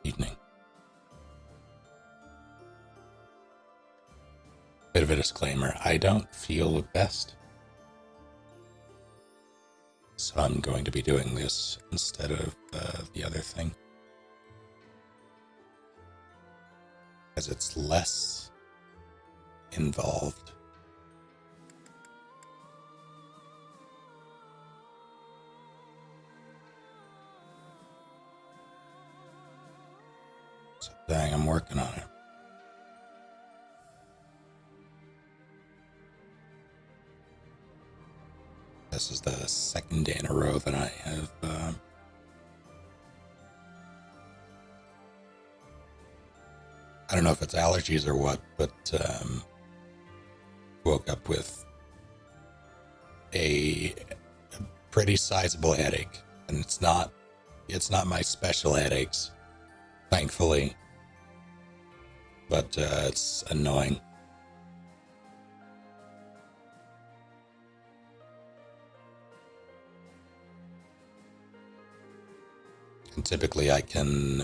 Evening. Bit of a disclaimer, I don't feel the best. So I'm going to be doing this instead of the other thing. As it's less involved. So dang, I'm working on it. This is the second day in a row that I have I don't know if it's allergies or what, but woke up with a pretty sizable headache, and it's not my special headaches, thankfully, but it's annoying. And typically I can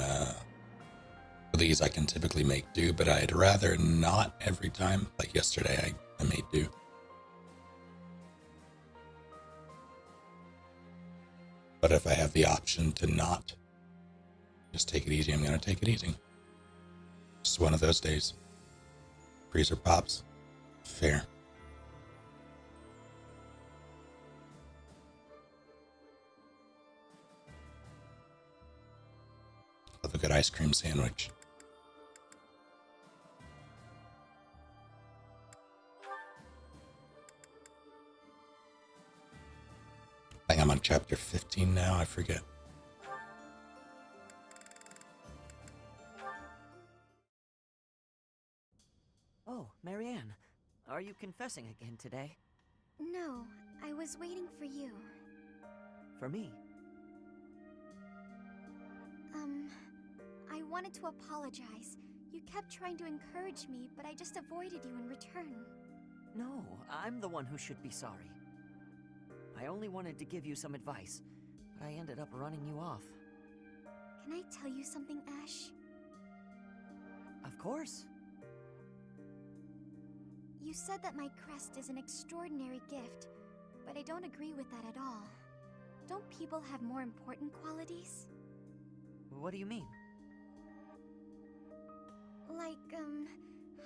for these I can typically make do, but I'd rather not every time. Like yesterday I made do. But if I have the option to not just take it easy, I'm gonna take it easy. Just one of those days. Freezer pops. Fair. Love a good ice cream sandwich. I think I'm on chapter 15 now, I forget. Oh, Marianne, are you confessing again today? No, I was waiting for you. For me? I wanted to apologize. You kept trying to encourage me, but I just avoided you in return. No, I'm the one who should be sorry. I only wanted to give you some advice, but I ended up running you off. Can I tell you something, Ash? Of course. You said that my crest is an extraordinary gift, but I don't agree with that at all. Don't people have more important qualities? What do you mean? Like,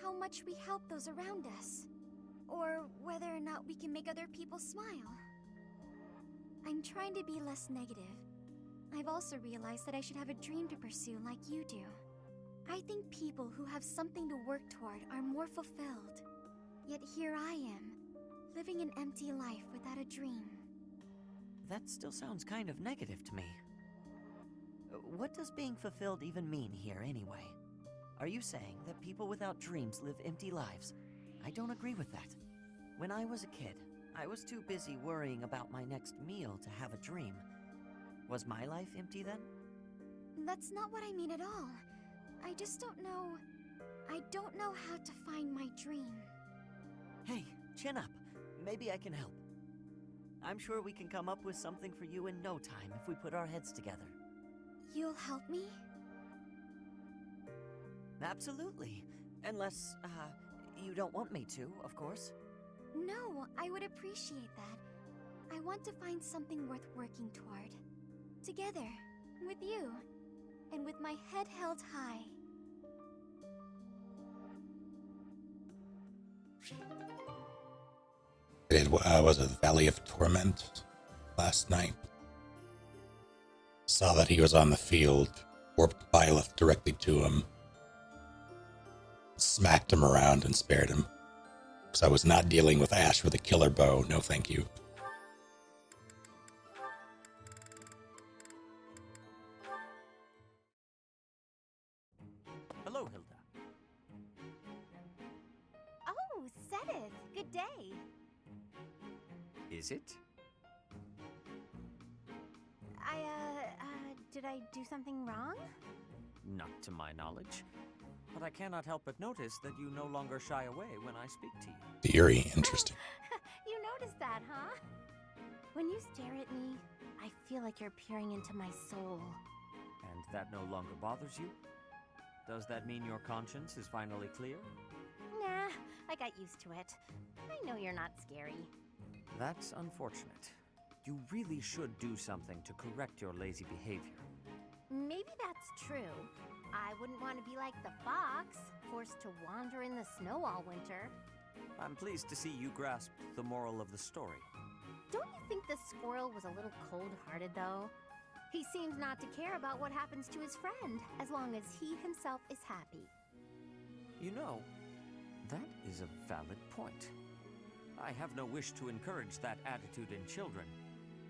how much we help those around us. Or whether or not we can make other people smile. I'm trying to be less negative. I've also realized that I should have a dream to pursue like you do. I think people who have something to work toward are more fulfilled. Yet here I am, living an empty life without a dream. That still sounds kind of negative to me. What does being fulfilled even mean here, anyway? Are you saying that people without dreams live empty lives? I don't agree with that. When I was a kid, I was too busy worrying about my next meal to have a dream. Was my life empty then? That's not what I mean at all. I just don't know... I don't know how to find my dream. Hey, chin up. Maybe I can help. I'm sure we can come up with something for you in no time if we put our heads together. You'll help me? Absolutely. Unless, you don't want me to, of course. No, I would appreciate that. I want to find something worth working toward. Together, with you, and with my head held high. It was a Valley of Torment last night. Saw that he was on the field, warped Byleth directly to him, smacked him around and spared him. Because I was not dealing with Ash with a killer bow, no thank you. Hello, Hilda. Oh, Seth, good day. Is it? Did I do something wrong? Not to my knowledge. But I cannot help but notice that you no longer shy away when I speak to you. Theory, interesting. You noticed that, huh? When you stare at me, I feel like you're peering into my soul. And that no longer bothers you? Does that mean your conscience is finally clear? Nah, I got used to it. I know you're not scary. That's unfortunate. You really should do something to correct your lazy behavior. Maybe that's true. I wouldn't want to be like the fox, forced to wander in the snow all winter. I'm pleased to see you grasped the moral of the story. Don't you think the squirrel was a little cold-hearted, though? He seems not to care about what happens to his friend, as long as he himself is happy. You know, that is a valid point. I have no wish to encourage that attitude in children.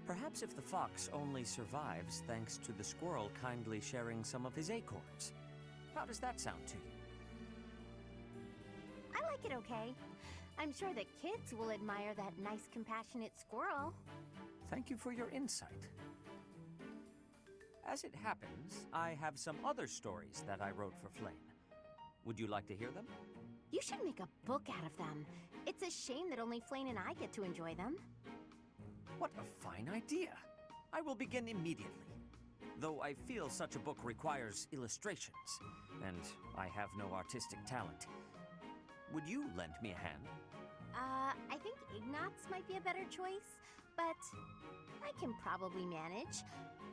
Perhaps if the fox only survives thanks to the squirrel kindly sharing some of his acorns. How does that sound to you? I like it okay. I'm sure the kids will admire that nice, compassionate squirrel. Thank you for your insight. As it happens, I have some other stories that I wrote for Flame. Would you like to hear them? You should make a book out of them. It's a shame that only Flane and I get to enjoy them. What a fine idea! I will begin immediately. Though I feel such a book requires illustrations, and I have no artistic talent. Would you lend me a hand? I think Ignatz might be a better choice, but I can probably manage.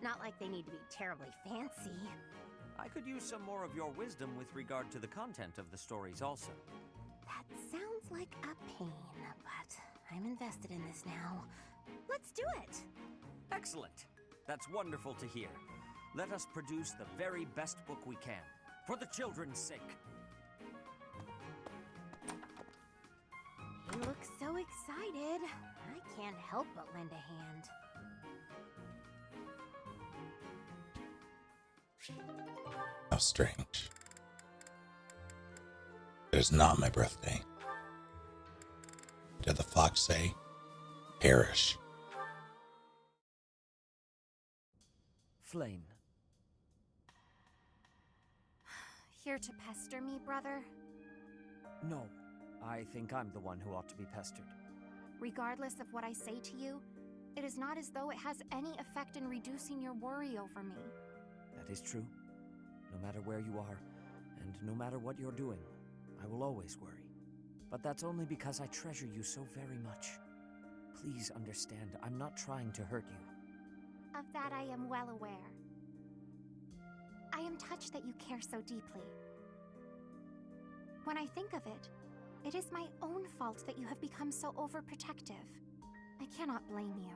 Not like they need to be terribly fancy. I could use some more of your wisdom with regard to the content of the stories also. That sounds like a pain, but I'm invested in this now. Let's do it! Excellent! That's wonderful to hear. Let us produce the very best book we can, for the children's sake. He looks so excited. I can't help but lend a hand. How strange. It is not my birthday. Did the fox say, perish? Flame. Here to pester me, brother? No, I think I'm the one who ought to be pestered. Regardless of what I say to you, it is not as though it has any effect in reducing your worry over me. That is true. No matter where you are, and no matter what you're doing, I will always worry. But that's only because I treasure you so very much. Please understand, I'm not trying to hurt you. Of that I am well aware. I am touched that you care so deeply. When I think of it, it is my own fault that you have become so overprotective. I cannot blame you.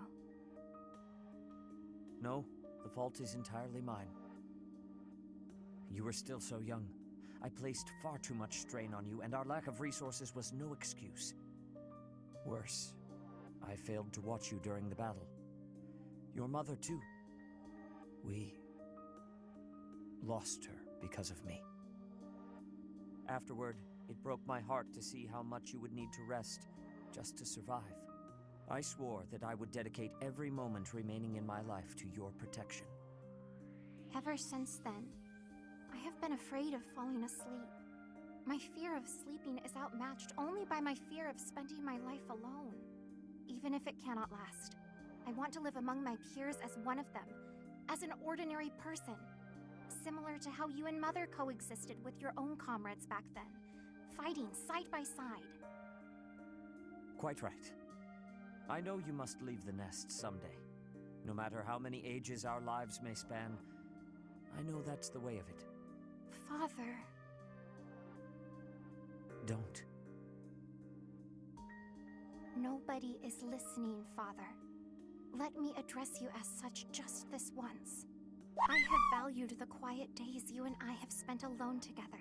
No, the fault is entirely mine. You were still so young. I placed far too much strain on you, and our lack of resources was no excuse. Worse, I failed to watch you during the battle. Your mother, too. We lost her because of me. Afterward, it broke my heart to see how much you would need to rest just to survive. I swore that I would dedicate every moment remaining in my life to your protection. Ever since then, I have been afraid of falling asleep. My fear of sleeping is outmatched only by my fear of spending my life alone. Even if it cannot last, I want to live among my peers as one of them, as an ordinary person. Similar to how you and Mother coexisted with your own comrades back then, fighting side by side. Quite right. I know you must leave the nest someday. No matter how many ages our lives may span, I know that's the way of it. Father... Don't. Nobody is listening, Father. Let me address you as such just this once. I have valued the quiet days you and I have spent alone together,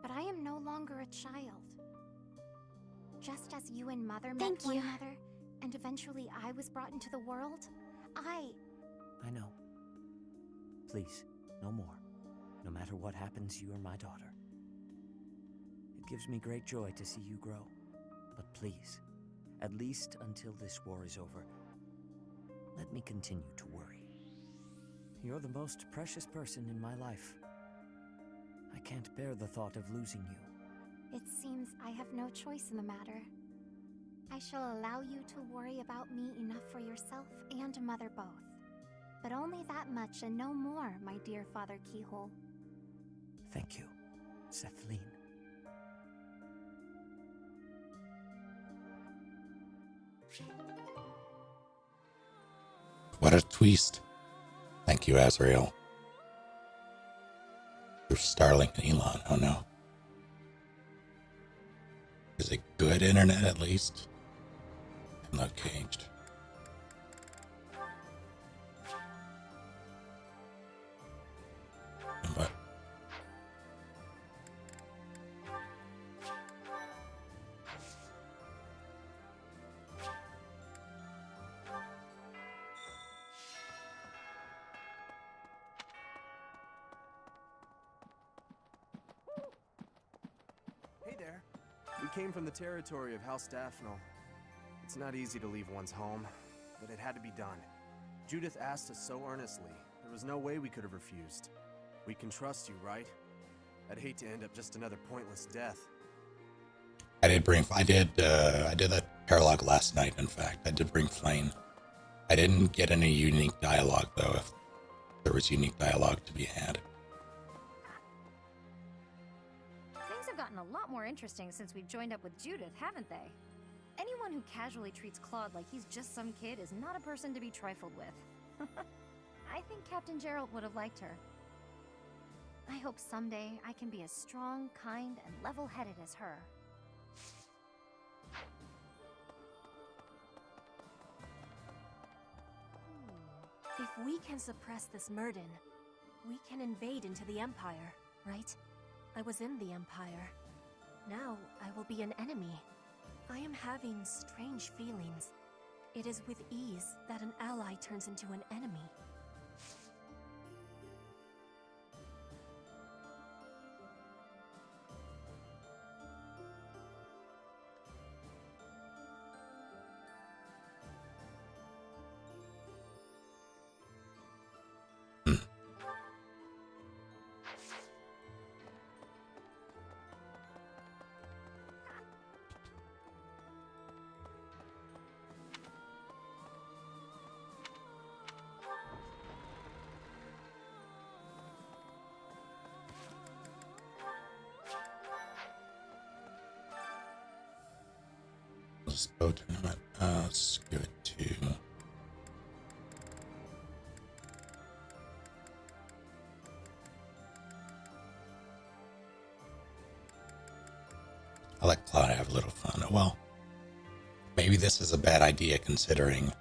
but I am no longer a child. Just as you and Mother met one another, and eventually I was brought into the world, I know. Please, no more. No matter what happens, you are my daughter. It gives me great joy to see you grow. But please, at least until this war is over, let me continue to worry. You're the most precious person in my life. I can't bear the thought of losing you. It seems I have no choice in the matter. I shall allow you to worry about me enough for yourself and Mother both. But only that much and no more, my dear Father Keyhole. Thank you, Setheline. What a twist. Thank you, Azrael. Through Starlink and Elon. Oh no. Is it good internet at least? I'm not caged. But Hey there. We came from the territory of House Daphne. It's not easy to leave one's home, but it had to be done. Judith asked us so earnestly. There was no way we could have refused. We can trust you, right? I'd hate to end up just another pointless death. I did that paralogue last night, in fact. I did bring Flame. I didn't get any unique dialogue, though, if there was unique dialogue to be had. Things have gotten a lot more interesting since we've joined up with Judith, haven't they? Anyone who casually treats Claude like he's just some kid is not a person to be trifled with. I think Captain Gerald would have liked her. I hope someday I can be as strong, kind, and level-headed as her. If we can suppress this Murden, we can invade into the Empire, right? I was in the Empire. Now I will be an enemy. I am having strange feelings. It is with ease that an ally turns into an enemy. Bow tournament. Let's give it to. I let Cloud have a little fun. Well, maybe this is a bad idea considering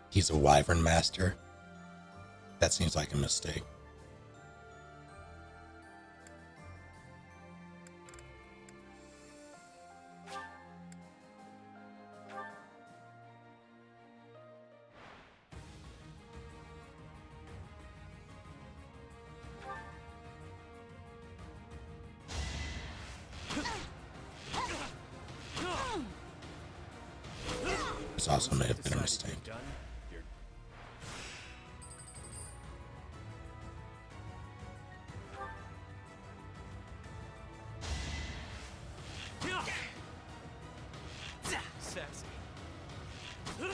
he's a Wyvern Master. That seems like a mistake. This also may have been a mistake.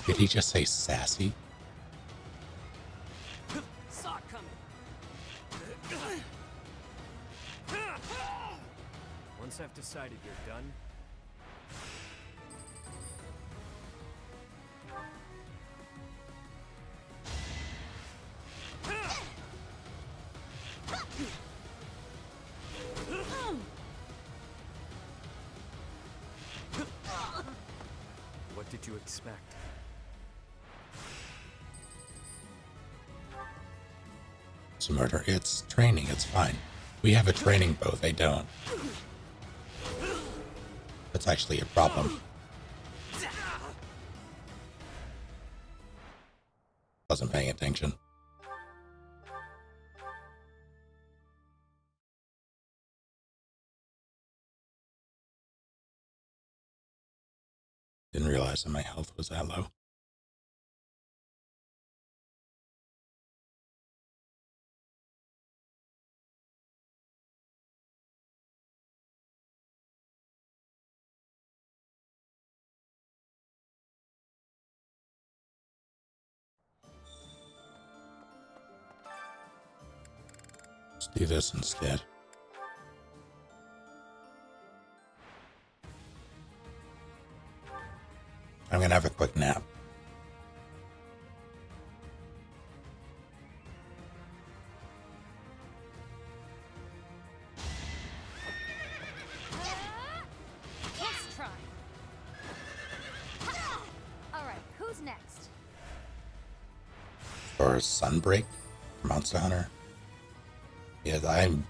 Did he just say sassy? Once I've decided you're done, what did you expect? It's a murder. It's training. It's fine. We have a training bow. They don't. That's actually a problem. Wasn't paying attention. Didn't realize that my health was that low. Let's do this instead. I'm gonna have a quick nap. Let's try. All right, who's next? For Sunbreak for Monster Hunter. Yeah, I'm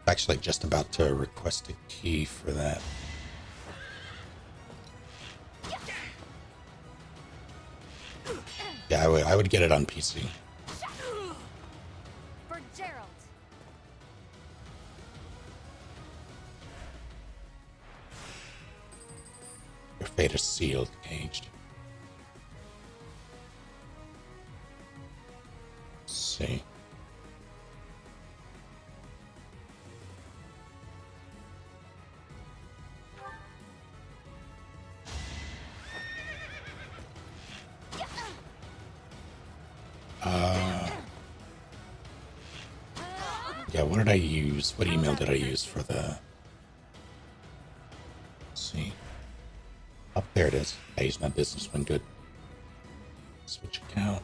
actually just about to request a key for that. Yeah, I would get it on PC. For Gerald. Your fate is sealed, caged. Let's see. Yeah, what did I use? What email did I use for the... Let's see. Up there it is. I used my business one. Good. Switch account.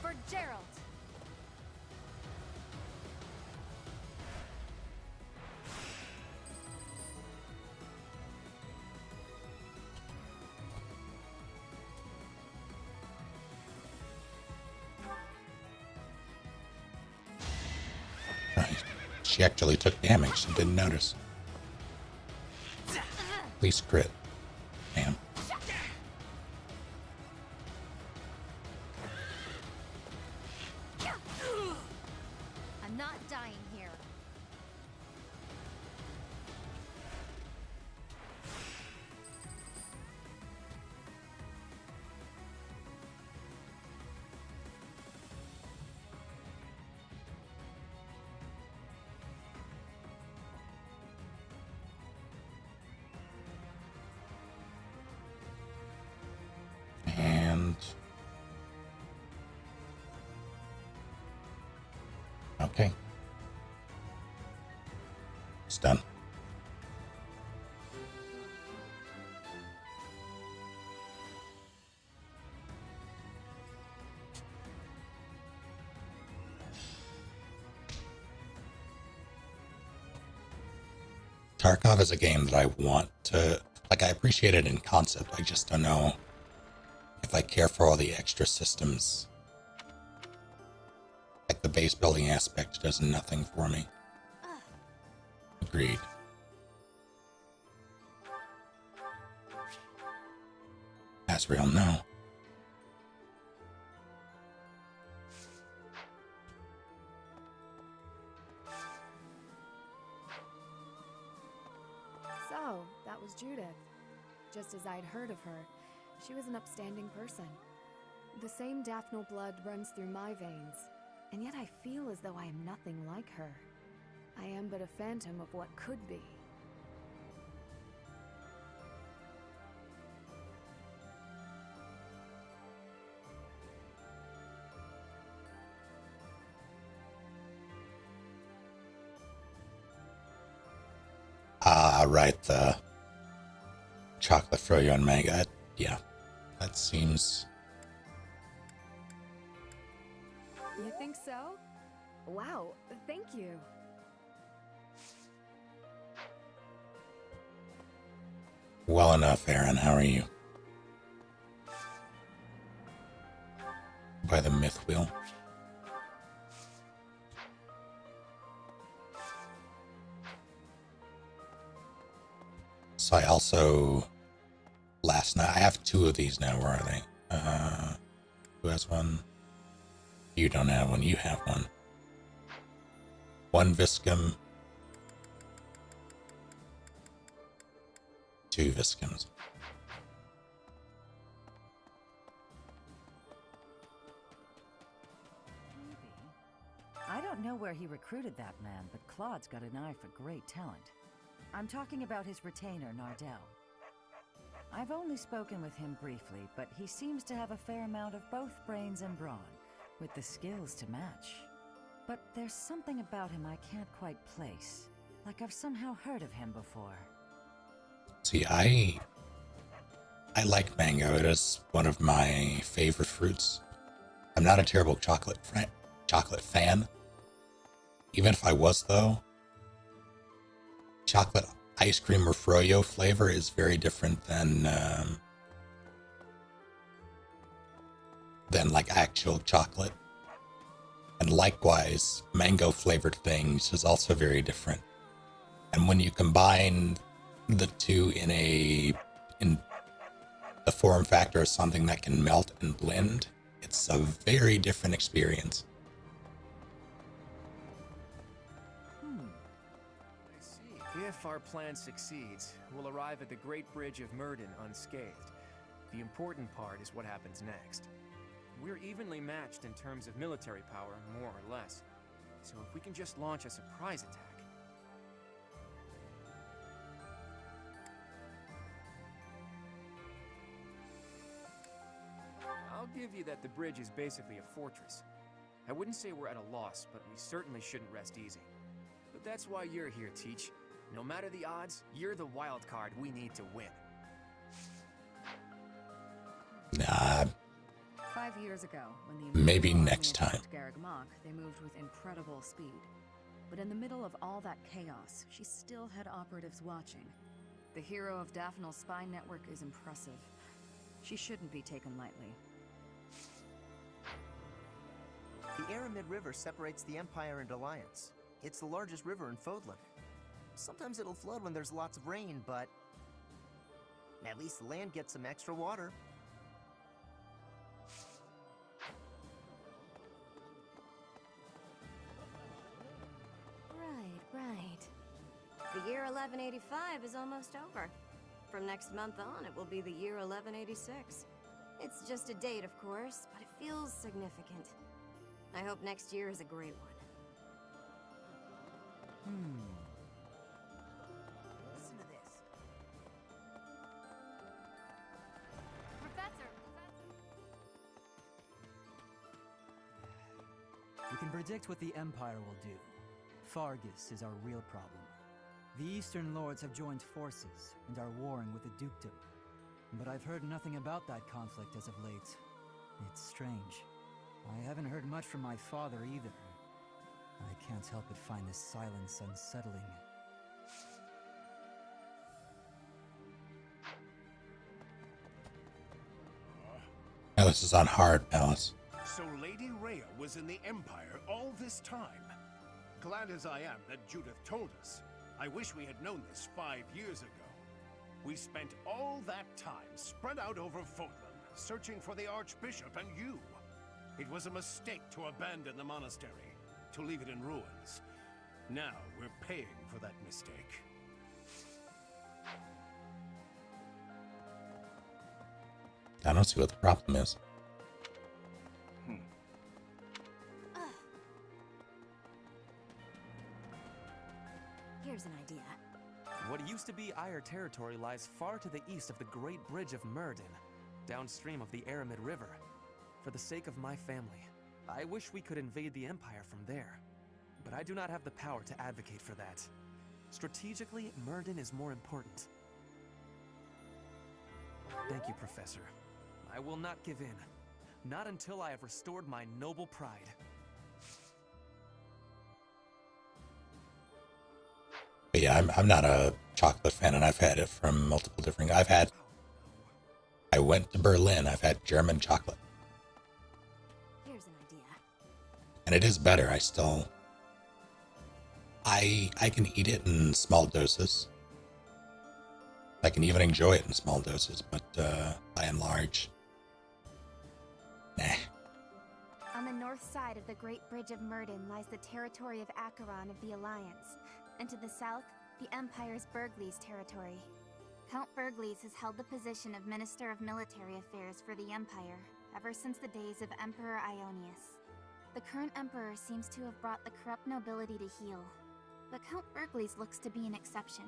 For Gerald. Right. She actually took damage. She didn't notice. Please crit. Damn. I'm not dying here. And... okay. It's done. Tarkov is a game that I want to... like, I appreciate it in concept. I just don't know if I care for all the extra systems. Like, the base building aspect does nothing for me. Agreed. Asriel, no. So, that was Judith. Just as I'd heard of her, she was an upstanding person. The same Daphnal blood runs through my veins, and yet I feel as though I am nothing like her. I am but a phantom of what could be. Ah, right, the chocolate froyo and manga. Yeah, that seems... You think so? Wow, thank you. well enough, Aaron. How are you? By the myth wheel. So I also, last night, I have two of these now. Where are they? Who has one? You don't have one. You have one. One Viscum. Two Viscums. don't know where he recruited that man, but Claude's got an eye for great talent. I'm talking about his retainer, Nardell. I've only spoken with him briefly, but he seems to have a fair amount of both brains and brawn, with the skills to match. But there's something about him I can't quite place. Like I've somehow heard of him before. See, I like mango. It is one of my favorite fruits. I'm not a terrible chocolate fan. Even if I was, though, chocolate ice cream or froyo flavor is very different than like actual chocolate. And likewise, mango flavored things is also very different. And when you combine the two in the form factor of something that can melt and blend, it's a very different experience. I see. If our plan succeeds, we'll arrive at the Great Bridge of Myrden unscathed. The important part is what happens next. We're evenly matched in terms of military power, more or less. So if we can just launch a surprise attack... I'll give you that the bridge is basically a fortress. I wouldn't say we're at a loss, but we certainly shouldn't rest easy. But that's why you're here, Teach. No matter the odds, you're the wild card we need to win. Nah, 5 years ago, when the maybe Imperial next Army time. attacked Garreg-Mach, they moved with incredible speed. But in the middle of all that chaos, she still had operatives watching. The hero of Daphnal's spy network is impressive. She shouldn't be taken lightly. The Aramid River separates the Empire and Alliance. It's the largest river in Fodlan. Sometimes it'll flood when there's lots of rain, but at least the land gets some extra water. Right. The year 1185 is almost over. From next month on, it will be the year 1186. It's just a date, of course, but it feels significant. I hope next year is a great one. Listen to this. Professor! We can predict what the Empire will do. Fargus is our real problem. The Eastern Lords have joined forces and are warring with the Dukedom. But I've heard nothing about that conflict as of late. It's strange. I haven't heard much from my father either. I can't help but find this silence unsettling. Now this is on hard, Palace. So Lady Rhea was in the Empire all this time. Glad as I am that Judith told us. I wish we had known this 5 years ago. We spent all that time spread out over Fodlan, searching for the Archbishop and you. It was a mistake to abandon the monastery, to leave it in ruins. Now we're paying for that mistake. I don't see what the problem is. Here's an idea. What used to be Eyre territory lies far to the east of the Great Bridge of Myrden, downstream of the Aramid River. For the sake of my family, I wish we could invade the Empire from there. But I do not have the power to advocate for that. Strategically, Myrden is more important. Thank you, Professor. I will not give in. Not until I have restored my noble pride. But yeah, I'm not a chocolate fan, and I've had it from multiple different... I went to Berlin. I've had German chocolate. Here's an idea. And it is better. I can eat it in small doses. I can even enjoy it in small doses, but by and large, nah. On the north side of the Great Bridge of Myrden lies the territory of Acheron of the Alliance, and to the south, the Empire's Burgleys territory. Count Burgleys has held the position of Minister of Military Affairs for the Empire ever since the days of Emperor Ionius. The current emperor seems to have brought the corrupt nobility to heel. But Count Berkeley's looks to be an exception.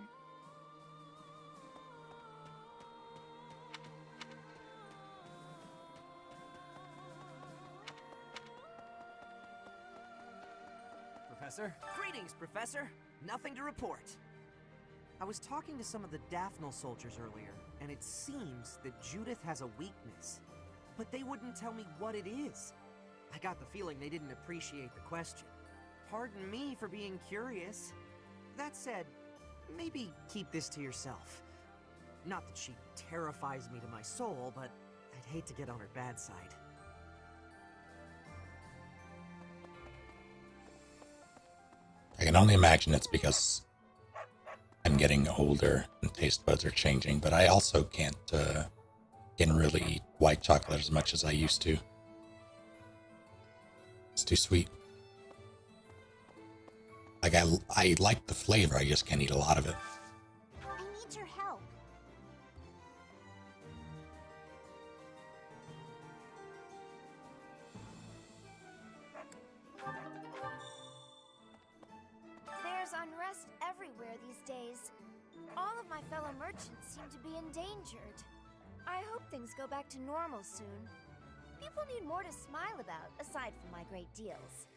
Professor? Greetings, Professor. Nothing to report. I was talking to some of the Daphne soldiers earlier, and it seems that Judith has a weakness. But they wouldn't tell me what it is. I got the feeling they didn't appreciate the question. Pardon me for being curious. That said, maybe keep this to yourself. Not that she terrifies me to my soul, but I'd hate to get on her bad side. I can only imagine it's because I'm getting older and taste buds are changing, but I also can't really eat white chocolate as much as I used to. It's too sweet. Like, I like the flavor, I just can't eat a lot of it. I need your help. There's unrest everywhere these days. All of my fellow merchants seem to be endangered. I hope things go back to normal soon. People need more to smile about, aside from my great deals.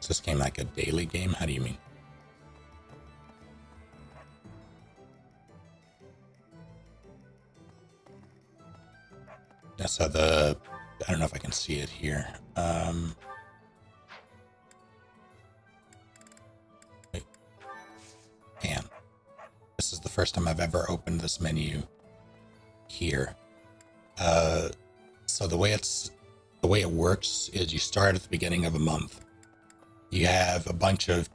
Is this game like a daily game? How do you mean? Yeah, so I don't know if I can see it here. Wait. Man, this is the first time I've ever opened this menu here. So the way it works is you start at the beginning of a month. You have a bunch of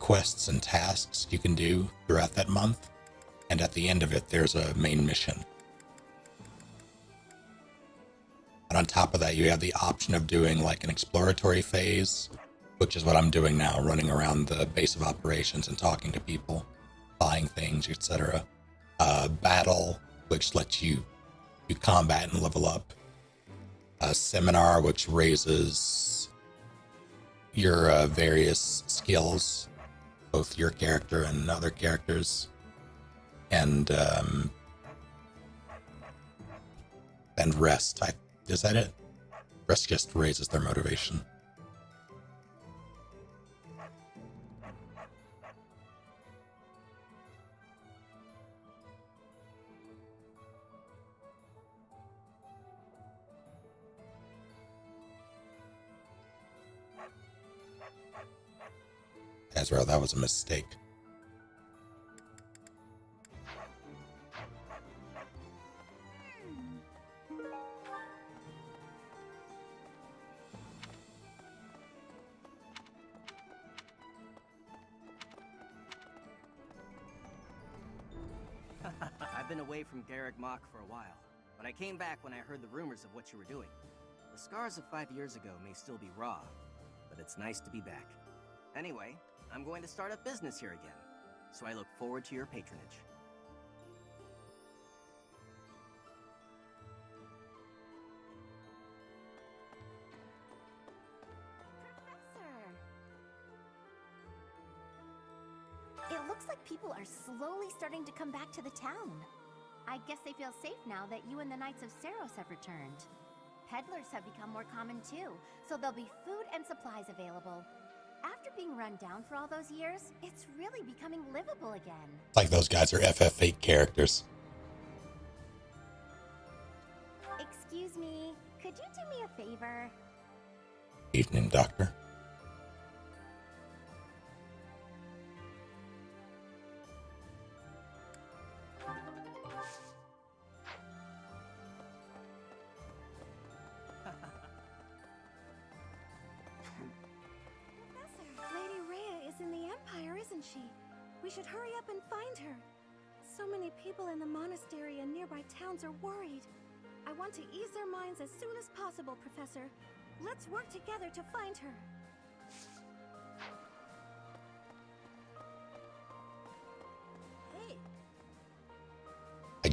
quests and tasks you can do throughout that month, and at the end of it, there's a main mission. And on top of that, you have the option of doing like an exploratory phase, which is what I'm doing now, running around the base of operations and talking to people, buying things, etc. Battle, which lets you combat and level up. A seminar, which raises your various skills, both your character and other characters, and rest. Is that it? Rest just raises their motivation. Ezra, that was a mistake. I've been away from Garrick Mach for a while, but I came back when I heard the rumors of what you were doing. The scars of 5 years ago may still be raw, but it's nice to be back. Anyway, I'm going to start up business here again, so I look forward to your patronage. It looks like people are slowly starting to come back to the town. I guess they feel safe now that you and the Knights of Seros have returned. Peddlers have become more common too, so there'll be food and supplies available. After being run down for all those years, it's really becoming livable again. It's like those guys are FF8 characters. Excuse me, could you do me a favor? Evening, Doctor. Lady Rhea is in the Empire, isn't she? We should hurry up and find her. So many people in the monastery and nearby towns are worried. I want to ease their minds as soon as possible, Professor. Let's work together to find her. Hey,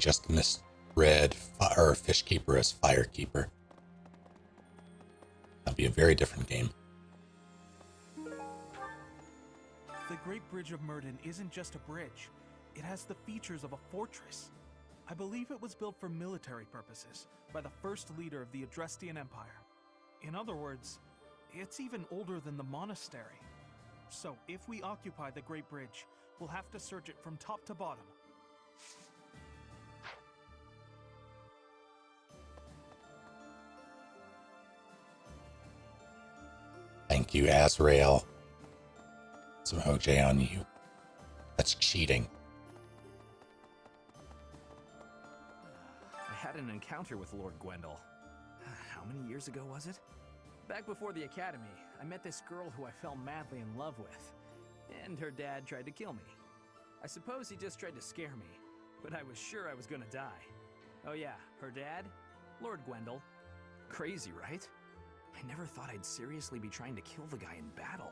just misread or Fish Keeper as Fire Keeper. That'd be a very different game. The Great Bridge of Myrden isn't just a bridge. It has the features of a fortress. I believe it was built for military purposes by the first leader of the Adrestian Empire. In other words, it's even older than the monastery. So if we occupy the Great Bridge, we'll have to search it from top to bottom. Thank you, Azrael. Some OJ on you. That's cheating. I had an encounter with Lord Gwendol. How many years ago was it? Back before the academy, I met this girl who I fell madly in love with. And her dad tried to kill me. I suppose he just tried to scare me, but I was sure I was gonna die. Oh yeah, her dad? Lord Gwendol. Crazy, right? I never thought I'd seriously be trying to kill the guy in battle.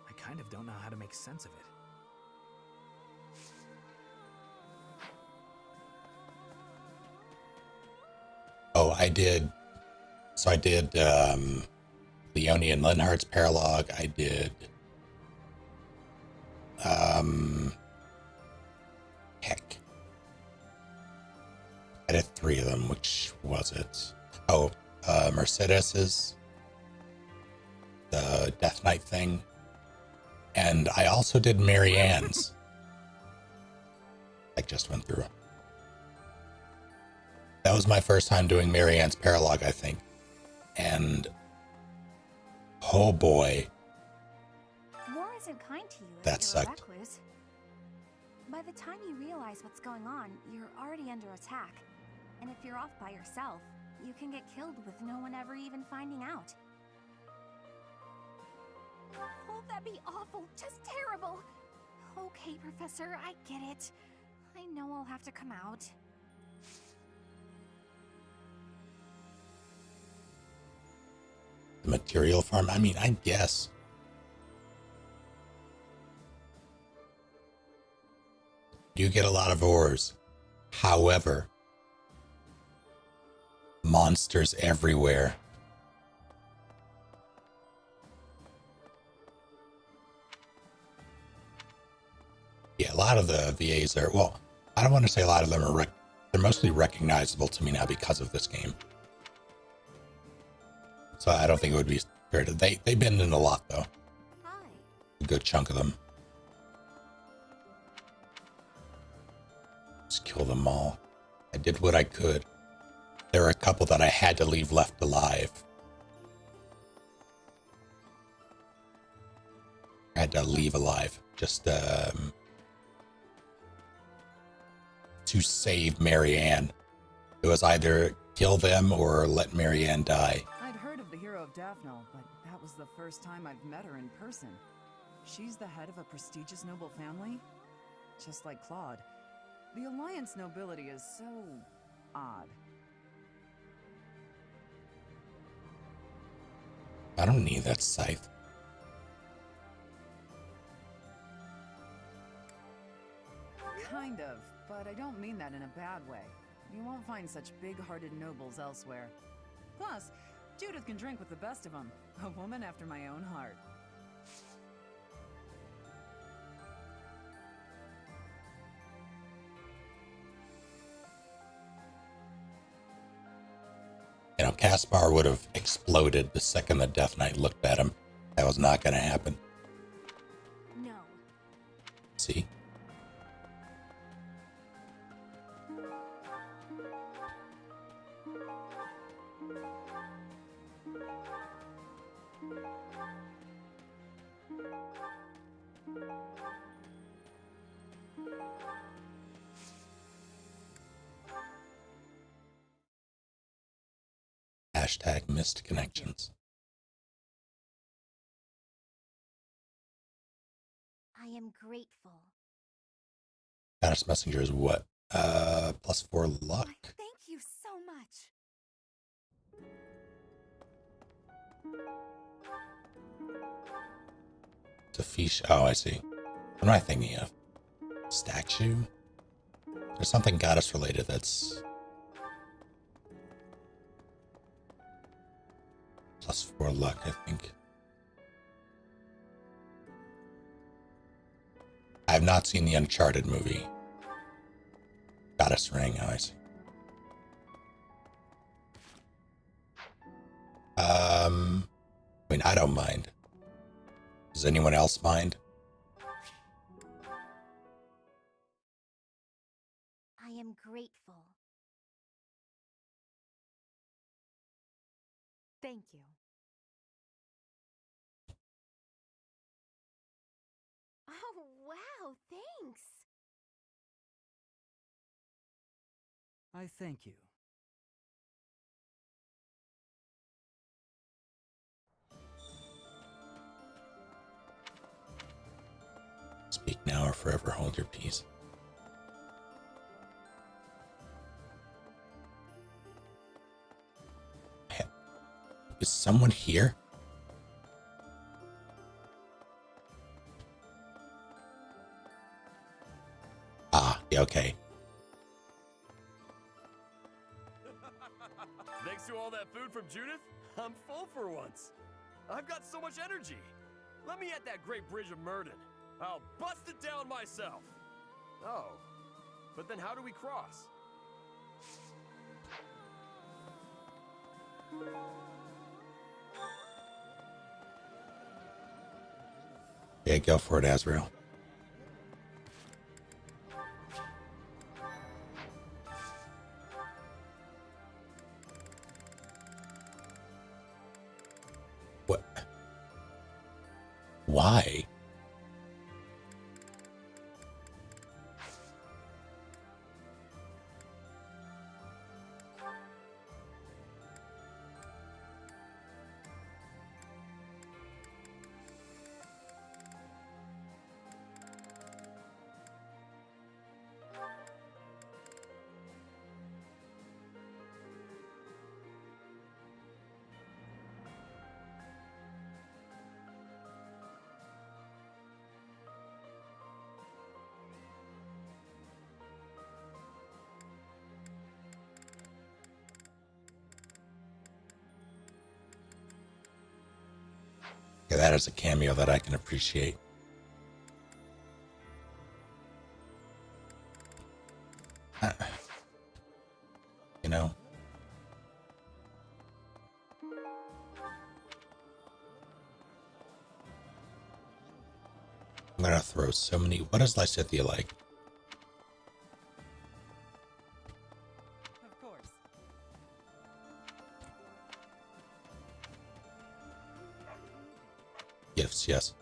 I kind of don't know how to make sense of it. Oh, I did. So I did Leonie and Linhardt's Paralog. I did heck. I did 3 of them. Which was it? Oh, Mercedes's, the Death Knight thing, and I also did Marianne's. I just went through. That was my first time doing Marianne's Paralog, I think. And oh boy, War isn't kind to you if that you're a sucked. recluse. By the time you realize what's going on, you're already under attack. And if you're off by yourself, you can get killed with no one ever even finding out. Oh, that'd be awful. Just terrible. Okay, Professor, I get it. I know I'll have to come out. The material farm. I mean, I guess. You get a lot of ores. However, monsters everywhere. Yeah, a lot of the VAs are, well, I don't want to say a lot of them are, they're mostly recognizable to me now because of this game. So I don't think it would be fair to, they've been in a lot though. A good chunk of them. Just kill them all. I did what I could. There are a couple that I had to leave left alive. I had to leave alive. Just, to save Marianne. It was either kill them or let Marianne die. I'd heard of the hero of Daphne, but that was the first time I've met her in person. She's the head of a prestigious noble family? Just like Claude. The Alliance nobility is so odd. I don't need that scythe. Kind of, but I don't mean that in a bad way. You won't find such big-hearted nobles elsewhere. Plus, Judith can drink with the best of them. A woman after my own heart. You know, Caspar would have exploded the second the Death Knight looked at him. That was not going to happen. No. See? Hashtag missed connections. I am grateful. Goddess Messenger is what? +4 luck. Thank you so much. It's a fish. Oh, I see. What am I thinking of? Statue? There's something goddess related that's +4 luck, I think. I have not seen the Uncharted movie. Goddess ring, oh, I see. I mean, I don't mind. Does anyone else mind? I am grateful. Thank you. Oh, wow, thanks. I thank you. Speak now or forever hold your peace. Is someone here? Ah, yeah, okay. Thanks to all that food from Judith, I'm full for once. I've got so much energy. Let me at that great bridge of Murden. I'll bust it down myself. Oh, but then how do we cross? Yeah, go for it, Azrael. What? Why? Yeah, that is a cameo that I can appreciate. You know? I'm gonna throw so many. What does Lysithia like? Of course. Gifts, yes.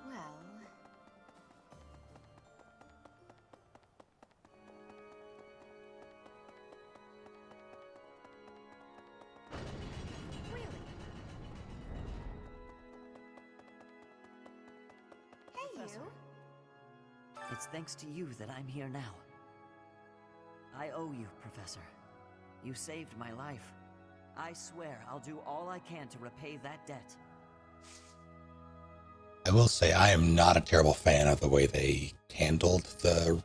Well, really? Hey, Professor. you. It's thanks to you that I'm here now. I owe you, Professor. You saved my life. I swear I'll do all I can to repay that debt. I will say I am not a terrible fan of the way they handled the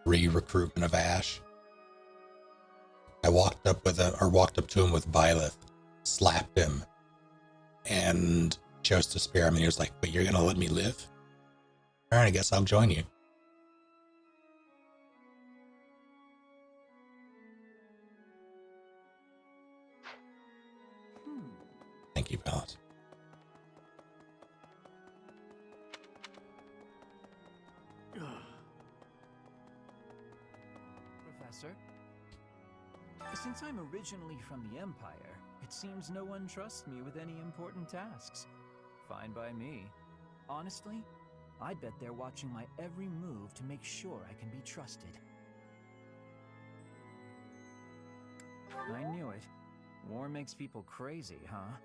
re-recruitment of Ash. I walked up to him with Byleth, slapped him, and chose to spare him. And he was like, "But you're gonna let me live? All right, I guess I'll join you." Thank you, Balance. Professor? Since I'm originally from the Empire, it seems no one trusts me with any important tasks. Fine by me. Honestly, I bet they're watching my every move to make sure I can be trusted. I knew it. War makes people crazy, huh?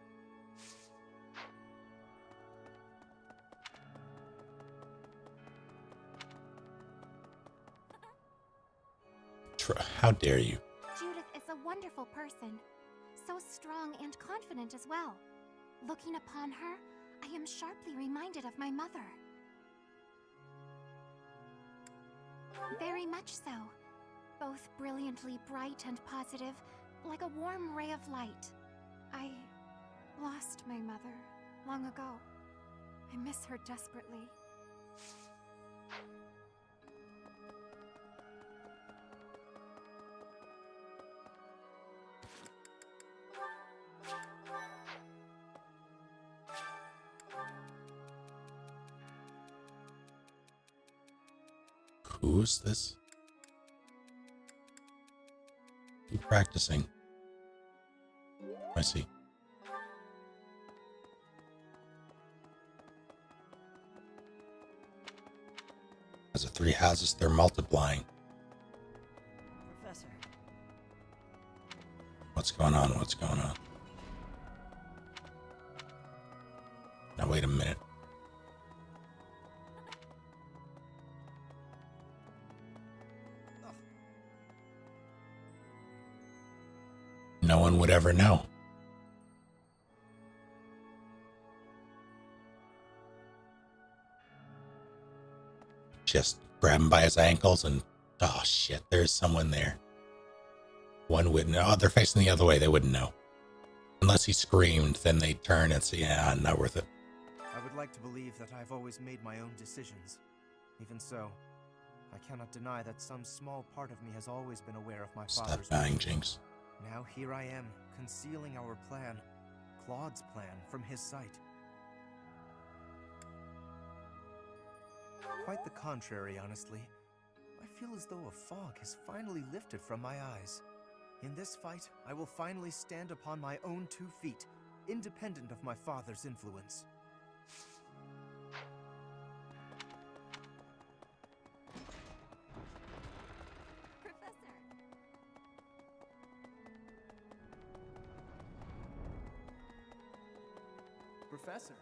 How dare you? Judith is a wonderful person. So strong and confident as well. Looking upon her, I am sharply reminded of my mother. Very much so. Both brilliantly bright and positive, like a warm ray of light. I lost my mother long ago. I miss her desperately. Who's this? Keep practicing. I see. As the three houses, they're multiplying. Professor. What's going on? What's going on? Now, wait a minute. No one would ever know. Just grab him by his ankles and, oh shit, there's someone there. One wouldn't know. Oh, they're facing the other way. They wouldn't know. Unless he screamed, then they'd turn and say, yeah, not worth it. I would like to believe that I've always made my own decisions. Even so, I cannot deny that some small part of me has always been aware of my father's... Stop dying, Jinx. Now here I am, concealing our plan, Claude's plan, from his sight. Quite the contrary, honestly. I feel as though a fog has finally lifted from my eyes. In this fight, I will finally stand upon my own 2 feet, independent of my father's influence. Professor.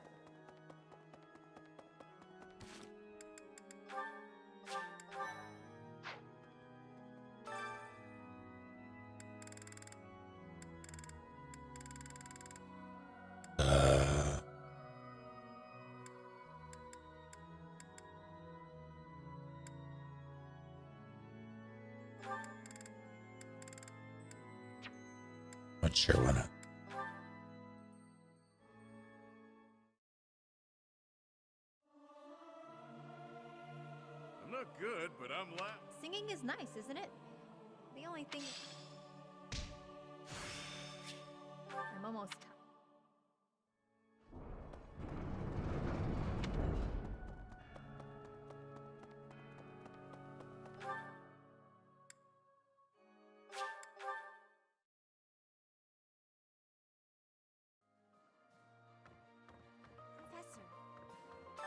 Not sure why not. I'm not good, but I'm Singing is nice, isn't it? The only thing... I'm almost...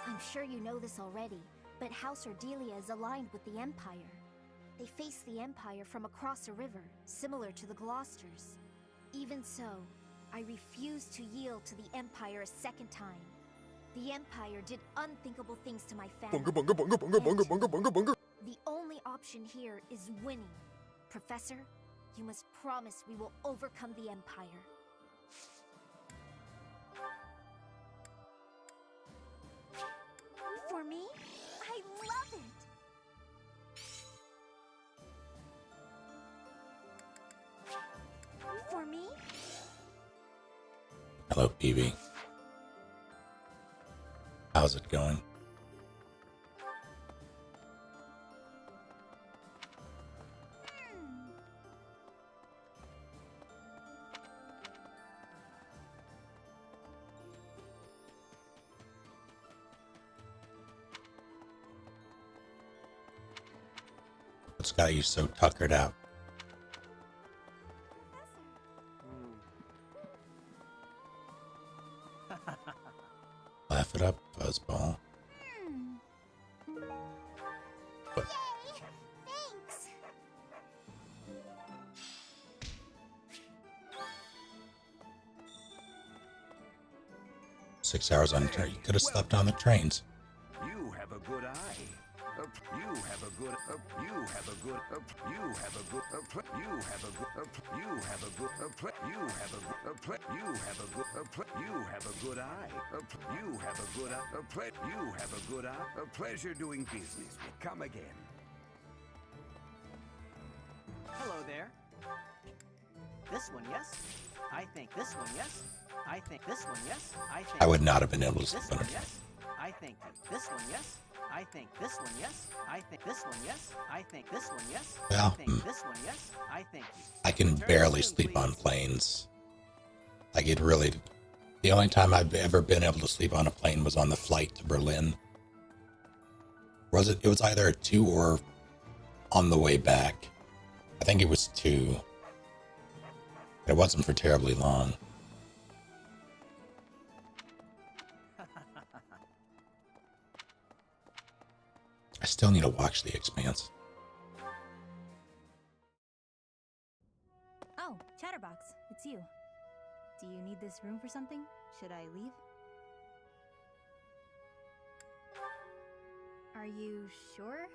I'm sure you know this already, but House Ordelia is aligned with the Empire. They face the Empire from across a river, similar to the Gloucesters. Even so, I refuse to yield to the Empire a second time. The Empire did unthinkable things to my family. The only option here is winning. Professor, you must promise we will overcome the Empire. For me? I love it! For me? Hello, PB. How's it going? What's got you so tuckered out? Laugh it up, fuzzball. What? Thanks! 6 hours on the train. You could have slept on the trains. You have a good eye. You have a good. You have a good. You have a good. You have a good. You have a good. You have a good. You have a good. You have a good eye. You have a good eye. You have a good eye. A pleasure doing business. Come again. Hello there. This one, yes? I think this one, yes? I think this one, yes? I think I would not have been able to sleep this on one, it. yes? I think this one, yes? I think this one, yes? I think this one, yes? I think this one, yes? Well, I think this one, yes? I think I can barely sleep on planes. Like it really, the only time I've ever been able to sleep on a plane was on the flight to Berlin. Was it? It was either a 2 or on the way back. I think it was 2. It wasn't for terribly long. I still need to watch The Expanse. Oh, Chatterbox, it's you. Do you need this room for something? Should I leave? Are you sure?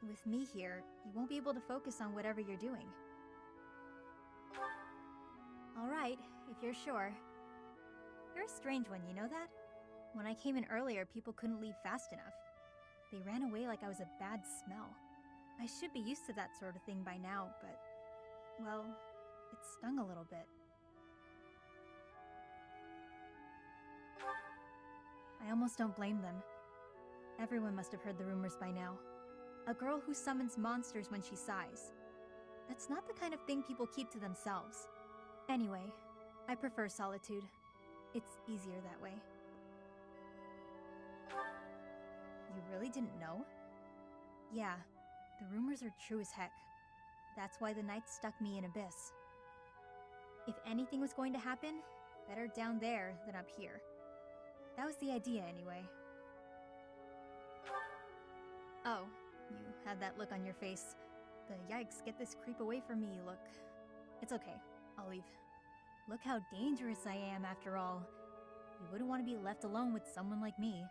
With me here, you won't be able to focus on whatever you're doing. Alright, if you're sure. You're a strange one, you know that? When I came in earlier, people couldn't leave fast enough. They ran away like I was a bad smell. I should be used to that sort of thing by now, but... well, it stung a little bit. I almost don't blame them. Everyone must have heard the rumors by now. A girl who summons monsters when she sighs. That's not the kind of thing people keep to themselves. Anyway, I prefer solitude. It's easier that way. You really didn't know? Yeah, the rumors are true as heck. That's why the Knights stuck me in Abyss. If anything was going to happen, better down there than up here. That was the idea anyway. Oh, you had that look on your face. The yikes, get this creep away from me look. It's okay, I'll leave. Look how dangerous I am after all. You wouldn't want to be left alone with someone like me.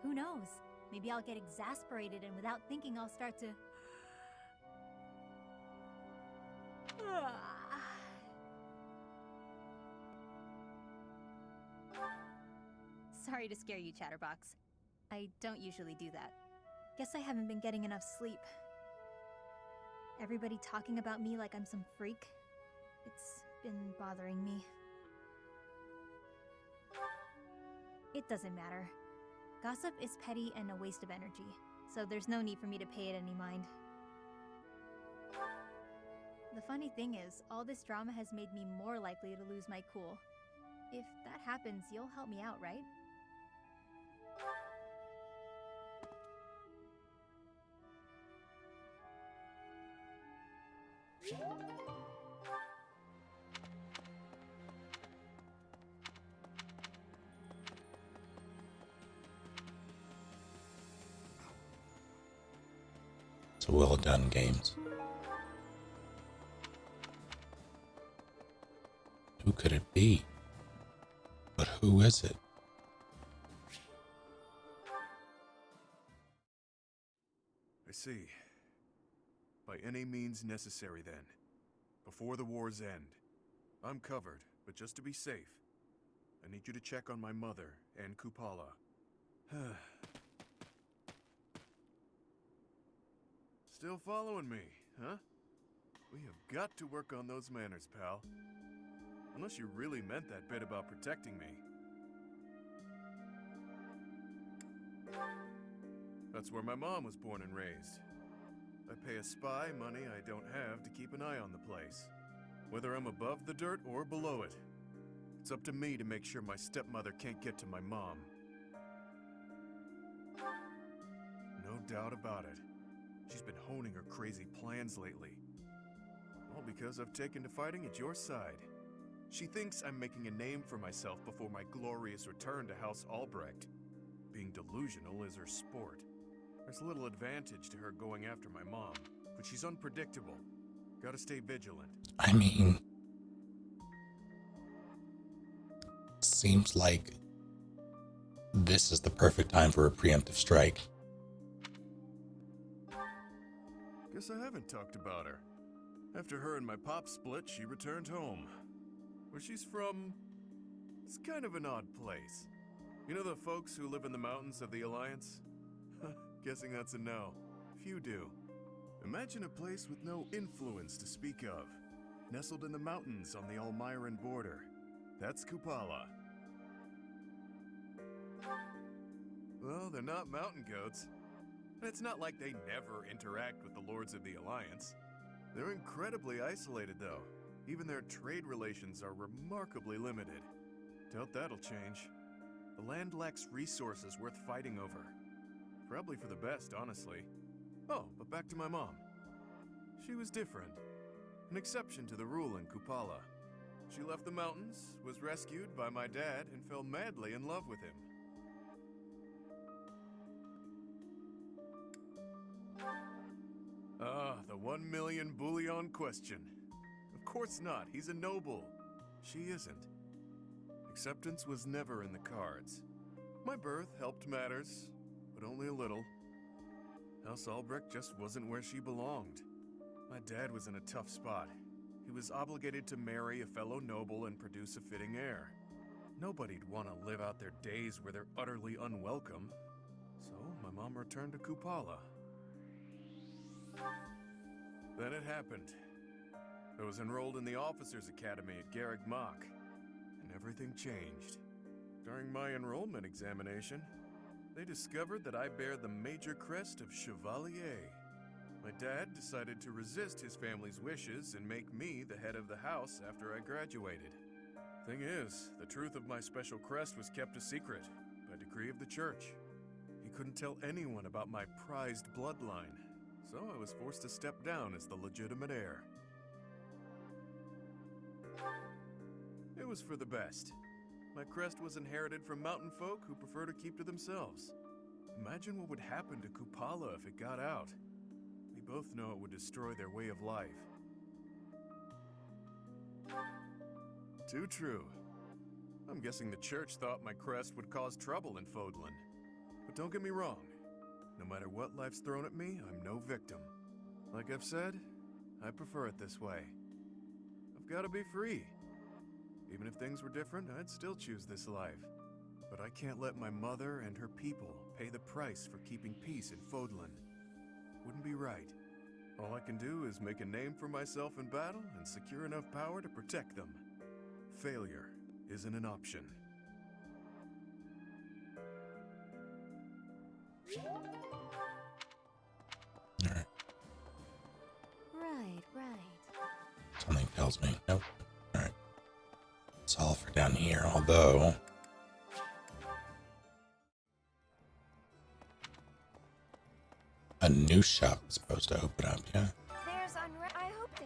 Who knows? Maybe I'll get exasperated and without thinking I'll start to... Sorry to scare you, Chatterbox. I don't usually do that. Guess I haven't been getting enough sleep. Everybody talking about me like I'm some freak. It's been bothering me. It doesn't matter. Gossip is petty and a waste of energy, so there's no need for me to pay it any mind. The funny thing is, all this drama has made me more likely to lose my cool. If that happens, you'll help me out, right? It's a well done games. Who could it be? But who is it? I see. By any means necessary, then. Before the war's end. I'm covered, but just to be safe, I need you to check on my mother and Kupala. Still following me, huh? We have got to work on those manners, pal. Unless you really meant that bit about protecting me. That's where my mom was born and raised. I pay a spy money I don't have to keep an eye on the place. Whether I'm above the dirt or below it. It's up to me to make sure my stepmother can't get to my mom. No doubt about it. She's been honing her crazy plans lately. All because I've taken to fighting at your side. She thinks I'm making a name for myself before my glorious return to House Albrecht. Being delusional is her sport. There's little advantage to her going after my mom, but she's unpredictable. Gotta stay vigilant. I mean, seems like this is the perfect time for a preemptive strike. Guess I haven't talked about her. After her and my pop split, she returned home. Where she's from, it's kind of an odd place. You know the folks who live in the mountains of the Alliance? Guessing that's a no. Few do. Imagine a place with no influence to speak of. Nestled in the mountains on the Almyran border. That's Kupala. Well, they're not mountain goats. And it's not like they never interact with the Lords of the Alliance. They're incredibly isolated, though. Even their trade relations are remarkably limited. Doubt that'll change. The land lacks resources worth fighting over. Probably for the best, honestly. Oh, but back to my mom. She was different. An exception to the rule in Kupala. She left the mountains, was rescued by my dad, and fell madly in love with him. Ah, the 1 million bullion question. Of course not, he's a noble. She isn't. Acceptance was never in the cards. My birth helped matters, but only a little. House Albrecht just wasn't where she belonged. My dad was in a tough spot. He was obligated to marry a fellow noble and produce a fitting heir. Nobody'd want to live out their days where they're utterly unwelcome. So my mom returned to Kupala. Then it happened. I was enrolled in the Officers' Academy at Garreg Mach, and everything changed. During my enrollment examination, they discovered that I bear the major crest of Chevalier. My dad decided to resist his family's wishes and make me the head of the house after I graduated. Thing is, the truth of my special crest was kept a secret by decree of the church. He couldn't tell anyone about my prized bloodline, so I was forced to step down as the legitimate heir. It was for the best. My crest was inherited from mountain folk who prefer to keep to themselves. Imagine what would happen to Kupala if it got out. We both know it would destroy their way of life. Too true. I'm guessing the church thought my crest would cause trouble in Fodlan. But don't get me wrong. No matter what life's thrown at me, I'm no victim. Like I've said, I prefer it this way. I've got to be free. Even if things were different, I'd still choose this life. But I can't let my mother and her people pay the price for keeping peace in Fodlan. Wouldn't be right. All I can do is make a name for myself in battle and secure enough power to protect them. Failure isn't an option. Right. Something tells me. Nope. Alright. It's all for down here, although... a new shop is supposed to open up, yeah? There's I hope they...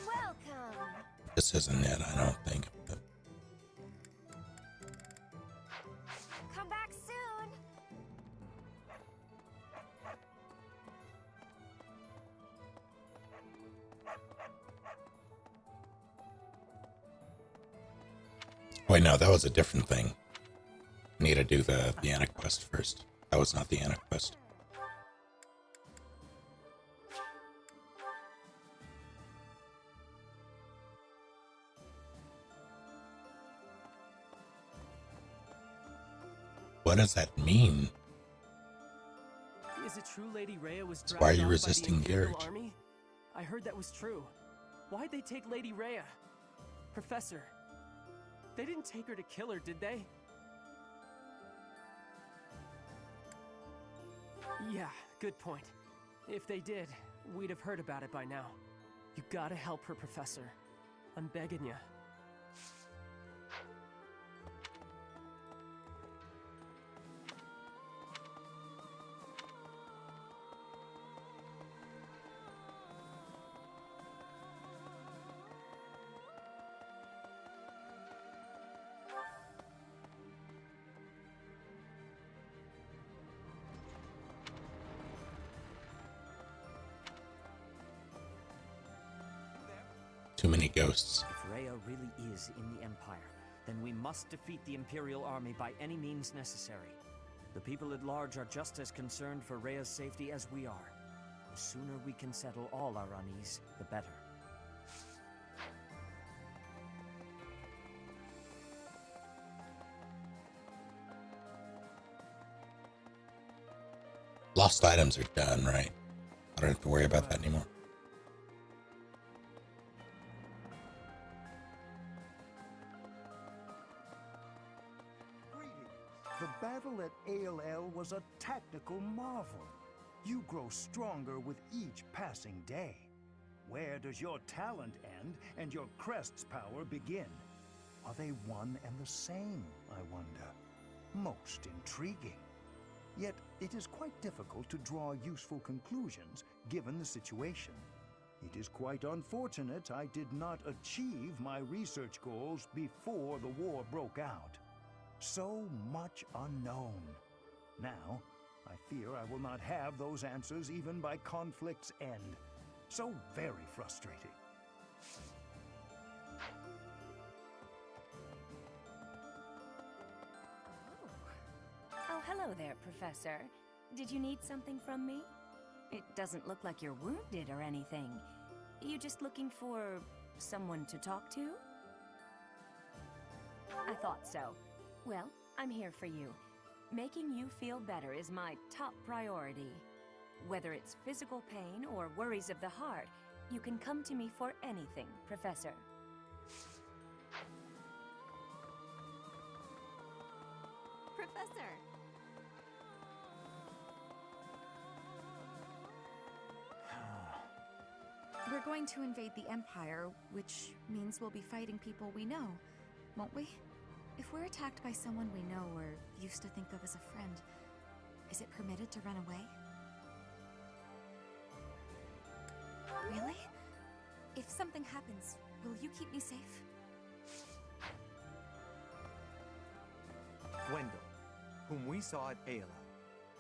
Welcome! This isn't it, I don't think. But... Come back soon! Wait, no, that was a different thing. I need to do the Anna quest first. That was not the Anna quest. What does that mean? Is it true Lady Rhea was So why are dragged you off resisting by the Imperial Garrett? Army? I heard that was true. Why'd they take Lady Rhea? Professor, they didn't take her to kill her, did they? Yeah, good point. If they did, we'd have heard about it by now. You gotta help her, Professor. I'm begging ya. Too many ghosts. If Rhea really is in the Empire, then we must defeat the Imperial Army by any means necessary. The people at large are just as concerned for Rhea's safety as we are. The sooner we can settle all our unease, the better. Lost items are done, right? I don't have to worry about that anymore. The battle at ALL was a tactical marvel. You grow stronger with each passing day. Where does your talent end and your crest's power begin? Are they one and the same, I wonder? Most intriguing. Yet it is quite difficult to draw useful conclusions given the situation. It is quite unfortunate I did not achieve my research goals before the war broke out. So much unknown. Now, I fear I will not have those answers even by conflict's end. So very frustrating. Oh, hello there, Professor. Did you need something from me? It doesn't look like you're wounded or anything. You just looking for someone to talk to? I thought so. Well, I'm here for you. Making you feel better is my top priority. Whether it's physical pain or worries of the heart, you can come to me for anything, Professor. Professor! We're going to invade the Empire, which means we'll be fighting people we know, won't we? If we're attacked by someone we know or used to think of as a friend, is it permitted to run away? Really? If something happens, will you keep me safe? Gwendol, whom we saw at Ayla,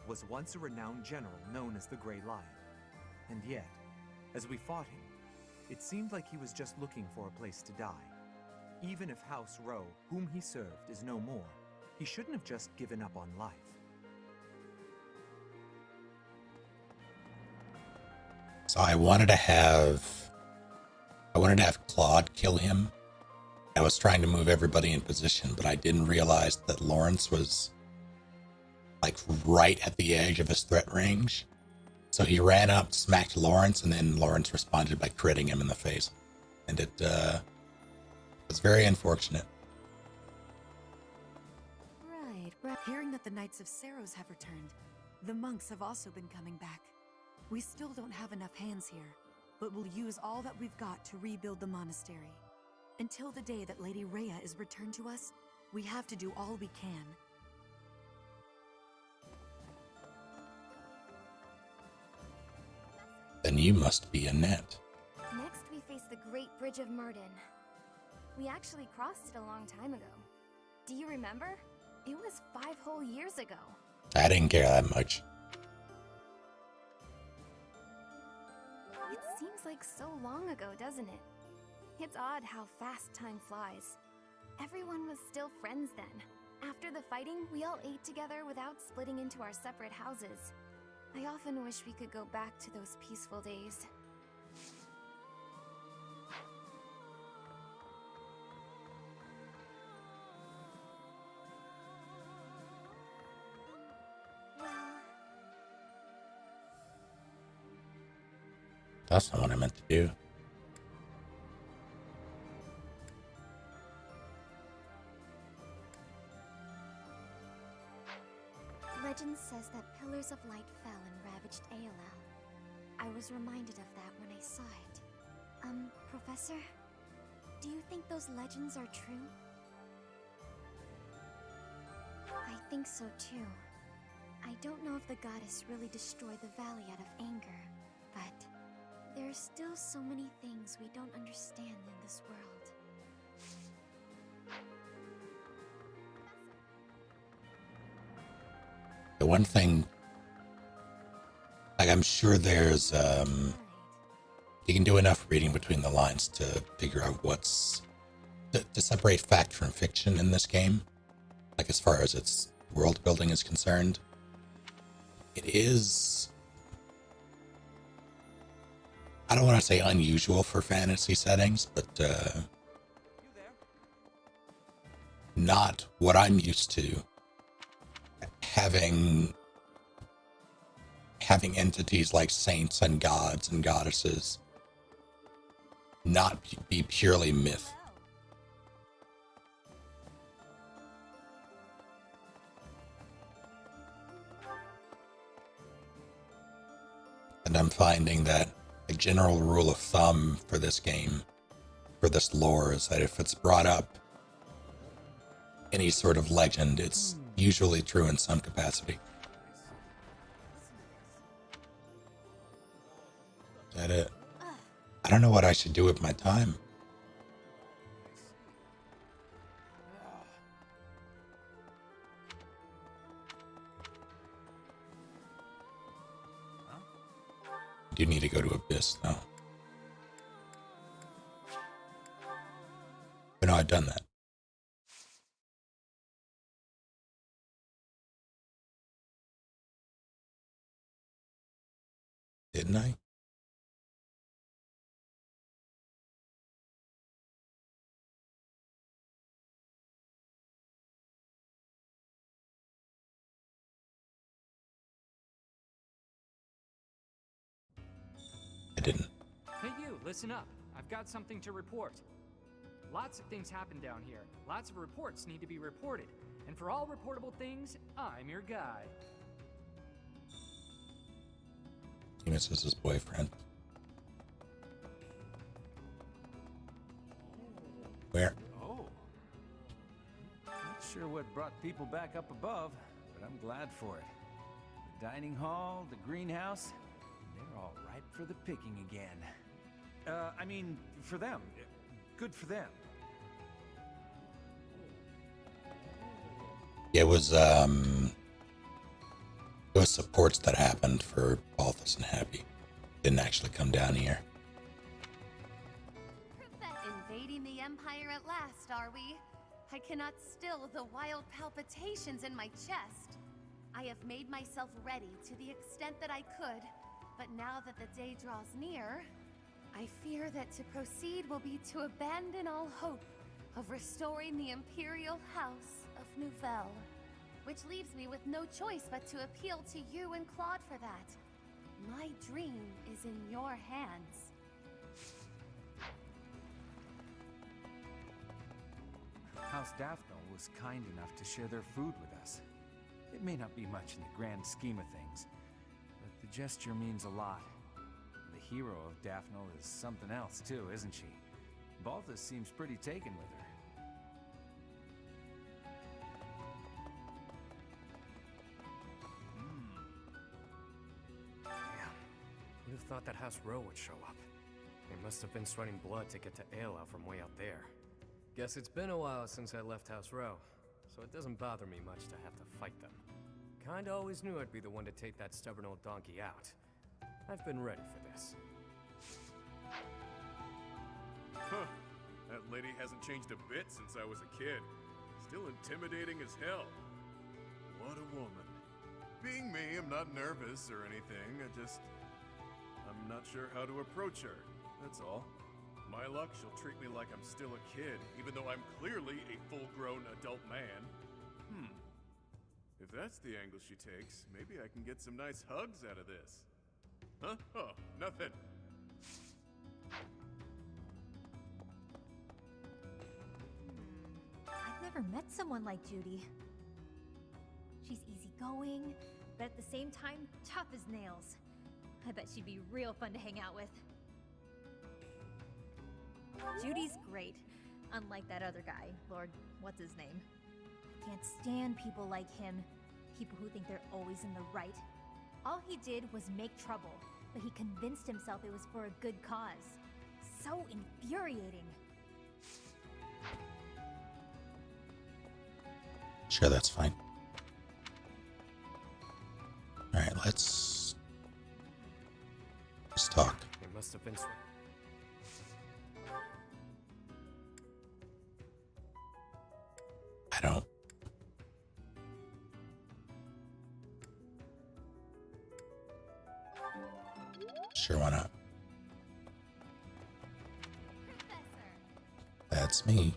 was once a renowned general known as the Grey Lion. And yet, as we fought him, it seemed like he was just looking for a place to die. Even if House Rowe, whom he served, is no more, he shouldn't have just given up on life. So I wanted to have Claude kill him. I was trying to move everybody in position, but I didn't realize that Lawrence was like right at the edge of his threat range. So he ran up, smacked Lawrence, and then Lawrence responded by critting him in the face. And it was very unfortunate. Right. Hearing that the Knights of Saros have returned, the monks have also been coming back. We still don't have enough hands here, but we'll use all that we've got to rebuild the monastery. Until the day that Lady Rhea is returned to us, we have to do all we can. Then you must be Annette. Next, we face the Great Bridge of Myrden. We actually crossed it a long time ago. Do you remember? It was 5 whole years ago. I didn't care that much. It seems like so long ago, doesn't it? It's odd how fast time flies. Everyone was still friends then. After the fighting, we all ate together without splitting into our separate houses. I often wish we could go back to those peaceful days. That's not what I meant to do. Legend says that pillars of light fell and ravaged ALL. I was reminded of that when I saw it. Professor? Do you think those legends are true? I think so too. I don't know if the goddess really destroyed the valley out of anger, but there are still so many things we don't understand in this world. The one thing, like I'm sure there's, you can do enough reading between the lines to figure out to separate fact from fiction in this game. Like as far as its world building is concerned. It is, I don't want to say unusual for fantasy settings, but not what I'm used to. Having entities like saints and gods and goddesses not be purely myth. And I'm finding that a general rule of thumb for this game, for this lore, is that if it's brought up any sort of legend, it's usually true in some capacity. Is that it? I don't know what I should do with my time. I do need to go to Abyss now. But no, I've done that. Didn't I? I didn't. Hey you, listen up. I've got something to report. Lots of things happen down here. Lots of reports need to be reported. And for all reportable things, I'm your guy. Demas is his boyfriend. Where? Oh. Not sure what brought people back up above, but I'm glad for it. The dining hall, the greenhouse, they're all ripe for the picking again. I mean, for them. Good for them. It was supports that happened for Balthus and Happy. Didn't actually come down here. Invading the Empire at last, are we? I cannot still the wild palpitations in my chest. I have made myself ready to the extent that I could, but now that the day draws near, I fear that to proceed will be to abandon all hope of restoring the Imperial House of Nouvelle. Which leaves me with no choice but to appeal to you and Claude for that. My dream is in your hands. House Daphne was kind enough to share their food with us. It may not be much in the grand scheme of things, but the gesture means a lot. The hero of Daphne is something else too, isn't she? Balthus seems pretty taken with her. Who'd have thought that House Row would show up? They must have been sweating blood to get to Ayla from way out there. Guess it's been a while since I left House Row, so it doesn't bother me much to have to fight them. Kinda always knew I'd be the one to take that stubborn old donkey out. I've been ready for this. Huh. That lady hasn't changed a bit since I was a kid. Still intimidating as hell. What a woman. Being me, I'm not nervous or anything. I'm not sure how to approach her. That's all. My luck, she'll treat me like I'm still a kid, even though I'm clearly a full-grown adult man. If that's the angle she takes, maybe I can get some nice hugs out of this. Huh? Oh, nothing. I've never met someone like Judy. She's easygoing, but at the same time, tough as nails. I bet she'd be real fun to hang out with. Judy's great, unlike that other guy, Lord, what's his name? I can't stand people like him. People who think they're always in the right. All he did was make trouble, but he convinced himself it was for a good cause. So infuriating. Sure, that's fine. Alright, let's talk. They must have been Sure, why not? That's me.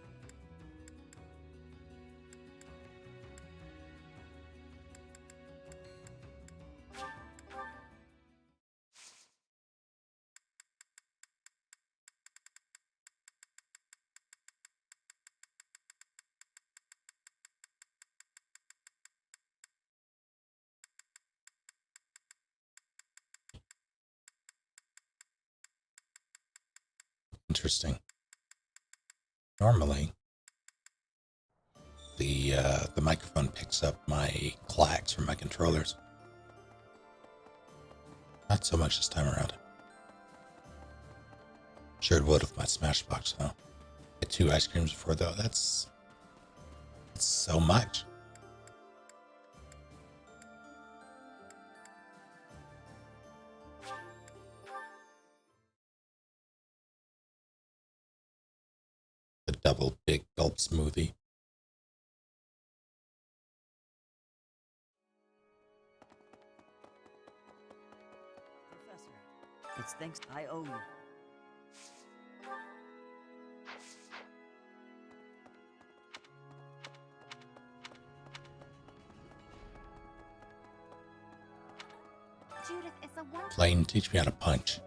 Interesting. Normally, the microphone picks up my clacks from my controllers. Not so much this time around. Sure it would with my Smashbox though. Get 2 ice creams before though. That's so much. The double big gulp smoothie. Professor, it's thanks I owe you. Judith, it's a one. Plain, teach me how to punch.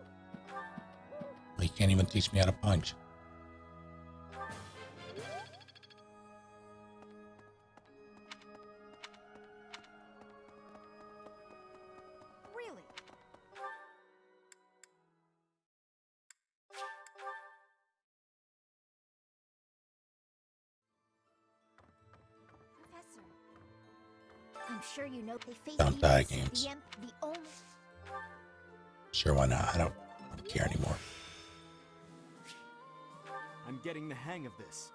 Well, you can't even teach me how to punch. Really? Professor, I'm sure you know they face Don't die evils, games. the only. Sure, why not? I don't care anymore. I'm getting the hang of this.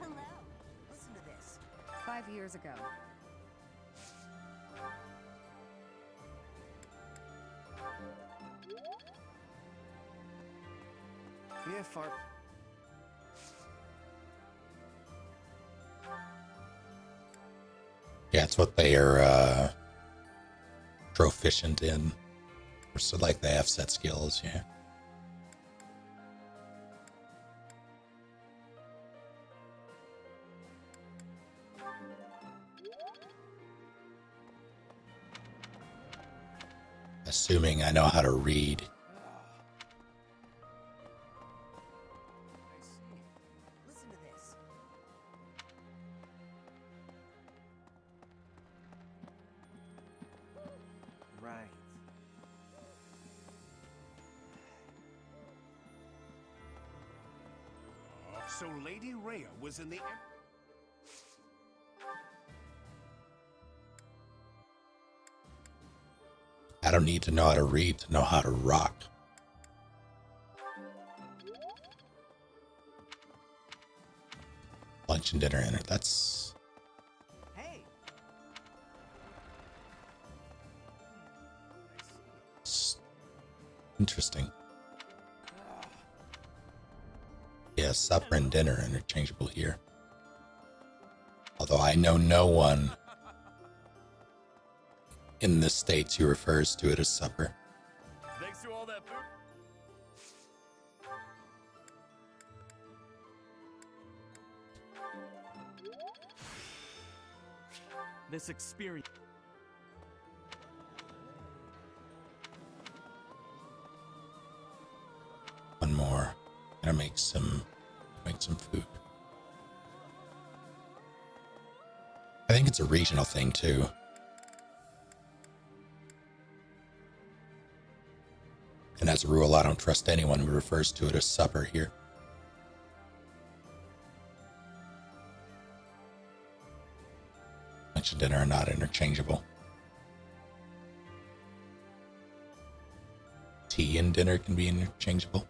Hello. Listen to this. 5 years ago. Yeah, far. Yeah, it's what they are proficient in. So like they have set skills, yeah. Assuming I know how to read. Listen to this. Right. So Lady Rhea was in the... I don't need to know how to read to know how to rock. Lunch and dinner, and that's Hey. interesting. Yeah, supper and dinner interchangeable here. Although I know no one in the States who refers to it as supper. Thanks to all that food. This experience. One more. Gonna make some food. I think it's a regional thing too. And as a rule, I don't trust anyone who refers to it as supper here. Lunch and dinner are not interchangeable. Tea and dinner can be interchangeable.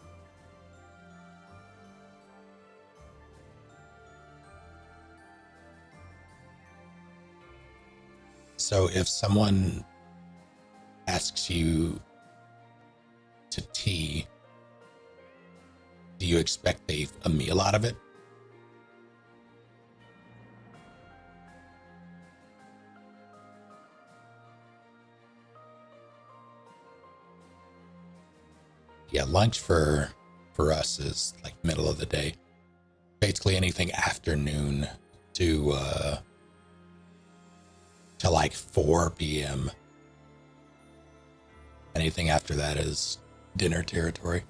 So if someone asks you to tea, do you expect a meal out of it? Yeah, lunch for us is like middle of the day. Basically anything afternoon to like 4 p.m. Anything after that is dinner territory.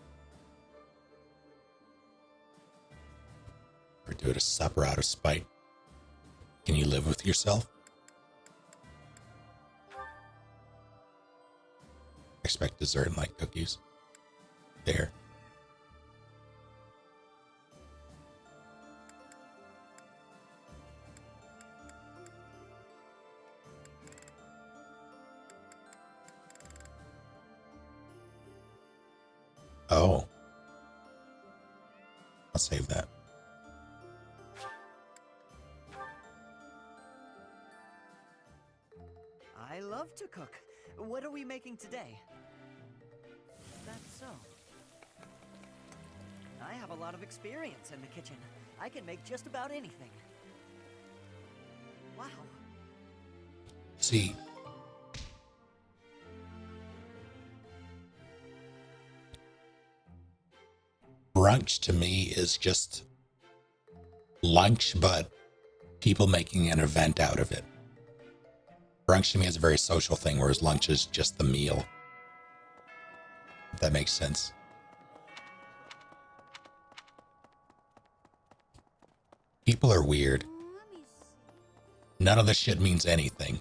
Or do it a supper out of spite. Can you live with yourself? Expect dessert and like cookies. There. Oh. I'll save that. I love to cook. What are we making today? That's so. I have a lot of experience in the kitchen. I can make just about anything. Wow. See, brunch to me is just lunch, but people making an event out of it. Brunch to me is a very social thing, whereas lunch is just the meal. If that makes sense. People are weird. None of this shit means anything.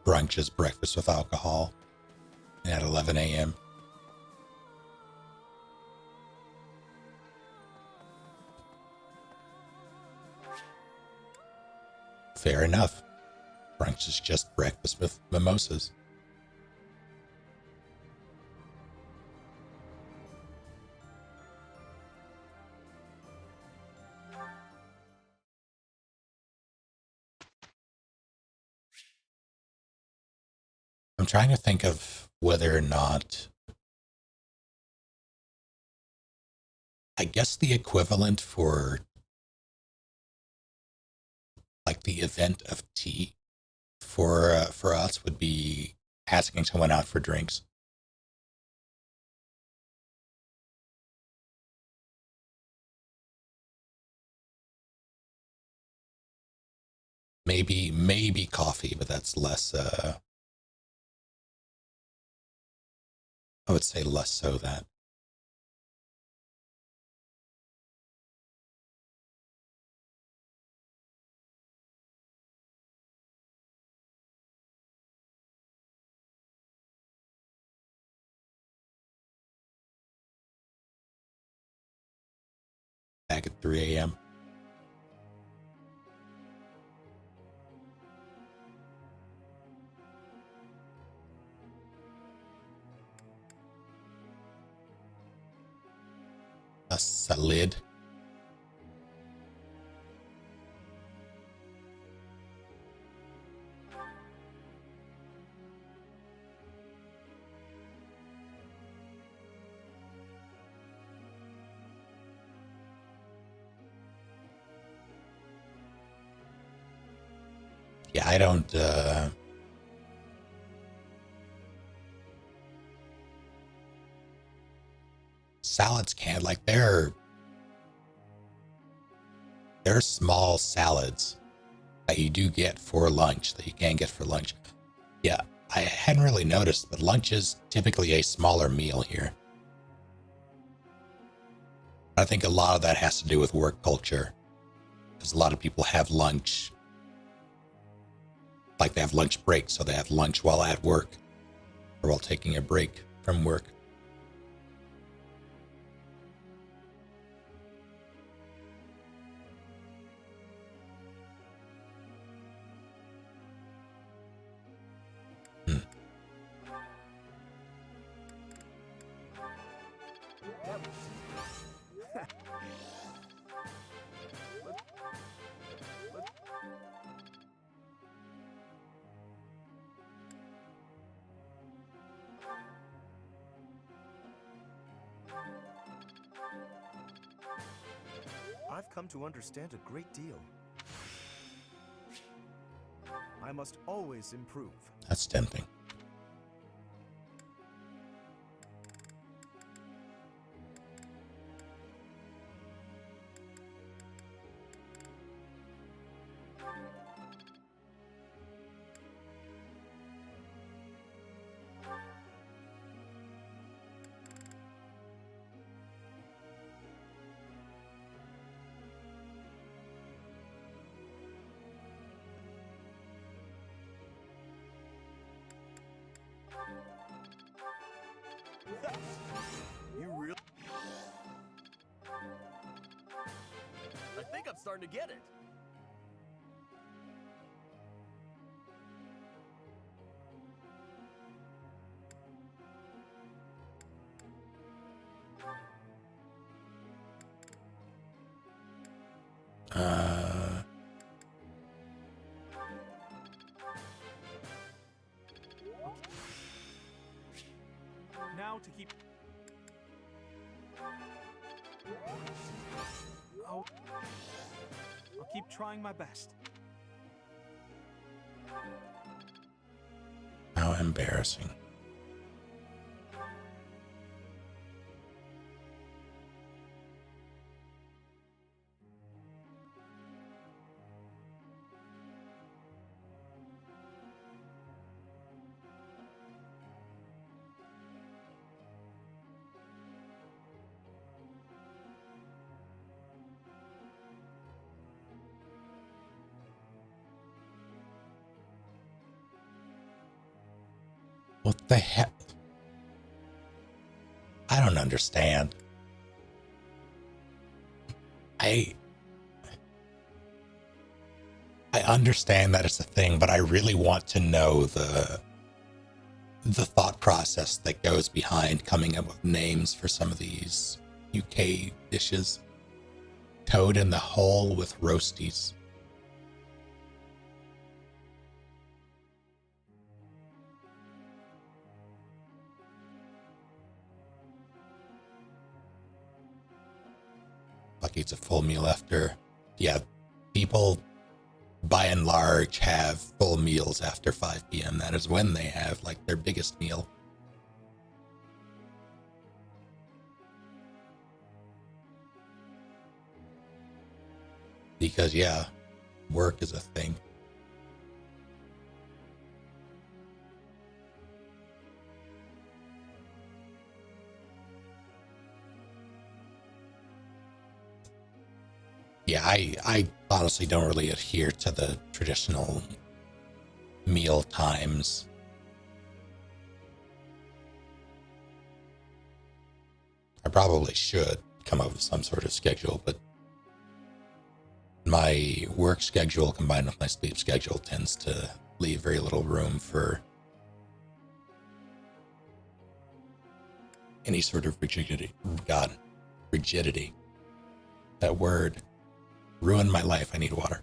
Brunch is breakfast with alcohol at 11 a.m. Fair enough. Brunch is just breakfast with mimosas. I'm trying to think of whether or not, I guess the equivalent for like the event of tea for us would be asking someone out for drinks. Maybe coffee, but that's less I would say less so that. Back at 3 a.m. A salad. Yeah, I don't salads can't like they're small salads that you do get for lunch, that you can get for lunch. Yeah, I hadn't really noticed, but lunch is typically a smaller meal here. I think a lot of that has to do with work culture, because a lot of people have lunch, like they have lunch breaks, so they have lunch while at work or while taking a break from work. I've come to understand a great deal. I must always improve. That's tempting. You really? I think I'm starting to get it. Now to keep... I'll keep trying my best. How embarrassing. What the heck? I don't understand. I understand that it's a thing, but I really want to know the thought process that goes behind coming up with names for some of these UK dishes. Toad in the hole with roasties. Like eats a full meal after. Yeah, people by and large have full meals after 5 p.m. That is when they have like their biggest meal. Because yeah, work is a thing. Yeah, I honestly don't really adhere to the traditional meal times. I probably should come up with some sort of schedule, but my work schedule combined with my sleep schedule tends to leave very little room for any sort of rigidity. God, rigidity. That word ruined my life. I need water.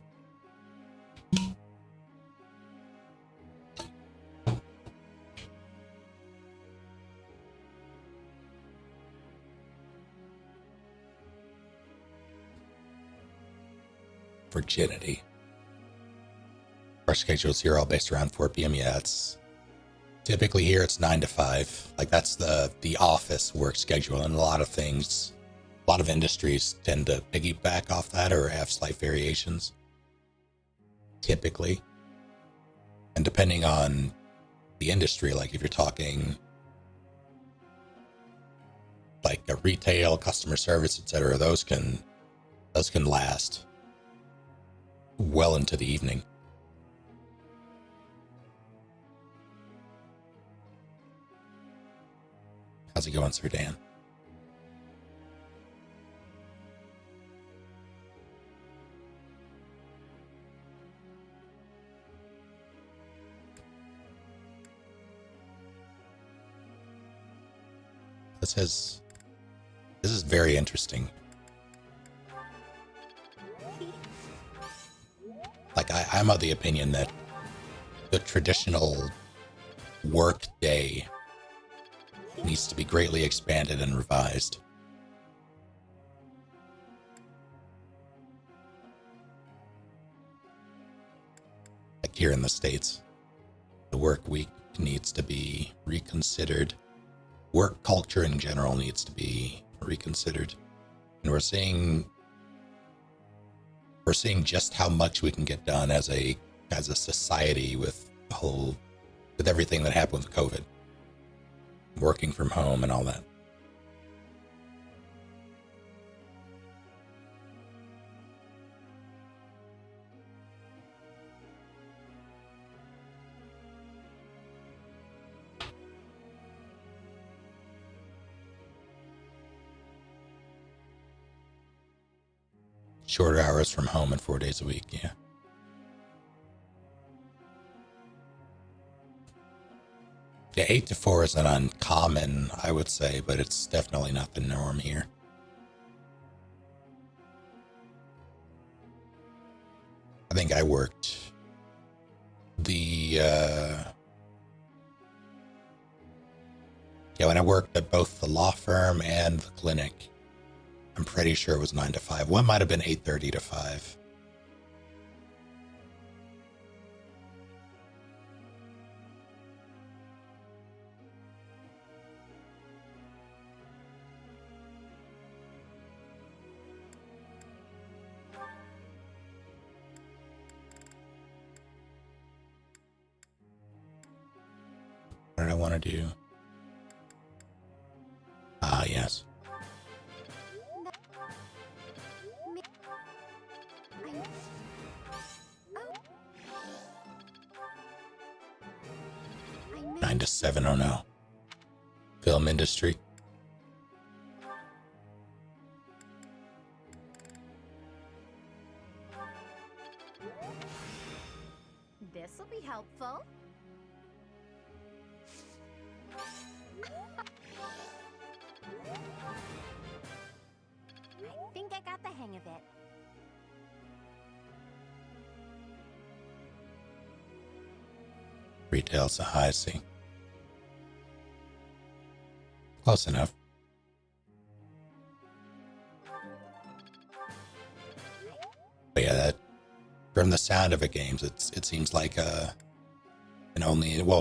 Virginity. Our schedules here all based around 4 p.m. Yeah, it's typically here it's 9 to 5. Like that's the office work schedule, and a lot of things, a lot of industries tend to piggyback off that or have slight variations. Typically. And depending on the industry, like if you're talking like a retail, customer service, etc., those can last well into the evening. How's it going, Sir Dan? This is very interesting. Like I'm of the opinion that the traditional work day needs to be greatly expanded and revised. here in the States. The work week needs to be reconsidered. Work culture in general needs to be reconsidered. And we're seeing just how much we can get done as a society with everything that happened with COVID. Working from home and all that. Shorter hours from home and 4 days a week, yeah. Yeah, 8 to 4 isn't uncommon, I would say, but it's definitely not the norm here. I think I worked when I worked at both the law firm and the clinic, I'm pretty sure it was 9 to 5. One might have been 8:30 to 5. What did I want to do? Ah, yes. Nine to 7, oh no. Film industry. This'll be helpful. I think I got the hang of it. Retail, so I see. Close enough. But yeah, from the sound of it, games, it seems like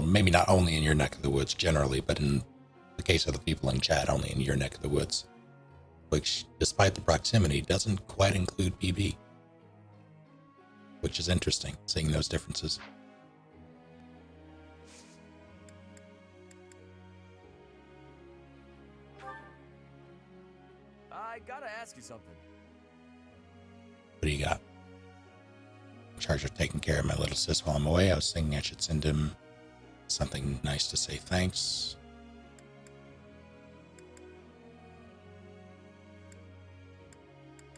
maybe not only in your neck of the woods generally, but in the case of the people in chat, only in your neck of the woods, which, despite the proximity, doesn't quite include PB, which is interesting, seeing those differences. I gotta ask you something. What do you got? In charge of taking care of my little sis while I'm away. I was thinking I should send him something nice to say thanks.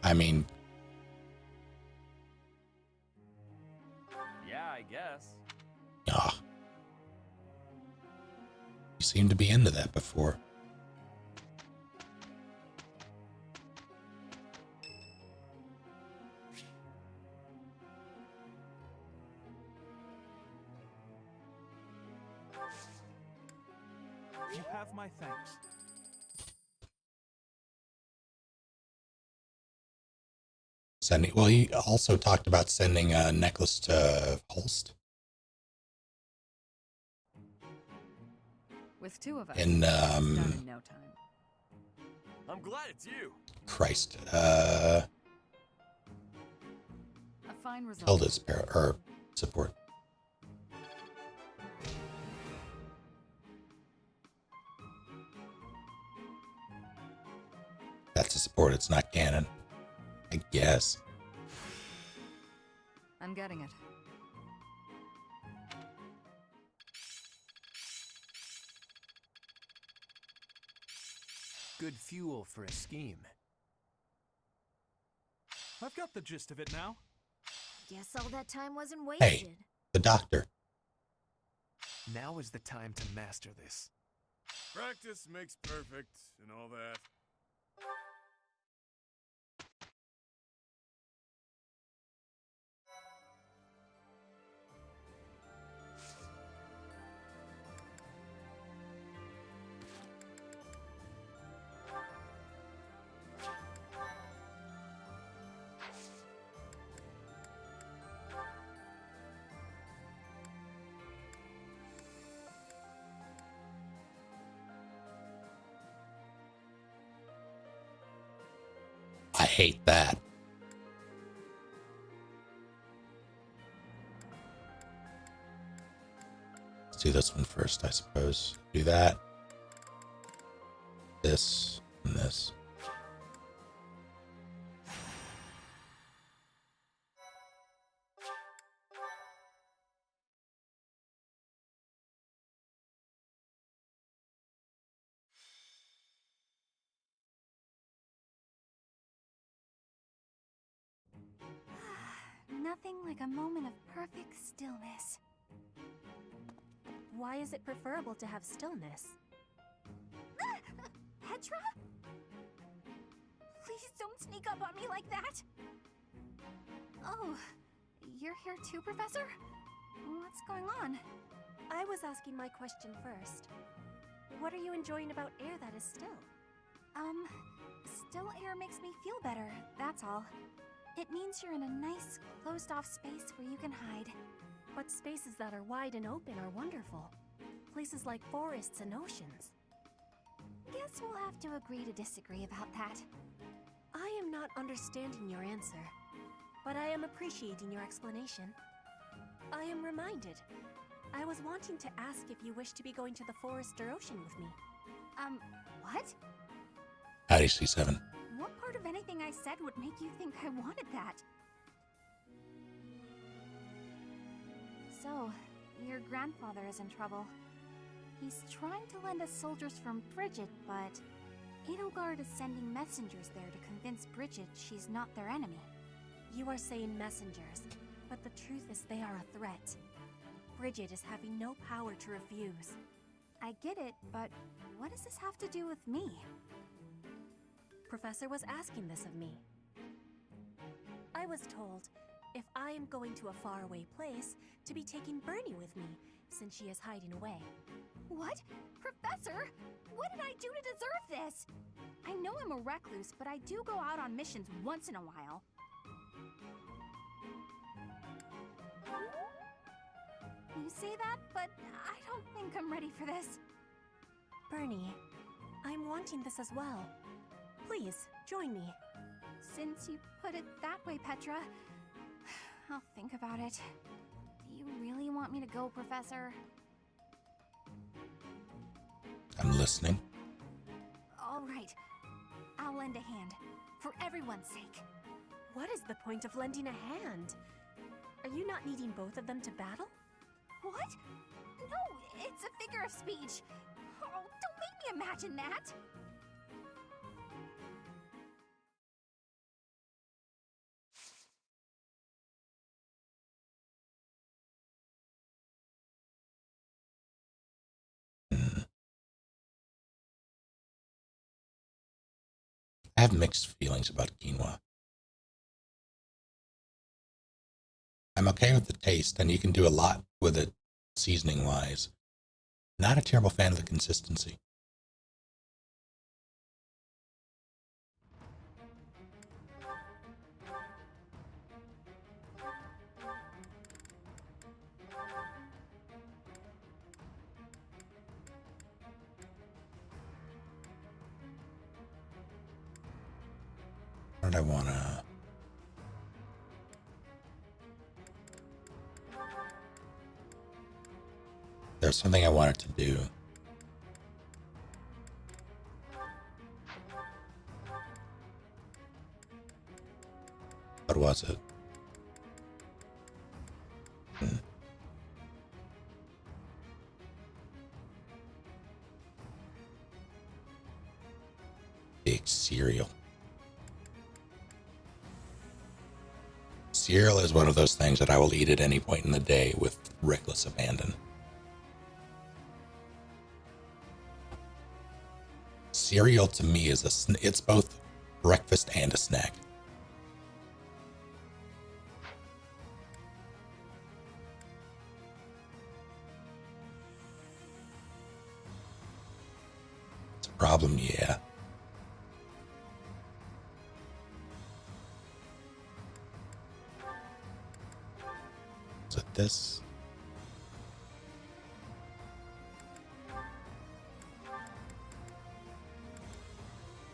I mean, Yeah, I guess. You seem to be into that before. You have my thanks. He also talked about sending a necklace to Holst. With two of us. In, done in no time. I'm glad it's you. Christ, A fine result. Hilda's support. That's a support, it's not canon. I guess. I'm getting it. Good fuel for a scheme. I've got the gist of it now. Guess all that time wasn't wasted. Hey, the doctor. Now is the time to master this. Practice makes perfect and all that. I hate that. Let's do this one first, I suppose. Do that. This and this. Nothing like a moment of perfect stillness. Why is it preferable to have stillness? Petra? Please don't sneak up on me like that! Oh, you're here too, Professor? What's going on? I was asking my question first. What are you enjoying about air that is still? Still air makes me feel better, that's all. It means you're in a nice, closed-off space where you can hide. But spaces that are wide and open are wonderful. Places like forests and oceans. Guess we'll have to agree to disagree about that. I am not understanding your answer, but I am appreciating your explanation. I am reminded. I was wanting to ask if you wish to be going to the forest or ocean with me. What? Howdy, C7. What part of anything I said would make you think I wanted that? So, your grandfather is in trouble. He's trying to lend us soldiers from Bridget, but Edelgard is sending messengers there to convince Bridget she's not their enemy. You are saying messengers, but the truth is they are a threat. Bridget is having no power to refuse. I get it, but what does this have to do with me? Professor was asking this of me. I was told, if I am going to a faraway place, to be taking Bernie with me, since she is hiding away. What? Professor? What did I do to deserve this? I know I'm a recluse, but I do go out on missions once in a while. You say that, but I don't think I'm ready for this. Bernie, I'm wanting this as well. Please, join me. Since you put it that way, Petra, I'll think about it. Do you really want me to go, Professor? I'm listening. All right. I'll lend a hand. For everyone's sake. What is the point of lending a hand? Are you not needing both of them to battle? What? No, it's a figure of speech. Oh, don't make me imagine that. I have mixed feelings about quinoa. I'm okay with the taste, and you can do a lot with it seasoning-wise. Not a terrible fan of the consistency. What did I want to... There's something I wanted to do. What was it? Big cereal. Cereal is one of those things that I will eat at any point in the day with reckless abandon. Cereal to me is it's both breakfast and a snack. It's a problem, yeah. Is it this?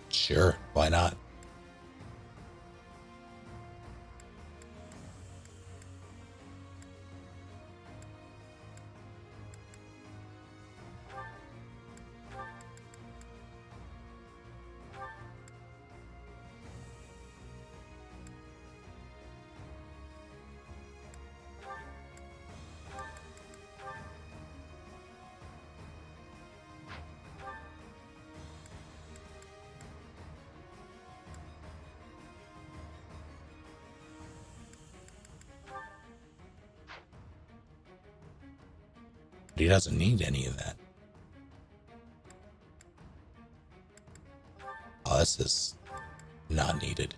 Sure, why not? He doesn't need any of that. Oh, this is not needed.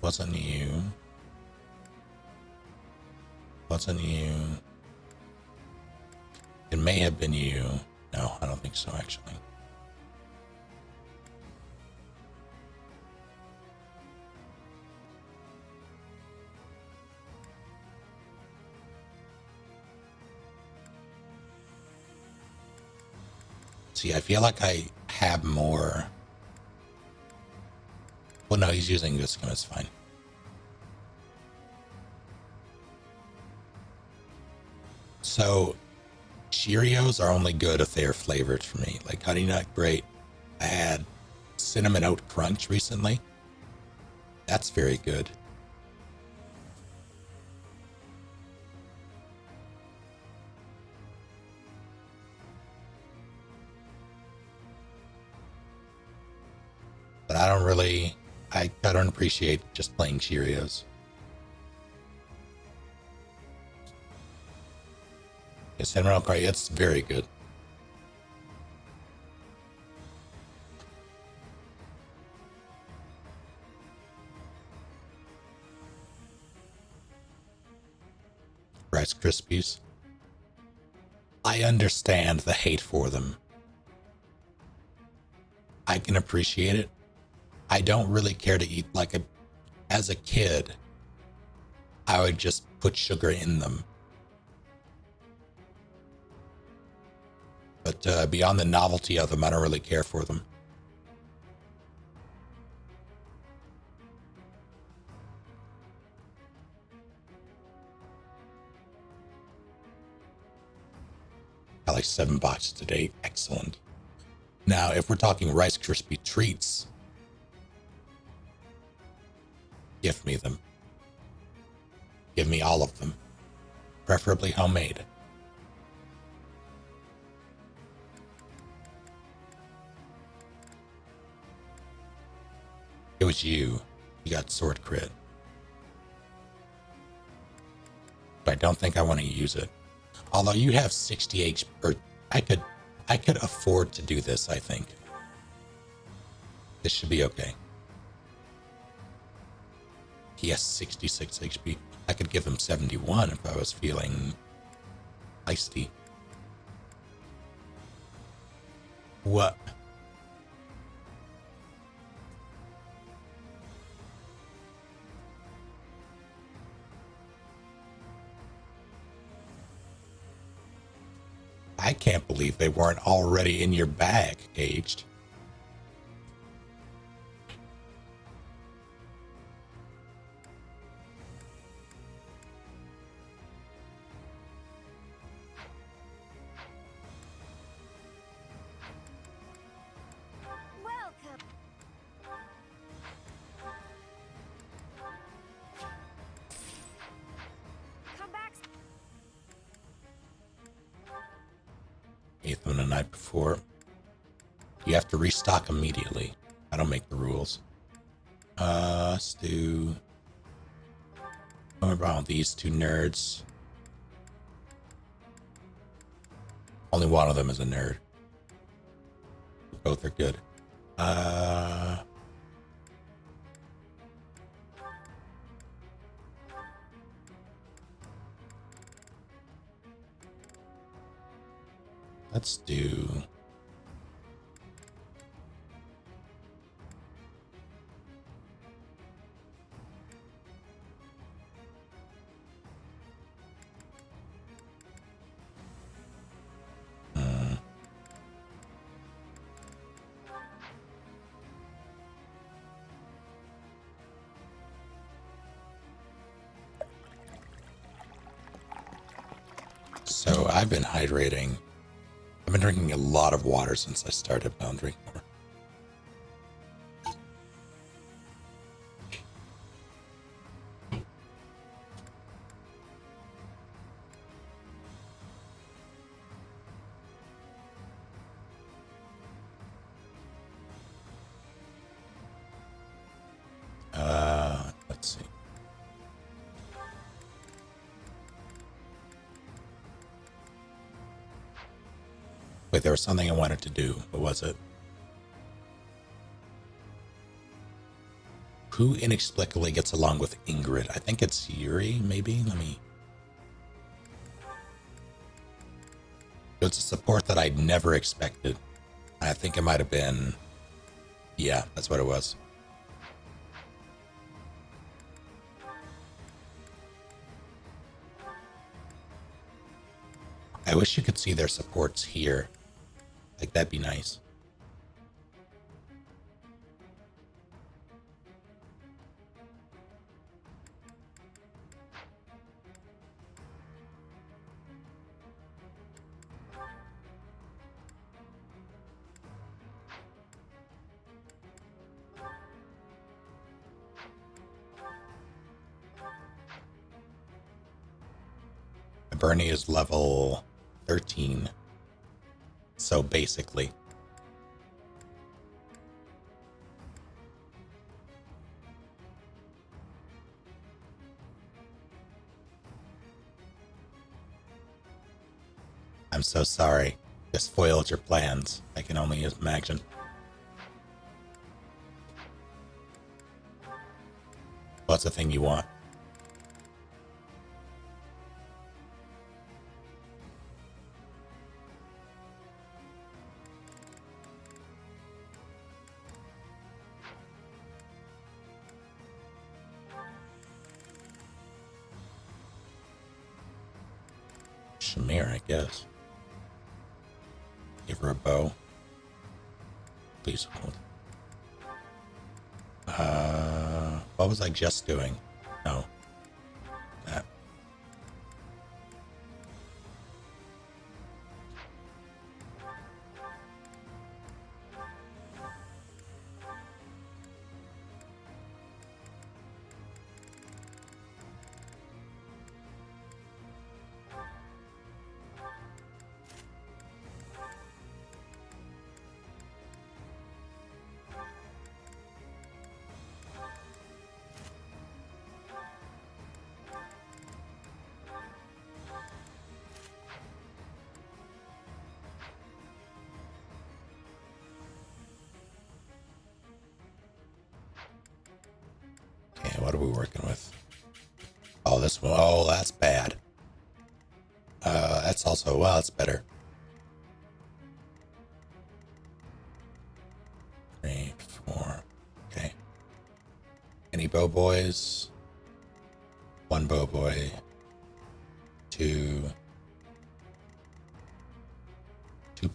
Wasn't you. Wasn't you. It may have been you. No, I don't think so, actually. See, I feel like I have more. Well, no, he's using this one. It's fine. So, Cheerios are only good if they're flavored for me. Like Honey Nut, great. I had Cinnamon Oat Crunch recently. That's very good. But I don't appreciate just plain Cheerios. Yeah, Cinnamon Oat Crunch, it's very good. Rice Krispies. I understand the hate for them. I can appreciate it. I don't really care to eat as a kid, I would just put sugar in them. But beyond the novelty of them, I don't really care for them. Got like 7 boxes today. Excellent. Now, if we're talking Rice Krispie treats, gift me them. Give me all of them. Preferably homemade. It was you. You got sword crit. But I don't think I want to use it. Although you have 60 HP, or I could afford to do this, I think. This should be okay. He has 66 HP. I could give him 71 if I was feeling feisty. What? I can't believe they weren't already in your bag, Aged. Welcome. Come back. Ate them the night before. You have to restock immediately. I don't make the rules. Let's do... What about these two nerds? Only one of them is a nerd. Both are good. Let's do... So I've been hydrating. I've been drinking a lot of water since I started, but I'll drink more. Let's see. Wait, there was something I wanted to do. What was it? Who inexplicably gets along with Ingrid? I think it's Yuri, maybe? Let me... It's a support that I'd never expected. I think it might have been... Yeah, that's what it was. I wish you could see their supports here. Like, that'd be nice. Bernie is level 13. So basically. I'm so sorry. This foiled your plans. I can only imagine. What's the thing you want? Shamir, I guess. Give her a bow. Please hold. What was I just doing? No. That. What are we working with? Oh, this one. Oh, that's bad. That's also, well, that's better. 3, 4. Okay. Any bow boys? 1 bow boy. 2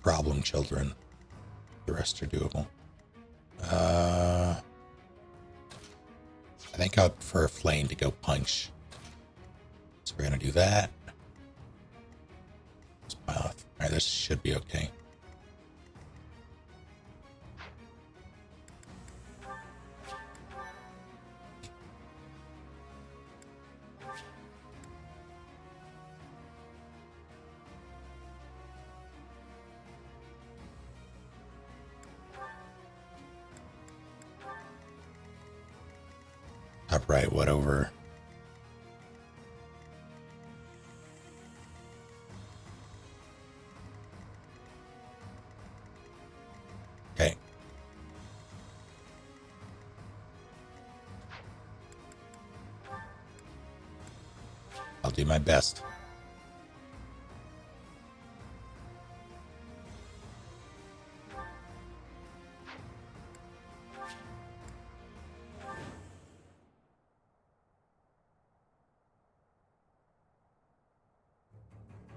problem children. The rest are doable. I think I'd prefer Flame to go punch. So we're gonna do that. Alright, this should be okay. Top right, what over? Okay. I'll do my best.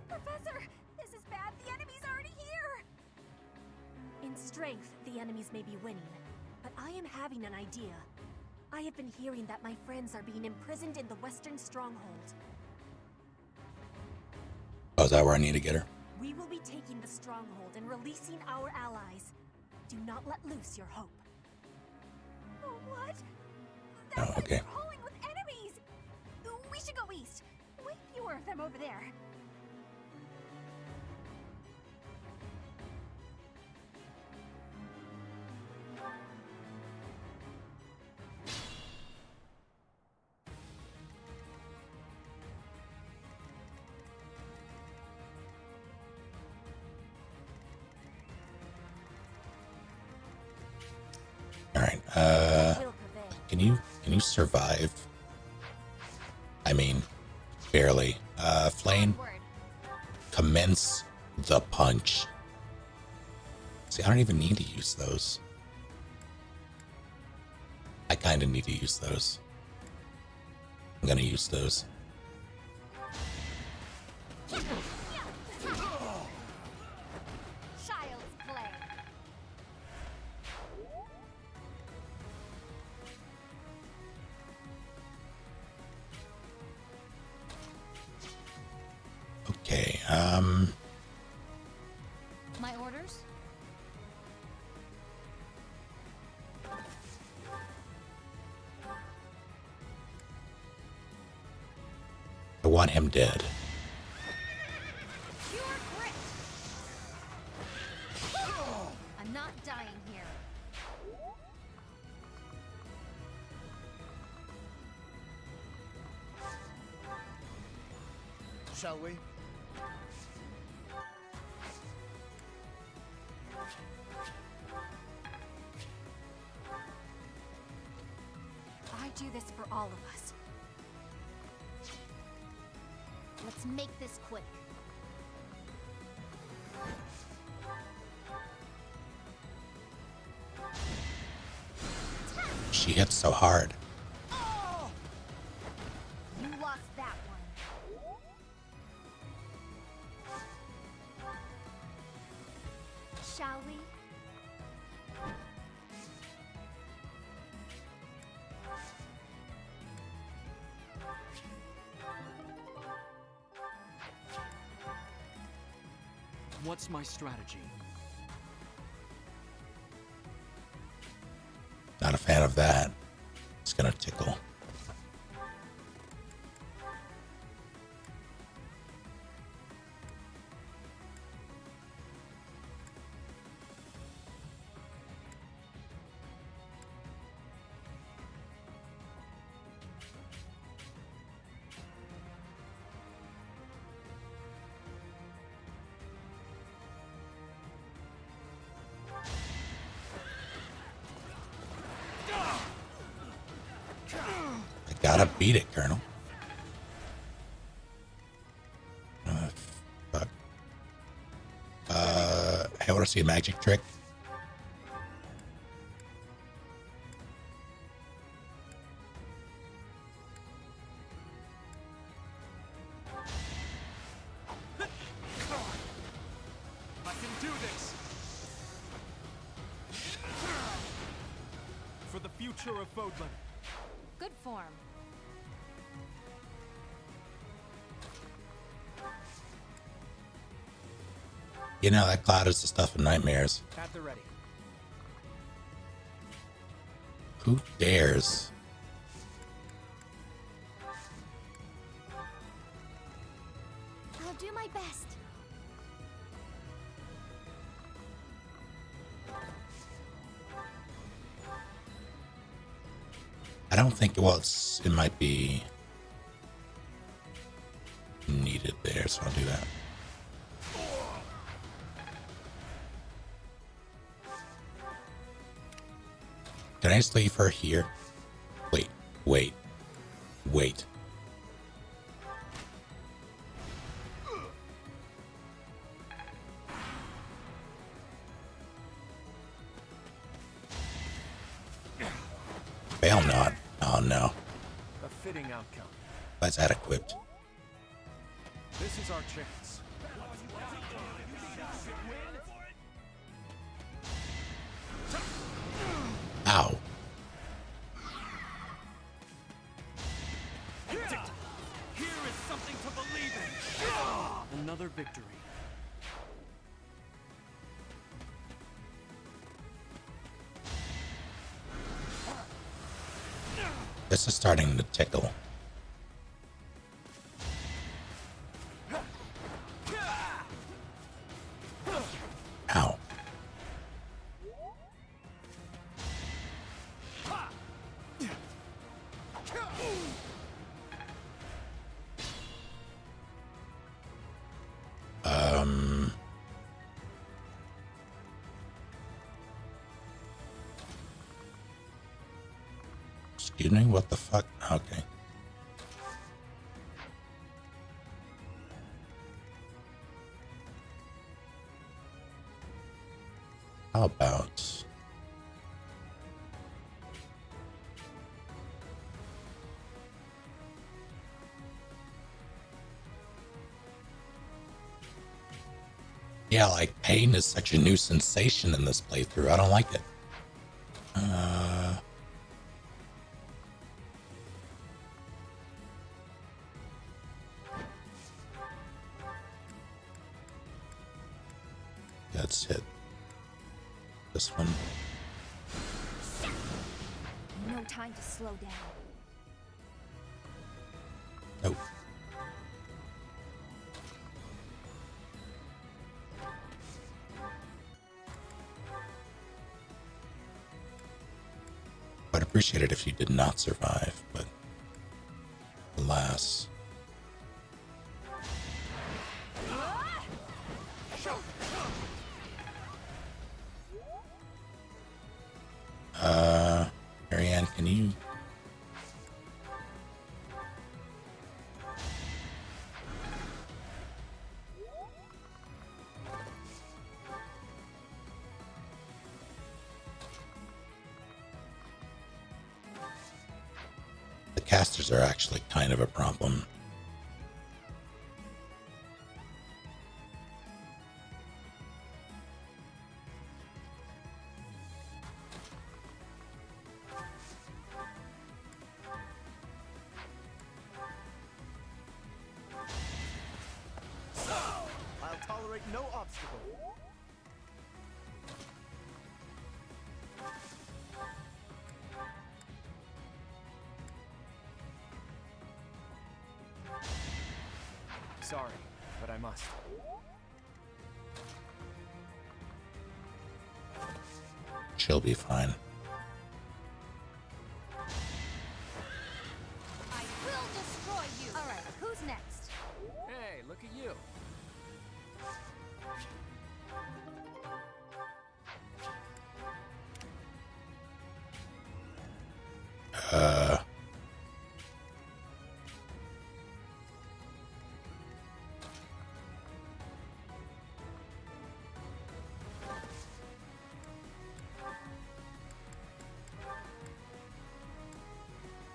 Professor, this is bad. The enemy's already here. In strength, the enemies may be winning, but I am having an idea. I have been hearing that my friends are being imprisoned in the Western Stronghold. Oh, is that where I need to get her? We will be taking the stronghold and releasing our allies. Do not let loose your hope. What? Oh, okay. Crawling with enemies! We should go east. Way fewer of them over there. All right. Can you survive? I mean, barely. Flame. Commence the punch. See, I don't even need to use those. I kind of need to use those. I'm gonna use those. Child's play. Okay, My orders? I want him dead. Pure grit. I'm not dying here. Shall we? I do this for all of us. Let's make this quick. She hits so hard. You lost that one. Shall we? What's my strategy? Not a fan of that. It's gonna tickle. Gotta beat it, Colonel. Fuck. Hey, I want to see a magic trick. I can do this! For the future of Fodlan. Good form. You know, that cloud is the stuff of nightmares. At the ready. Who dares? I'll do my best. I don't think it was. It might be needed there, so I'll do that. Can I just leave her here? Wait, wait, wait. Fail not. Oh no. A fitting outcome. Why's that equipped? This is our chance. Ow. Here is something to believe in. Another victory. This is starting to tickle. Ow. Excuse me, what the fuck? Okay. How about... Yeah, like pain is such a new sensation in this playthrough. I don't like it. Let's hit this one. No time to slow down. Nope. I'd appreciate it if you did not survive, but alas. Marianne, can you... The casters are actually kind of a problem. I'll tolerate no obstacle. Sorry, but I must. She'll be fine. I will destroy you! Alright, who's next? Hey, look at you.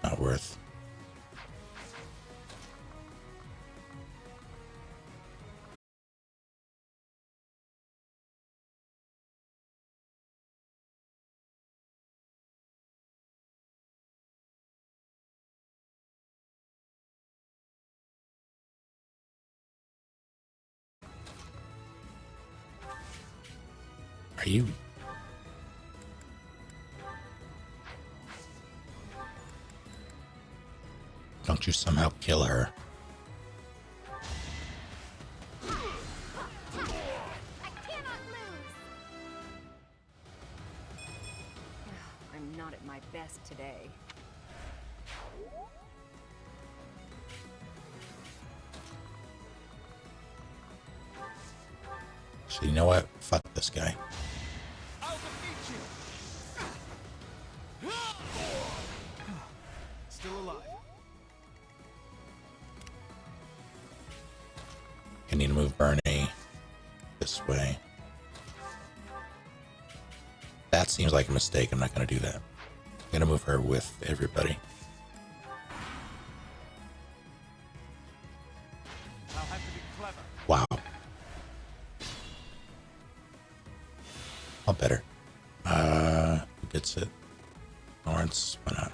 Not worth. Are you... Don't you somehow kill her? I'm not at my best today. So you know what? Fuck this guy. Still alive. I need to move Bernie this way. That seems like a mistake. I'm not going to do that. I'm going to move her with everybody. I'll have to be clever. Wow. I'll better. Who gets it? Lawrence, why not?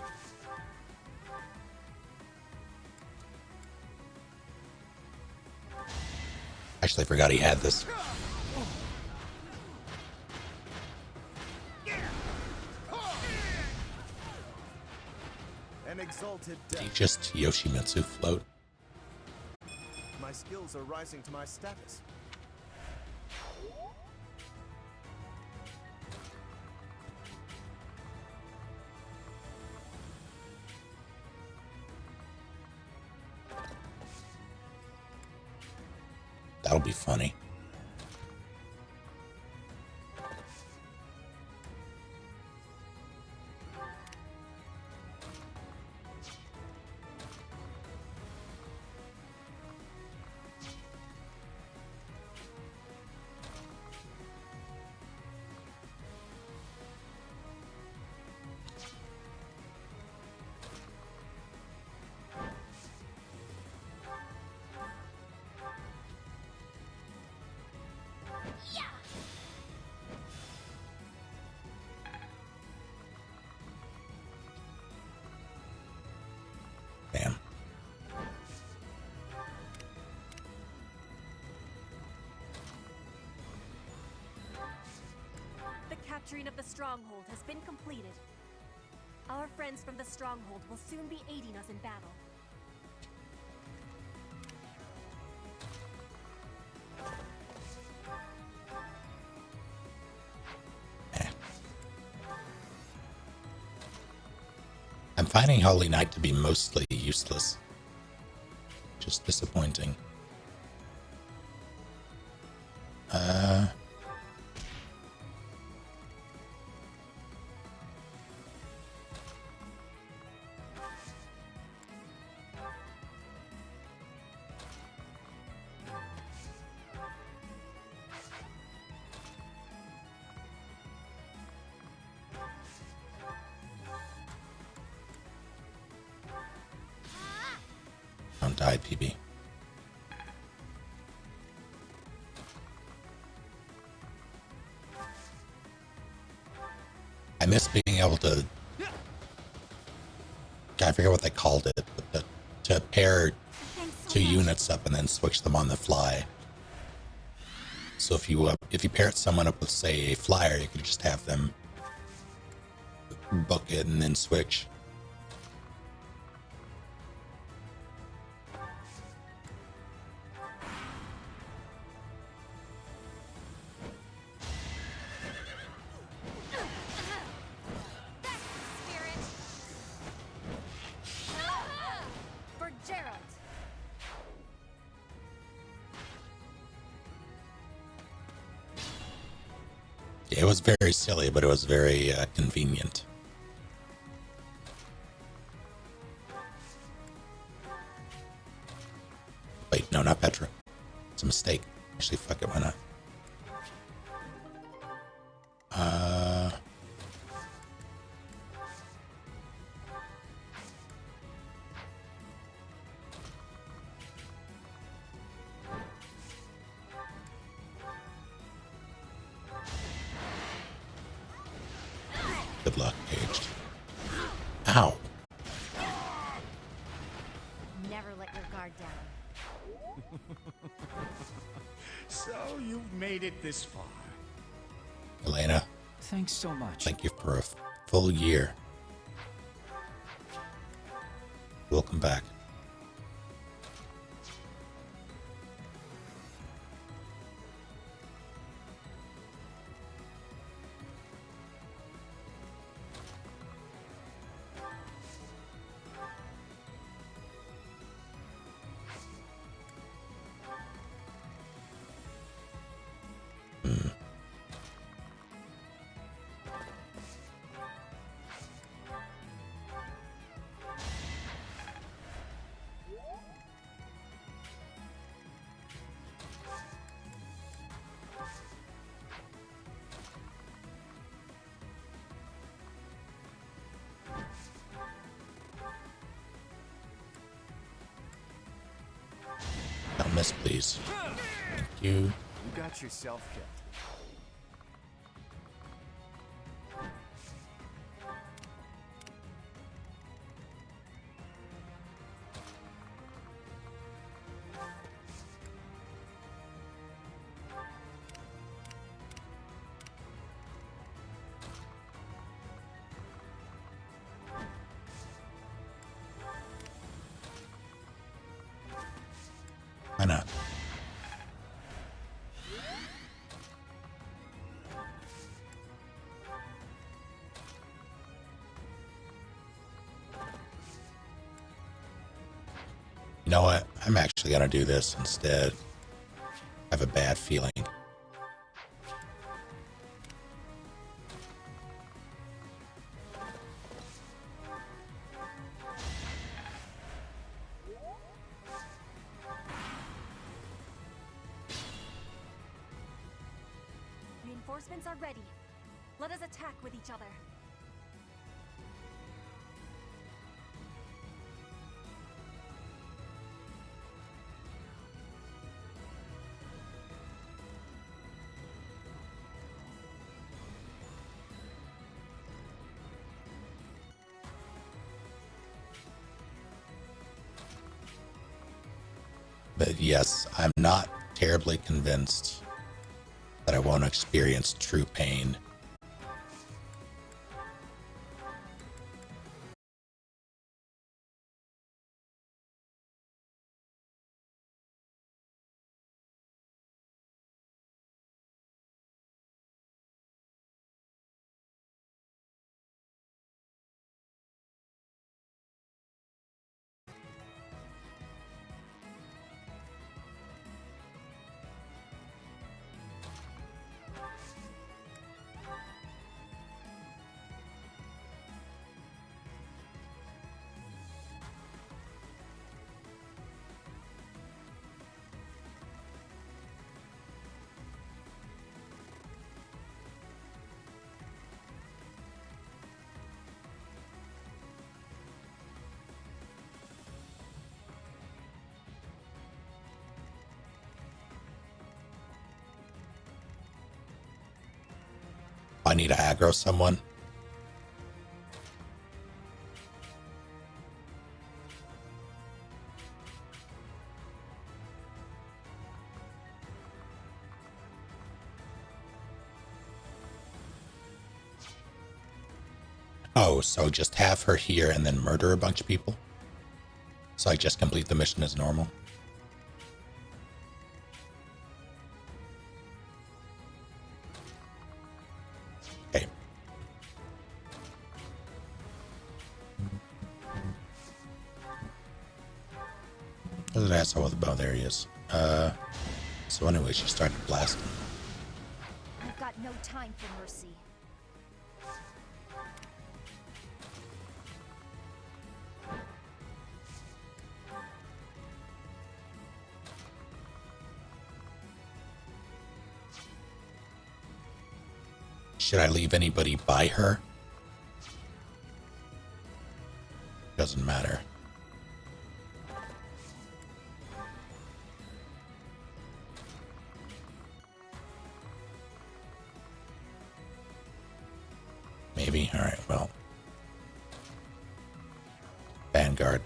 Actually, I forgot he had this. An exalted Did he death. just Yoshimitsu float? My skills are rising to my status. That'll be funny. Damn. The capturing of the stronghold has been completed. Our friends from the stronghold will soon be aiding us in battle. I'm finding Holy Knight to be mostly useless. Just disappointing. Don't die, PB. I miss being able to... I forget what they called it, but to pair two units up and then switch them on the fly. So if you paired someone up with, say, a flyer, you could just have them book it and then switch. For Gerald. It was very silly, but it was very convenient. Wait, no, not Petra. It's a mistake. Actually, fuck it, why not? Good luck, Caged. Ow. Never let your guard down. So you've made it this far. Elena, Thanks so much. thank you for a full year. Welcome back. Don't miss, please. Thank you. You got yourself killed. Why not? You know what? I'm actually going to do this instead. I have a bad feeling. Reinforcements are ready. Let us attack with each other. But yes, I'm not terribly convinced that I won't experience true pain. I need to aggro someone. Oh, so just have her here and then murder a bunch of people? So I just complete the mission as normal? Okay. There's an asshole with a bow. There he is. So anyway, she started blasting. I've got no time for mercy. Should I leave anybody by her? Doesn't matter. Maybe. All right, well. Vanguard.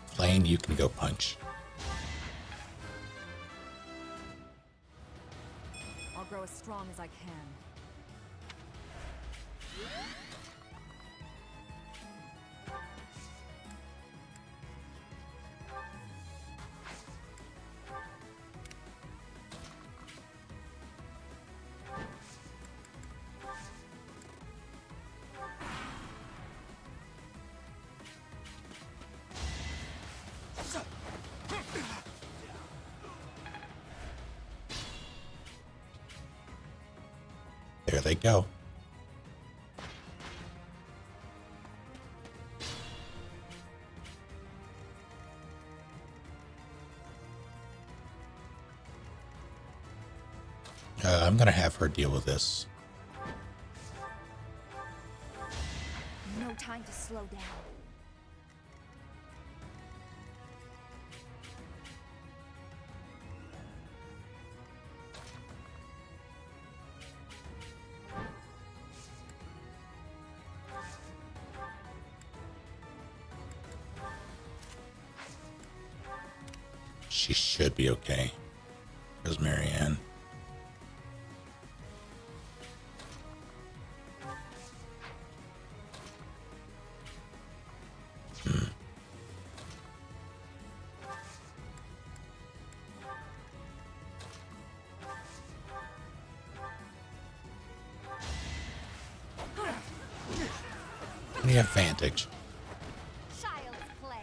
Flame, you can go punch. I'll grow as strong as I can. There they go. I'm gonna have her deal with this. No time to slow down. She should be okay. There's Marianne. Any advantage? Child's play.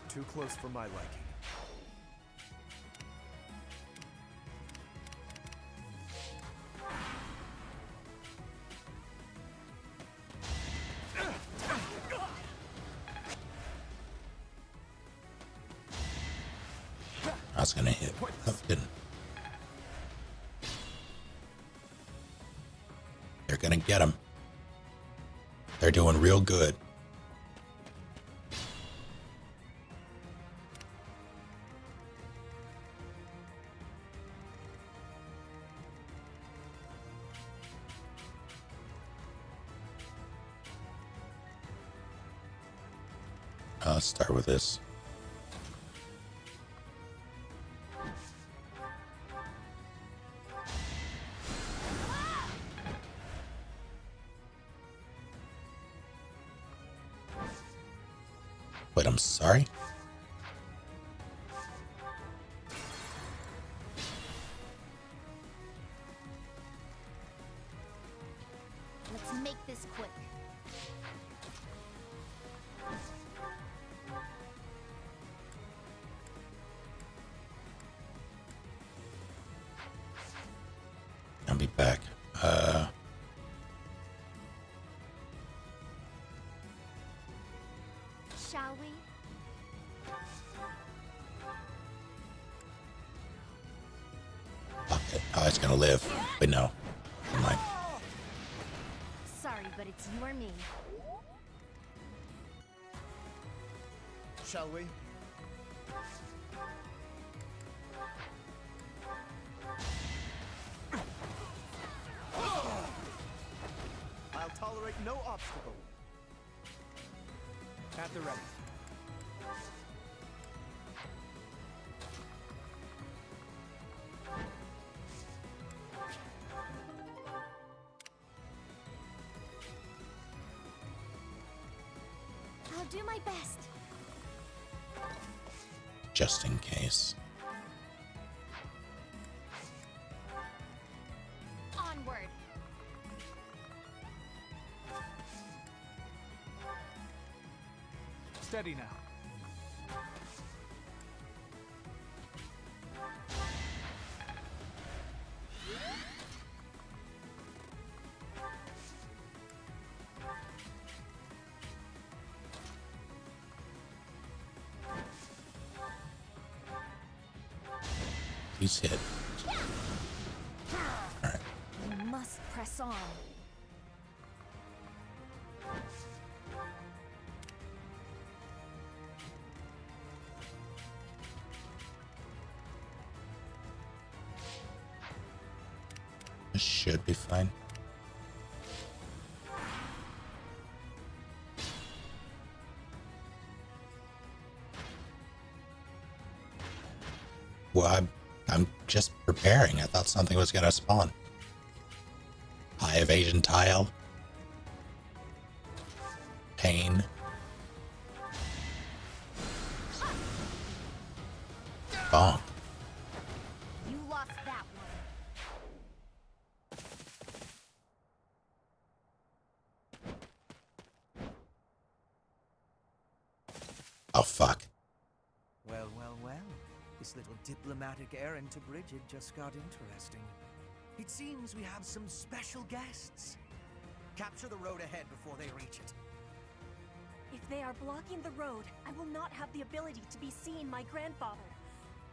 Too close for my liking. I was gonna hit. Oh, didn't. They're gonna get him. They're doing real good. Let's start with this. Wait, I'm sorry? Let's make this quick. I'll be back. Shall we? Fuck it. Oh, it's gonna live. Wait, no. Never mind. Sorry, but it's you or me. Shall we? I'll tolerate no obstacle. At the ready. I'll do my best. Just in case. Onward. Steady now. He's hit. Alright. We must press on. This should be fine. Well, I'm just preparing. I thought something was gonna spawn. High evasion tile. Pain. Bonk. You lost that one. fuck. Well, well, well. This little diplomatic errand to Bridget just got interesting. It seems we have some special guests. Capture the road ahead before they reach it. If they are blocking the road, I will not have the ability to be seeing my grandfather.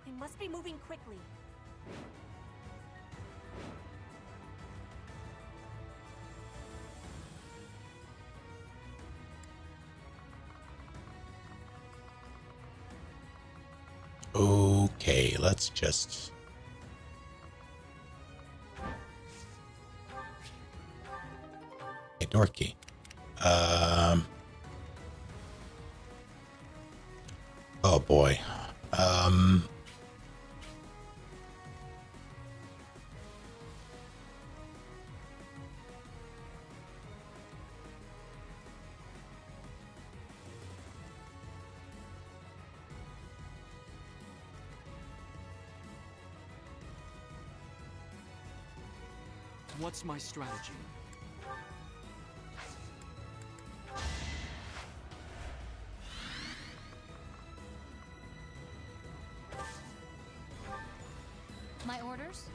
They must be moving quickly. Okay, let's just... Hey, door key. Oh boy. What's my strategy? My orders?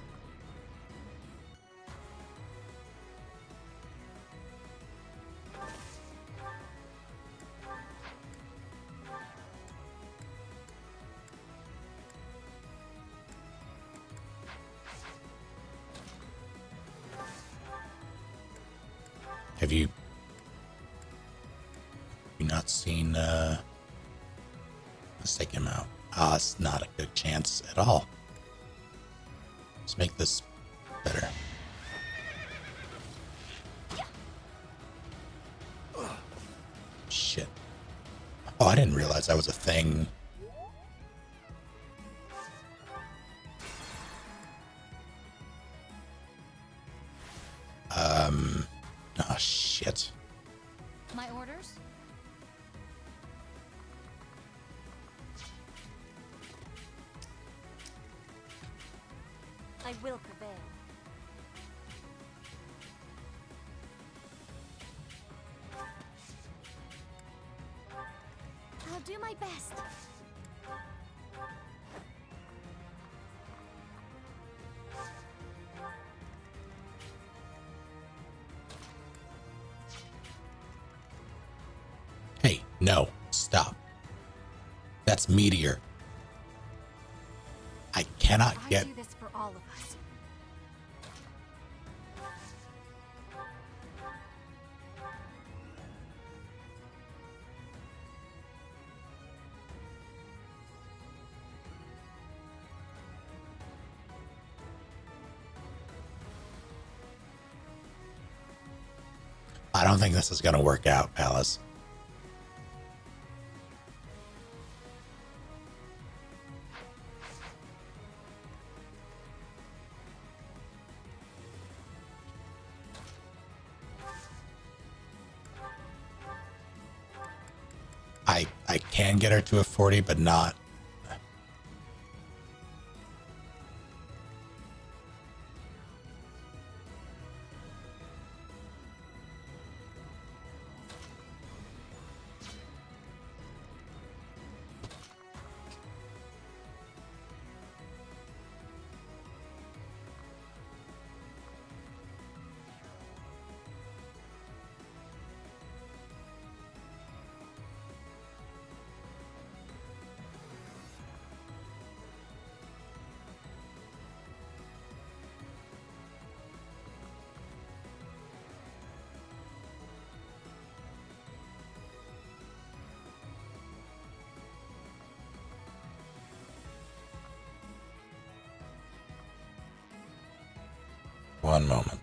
Have you not seen, let's take him out. Ah, it's not a good chance at all. Let's make this better. Shit. Oh, I didn't realize that was a thing. Oh, shit. My orders? I will prevail. I'll do my best. Hey, no, stop. That's meteor. I cannot get... I do this for all of us. I don't think this is going to work out, Palace. I can get her to a 40, but not. One moment.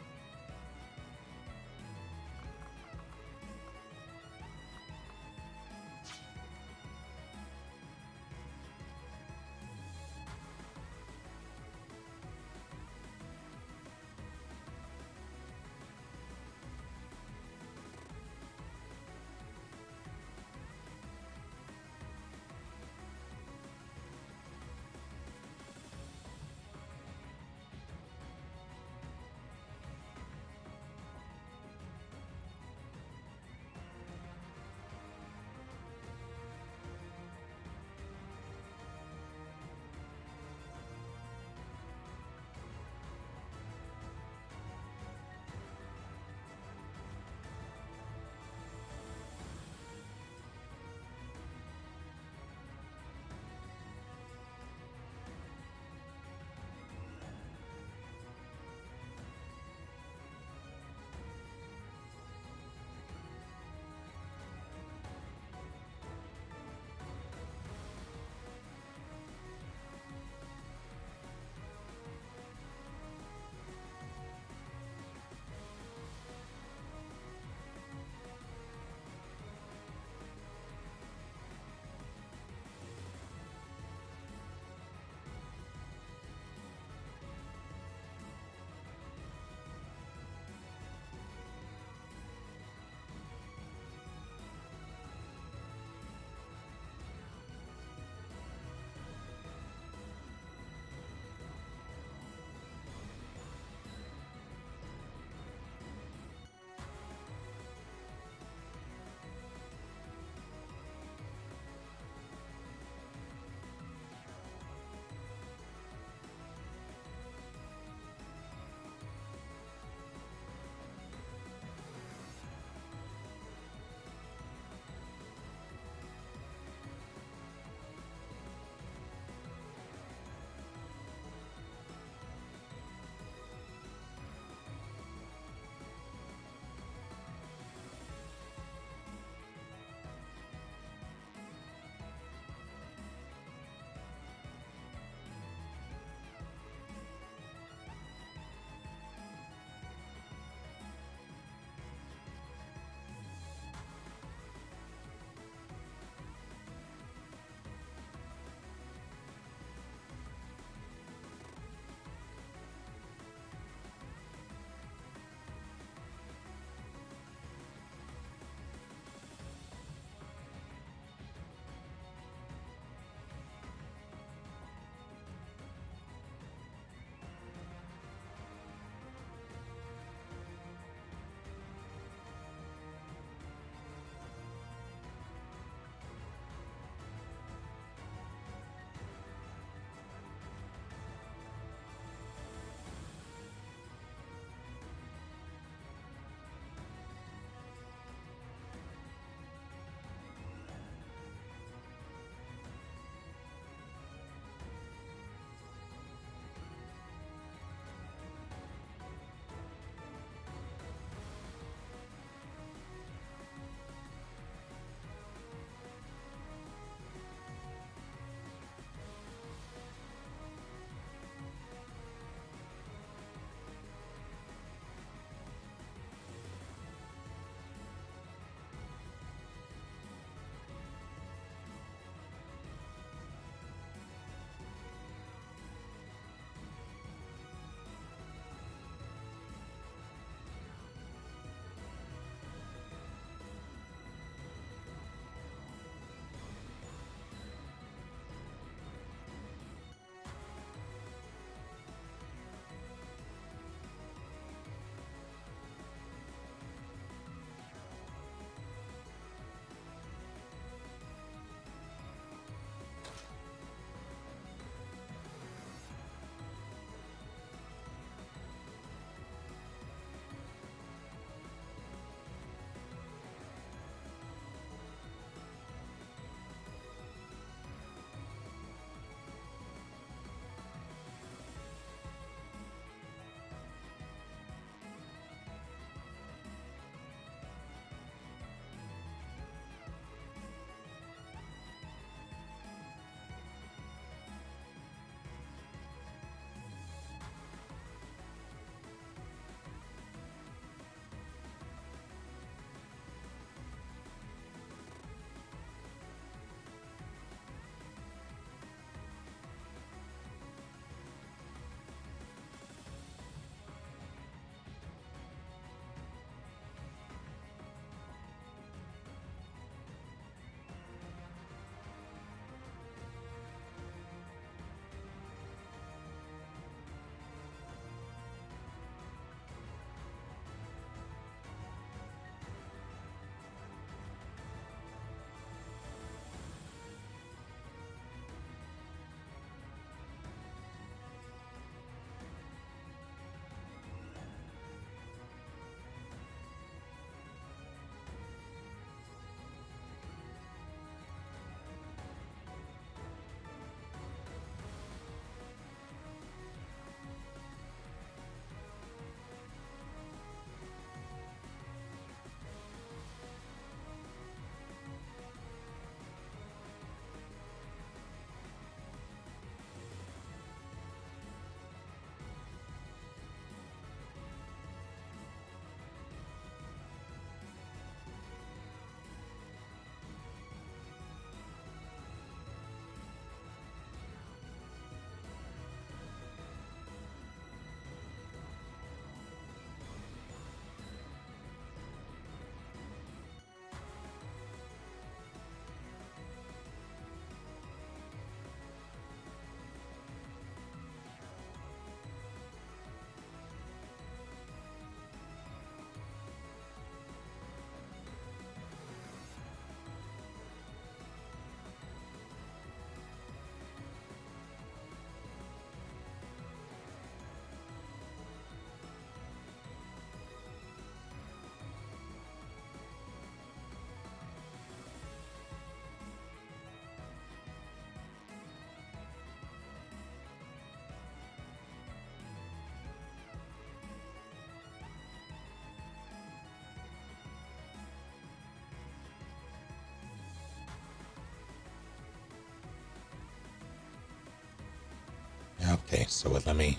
Okay, so let me...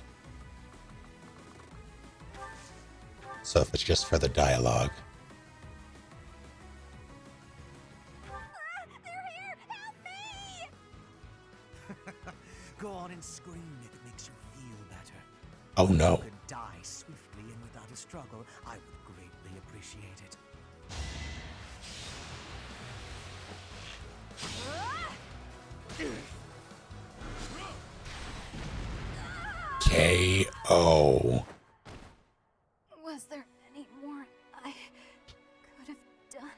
So if it's just for the dialogue... Go on and scream if it makes you feel better. Oh no. If you could die swiftly and without a struggle, I would greatly appreciate it. KO. Was there any more I could have done?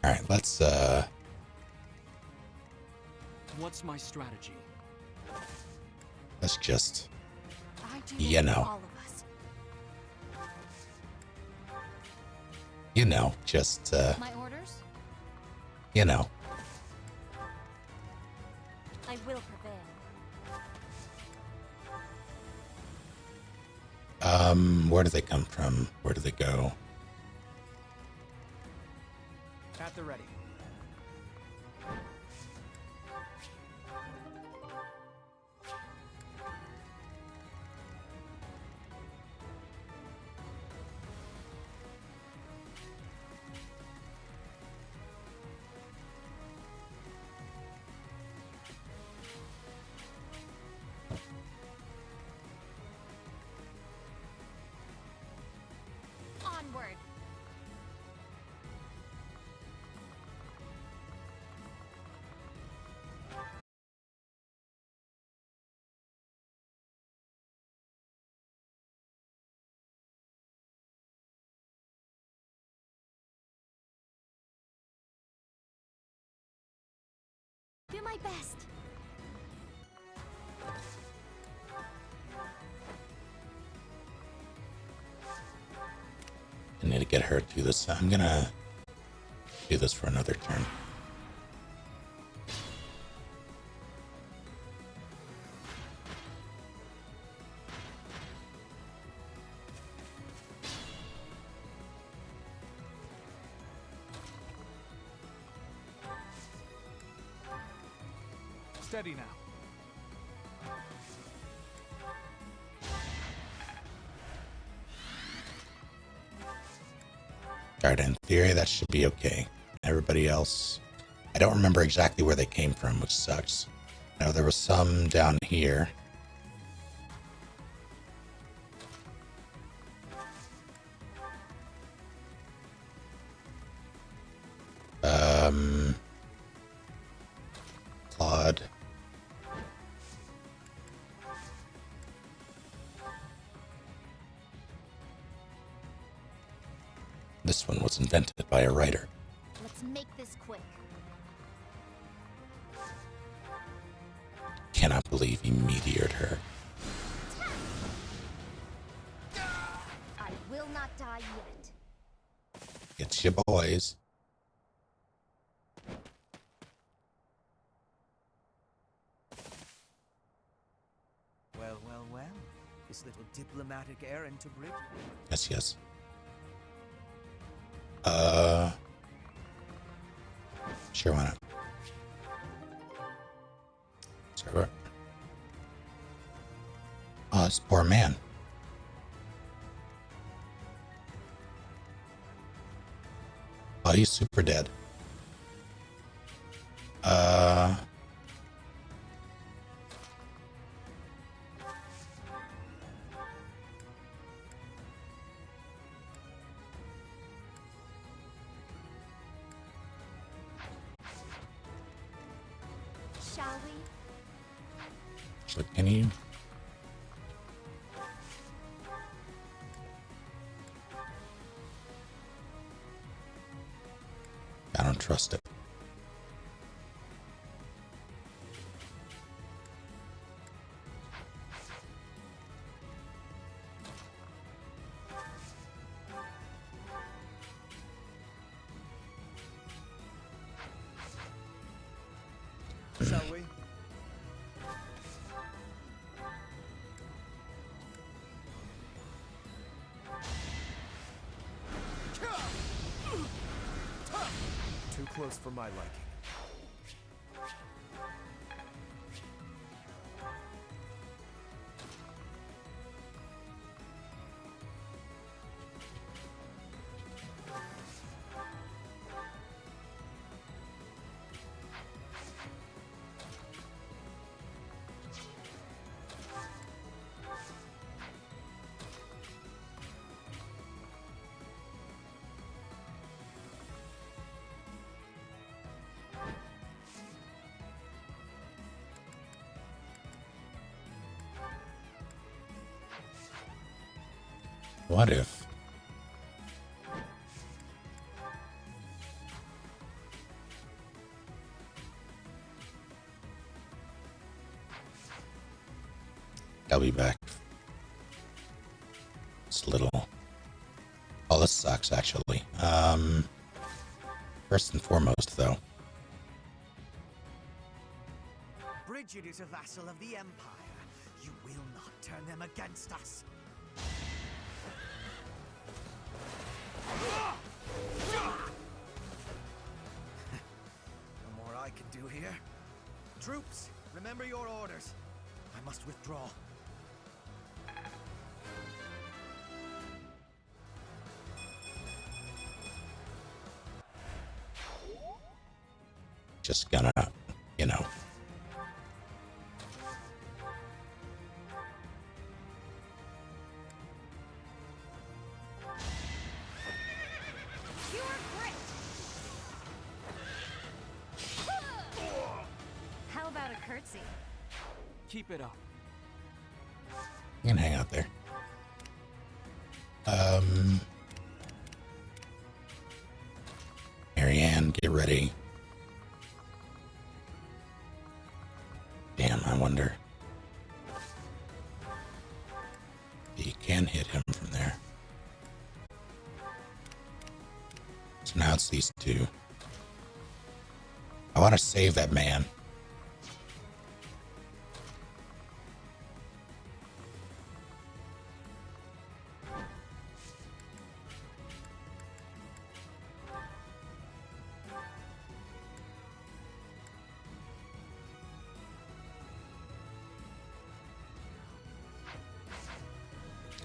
All right, let's What's my strategy? let's just, I do you know, all of us. just My orders? you know. I will prevail. Where do they come from? Where do they go? At the ready. Onward. Do my best. I need to get her to do this. I'm gonna do this for another turn. Steady now. Alright, in theory, that should be okay. Everybody else, I don't remember exactly where they came from, which sucks. I know there was some down here. Claude. This one was invented by a writer. Let's make this quick. Cannot believe he meteored her. I will not die yet. It's your boys. Well, well, well. This little diplomatic errand to Bridge. Yes, yes. Sure, why not? Server. Oh, this poor man. Oh, he's super dead. Shall we? So can you? don't trust it. Shall we? Too close for my liking. What if? I'll be back. It's a little. Oh, this sucks, actually. First and foremost, though. Bridget is a vassal of the Empire. You will not turn them against us. No more I can do here. Troops, remember your orders. I must withdraw. Just gonna, you know. How about a curtsy? Keep it up. You can hang out there. Marianne, get ready. Damn, I wonder. You can hit him from there. So now it's these two. I want to save that man.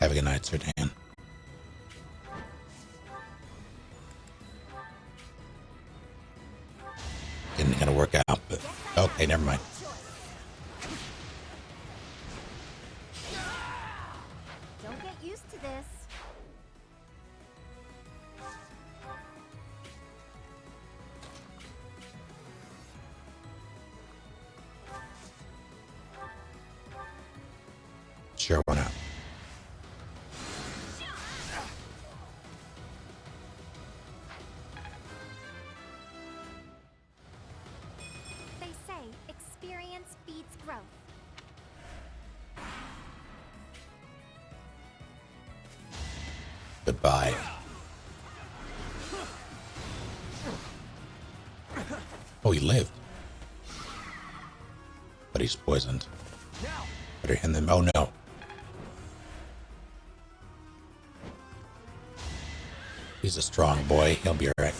Have a good night, Sir Dan. Isn't gonna work out, but okay, never mind. Don't get used to this. Sure, why not? They say experience beats growth. Goodbye. Oh, he lived. But he's poisoned. Better hit him. Oh no. He's a strong boy. He'll be alright.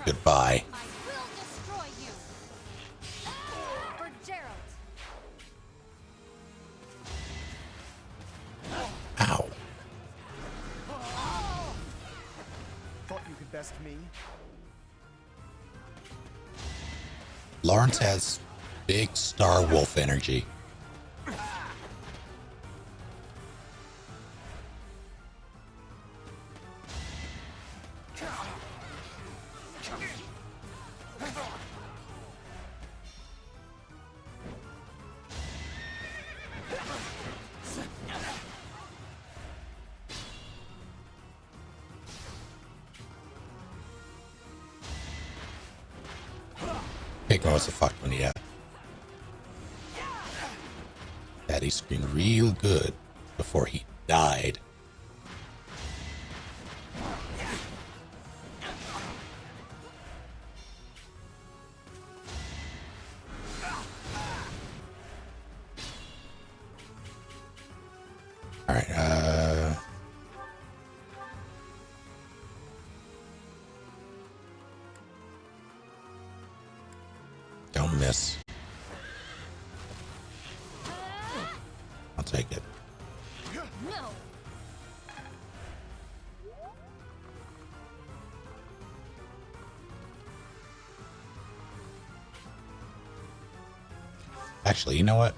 Goodbye. I will destroy you. For Gerald. Ow. Thought you could best me? Lawrence has big Star Wolf energy. Take most of the fucked one, yeah. Daddy screamed real good before he died. Alright, don't miss. I'll take it. No. Actually, you know what?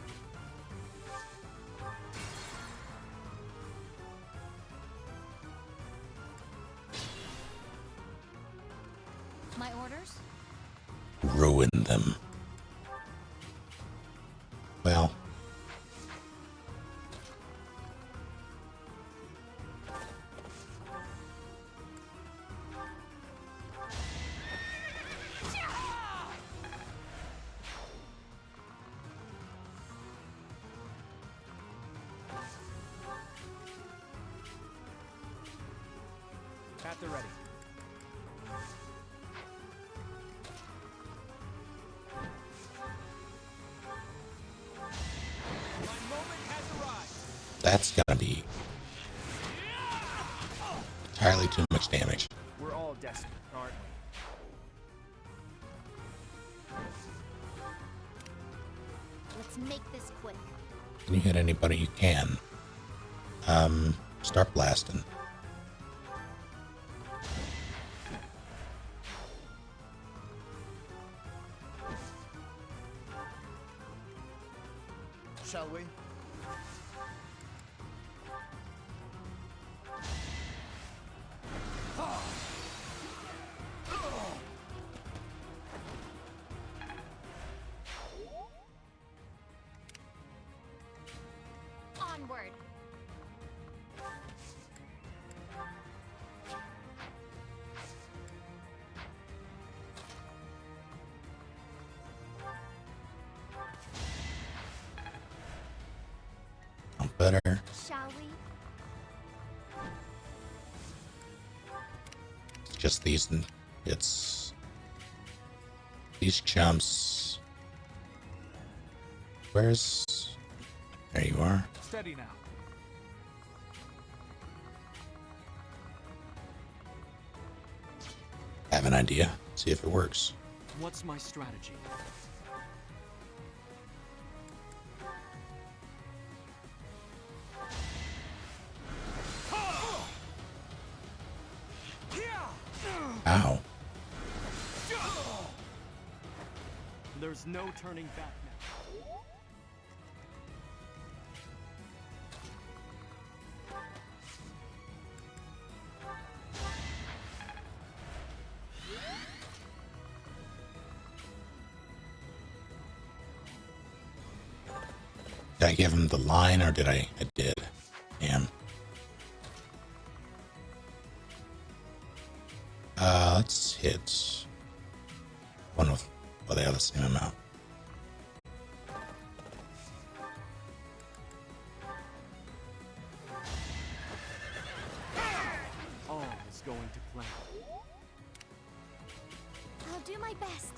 My orders? Ruin them. Well. At the ready. That's gonna be entirely too much damage. We're all desperate, aren't we? Let's make this quick. Can you hit anybody you can? Start blasting. Shall we? Onward. Better. Shall we? It's just these. It's these chumps. Where's? There you are. Steady now. Have an idea. See if it works. What's my strategy? Ow. There's no turning back now. Did I give him the line or did I? I did. Damn. Let's hit one with, well, they have the same amount. All is going to plan. I'll do my best.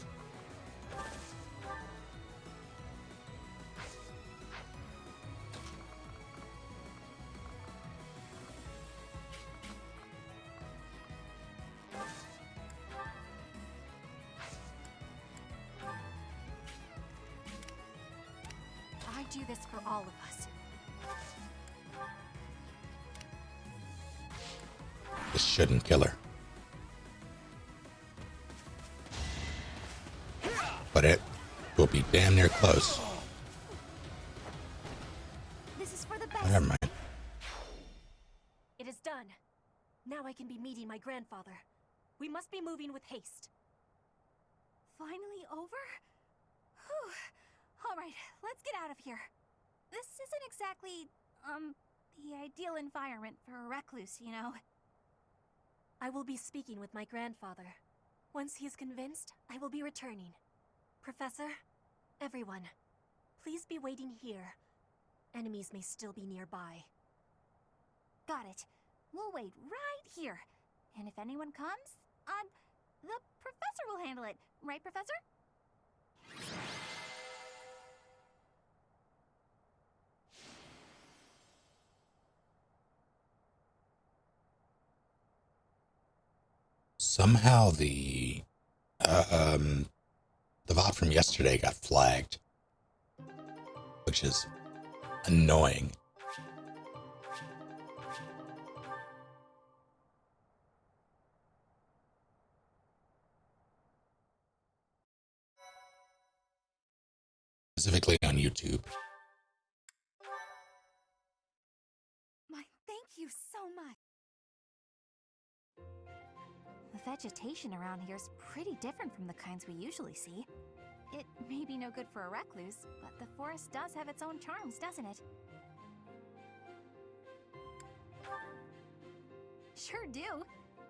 I do this for all of us. This shouldn't kill her. But it will be damn near close. This is for the best. Never mind. It is done. Now I can be meeting my grandfather. We must be moving with haste. Finally over? Whew. All right, let's get out of here. This isn't exactly, the ideal environment for a recluse, you know. I will be speaking with my grandfather. Once he is convinced, I will be returning. Professor, everyone, please be waiting here. Enemies may still be nearby. Got it. We'll wait right here. And if anyone comes, the professor will handle it. Right, Professor? Somehow the VOD from yesterday got flagged, which is annoying. Specifically on YouTube. Thank you so much. The vegetation around here is pretty different from the kinds we usually see. It may be no good for a recluse, but the forest does have its own charms, doesn't it? Sure do.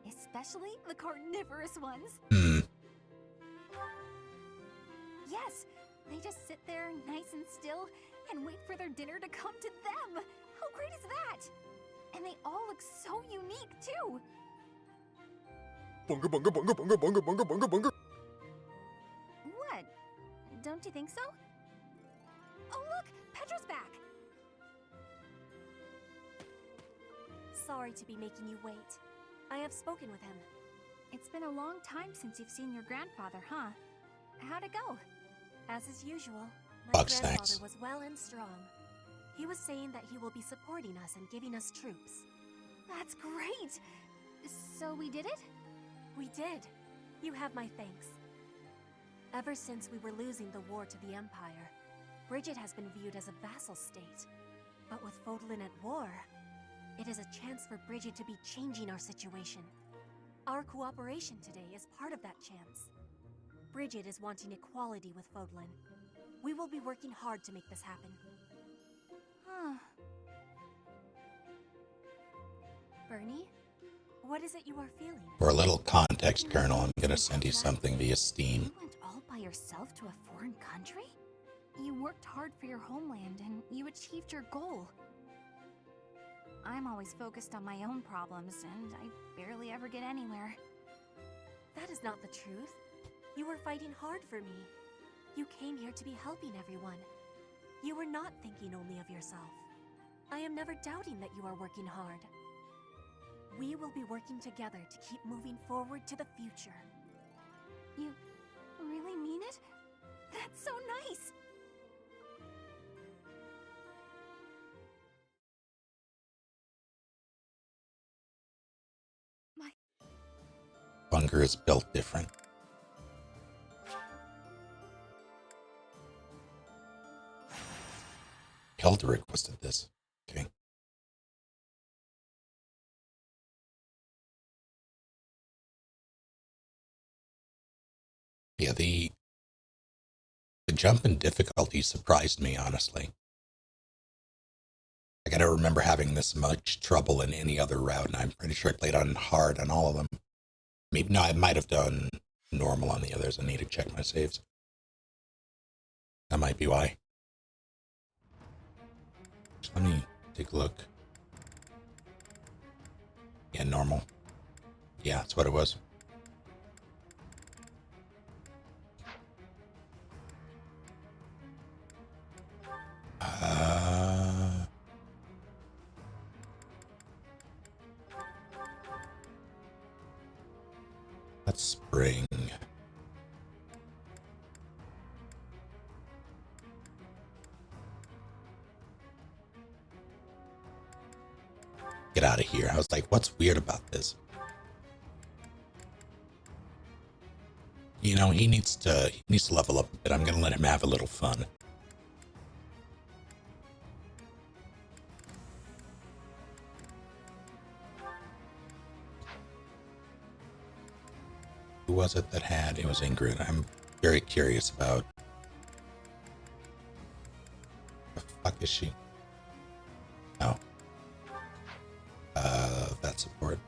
Especially the carnivorous ones. Yes, they just sit there nice and still and wait for their dinner to come to them. How great is that? And they all look so unique, too. Bunga bunga bunga bunga bunga bunga bunga bunga. What? Don't you think so? Oh, look! Petra's back! Sorry to be making you wait. I have spoken with him. It's been a long time since you've seen your grandfather, huh? How'd it go? As is usual, my Bug grandfather snacks. was well and strong. He was saying that he will be supporting us and giving us troops. That's great! So we did it? We did. You have my thanks. Ever since we were losing the war to the Empire, Bridget has been viewed as a vassal state. But with Fodlan at war, it is a chance for Bridget to be changing our situation. Our cooperation today is part of that chance. Bridget is wanting equality with Fodlan. We will be working hard to make this happen. Huh. Bernie, what is it you are feeling? For a little context, Colonel, I'm gonna send you something via Steam. You went all by yourself to a foreign country? You worked hard for your homeland and you achieved your goal. I'm always focused on my own problems and I barely ever get anywhere. That is not the truth. You were fighting hard for me. You came here to be helping everyone. You were not thinking only of yourself. I am never doubting that you are working hard. We will be working together to keep moving forward to the future. You really mean it? That's so nice! Bunker is built different. Kelda requested this. Okay. Yeah, the jump in difficulty surprised me, honestly. I gotta remember having this much trouble in any other route, and I'm pretty sure I played on hard on all of them. Maybe no, I might have done normal on the others. I need to check my saves. That might be why. Just let me take a look. Yeah, normal. Yeah, that's what it was. Let's spring. Get out of here. I was like, what's weird about this? You know, he needs to level up a bit. I'm gonna let him have a little fun. Who was it that had? It was Ingrid. I'm very curious about. The fuck is she? Oh. That support.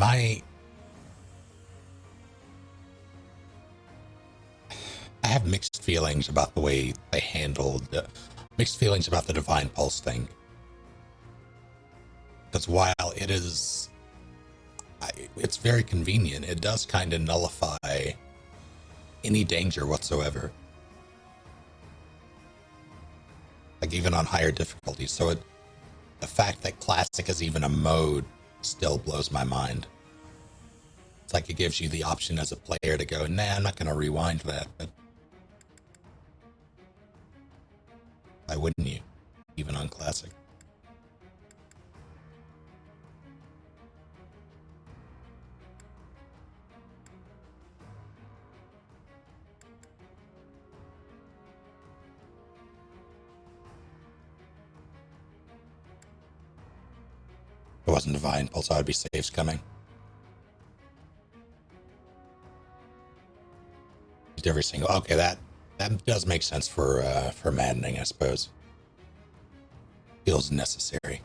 I have mixed feelings about the way they handled, mixed feelings about the Divine Pulse thing. Because while it is, it's very convenient, it does kind of nullify any danger whatsoever. Like even on higher difficulties. So the fact that Classic is even a mode still blows my mind. It's like it gives you the option as a player to go, nah, I'm not going to rewind that, but why wouldn't you? Even on Classic. If it wasn't Divine Pulse, I would be saves coming. Every single, okay, that does make sense for maddening, I suppose. Feels necessary.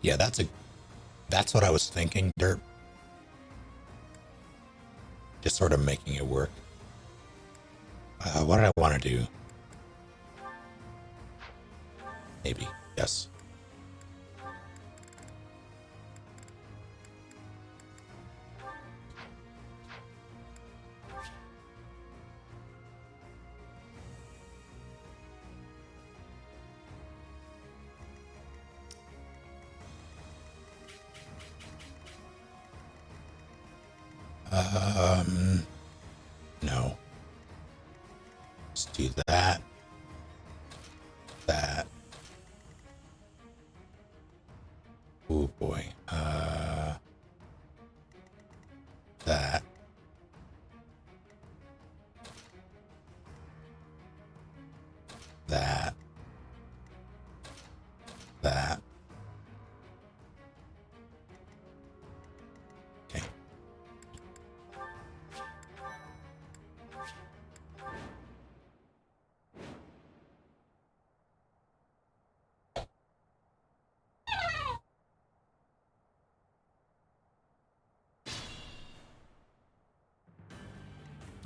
Yeah, that's what I was thinking, Dirt. Just sort of making it work. What did I want to do? Maybe, yes. No. Let's do that. That. Oh boy. That. That. That. Okay.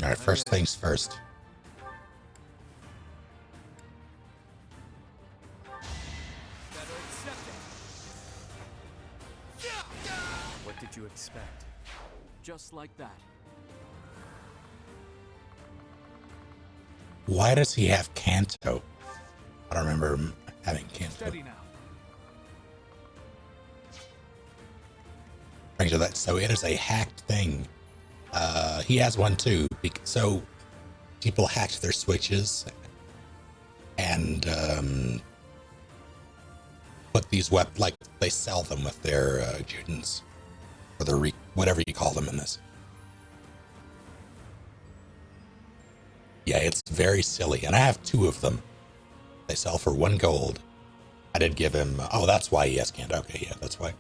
All right, first things first. What did you expect? Just like that. Why does he have Canto? I don't remember him having Canto. Steady now. Brings to that. So it is a hacked thing. He has one too. So people hacked their switches and put these like they sell them with their Judens or their whatever you call them in this. Yeah, it's very silly, and I have two of them. They sell for 1 gold. I did give him. Oh, that's why he has Canto. Okay, yeah, that's why.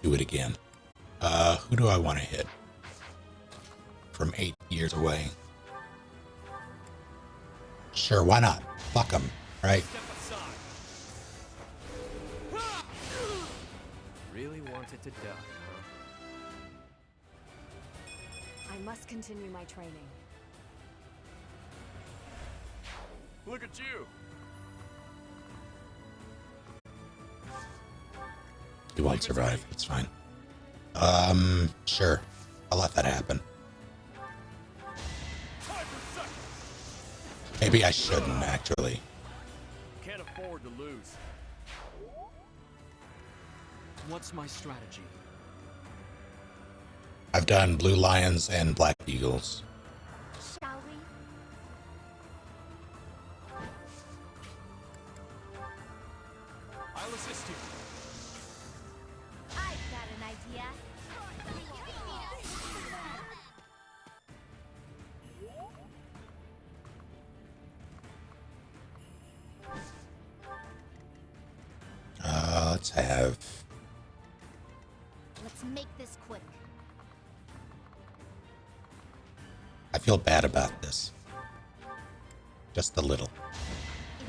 Do it again. Who do I want to hit? From 8 years away. Sure, why not? Fuck him, right? Really wanted to duck, huh? I must continue my training. Look at you. He won't survive. It's fine. Sure. I'll let that happen. Maybe I shouldn't, actually. Can't afford to lose. What's my strategy? I've done Blue Lions and Black Eagles. Shall we? I'll assist you. I've got an idea. Let's have... Let's make this quick. I feel bad about this. Just a little.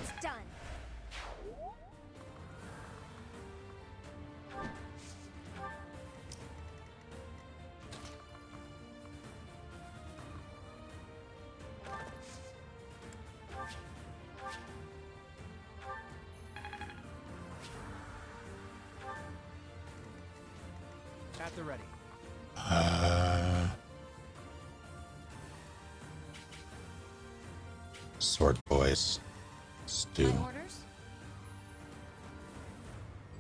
It's done. At the ready. Sword Boys. Stew. My orders?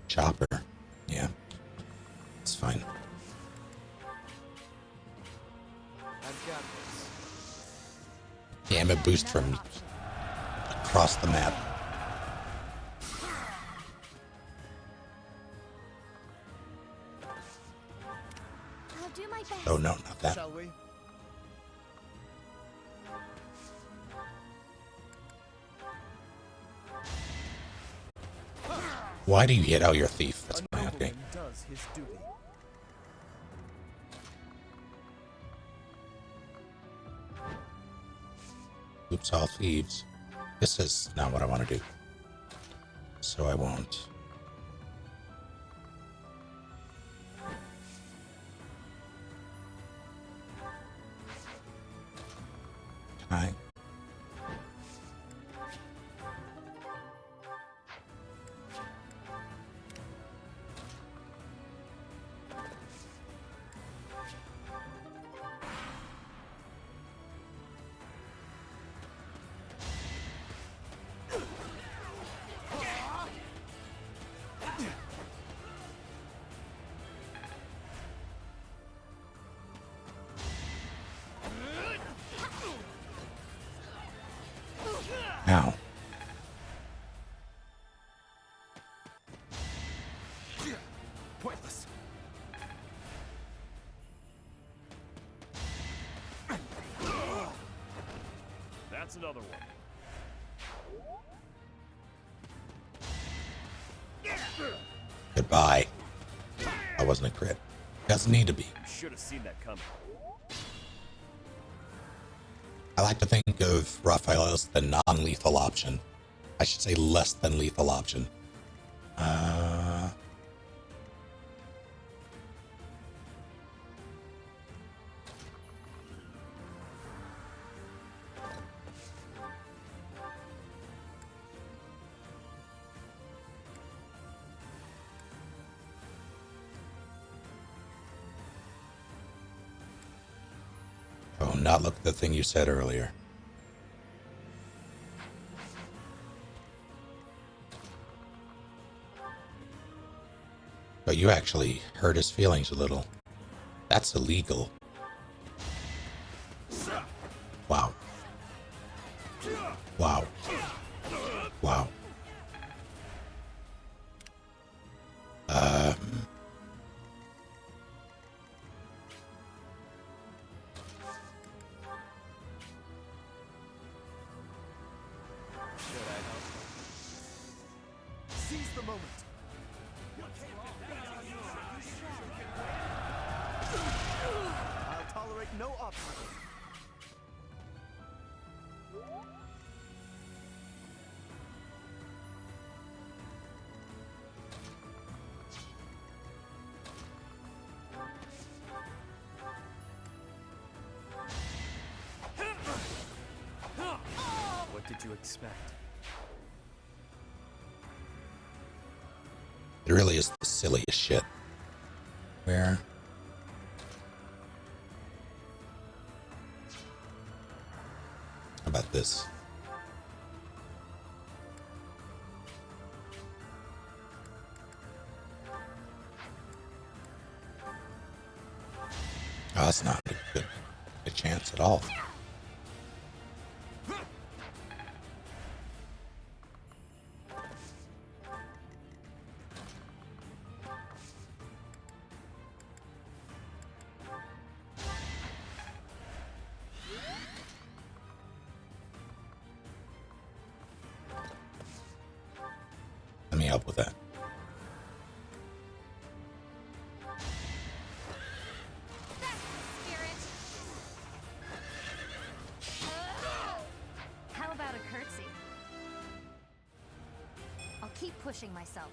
Chopper. Yeah. It's fine. I've got this. Damn, it boost from across the map. I'll do my best. Oh no, not that. Shall we? Why do you hit out your thief? That's my okay. Does his duty. Oops, all thieves. This is not what I want to do. So I won't. Hi. Ow. Pointless. That's another one. Goodbye. That wasn't a crit. Doesn't need to be. Should have seen that coming. I like to think of Raphael as the non-lethal option. I should say less than lethal option. Oh, not look at the thing you said earlier. But you actually hurt his feelings a little. That's illegal. Wow. Wow. Wow. Seize the moment. I'll tolerate no obstacle. What did you expect? It really is the silliest shit. Where? How about this? that's not a chance at all. Let me help with that. How about a curtsy? I'll keep pushing myself.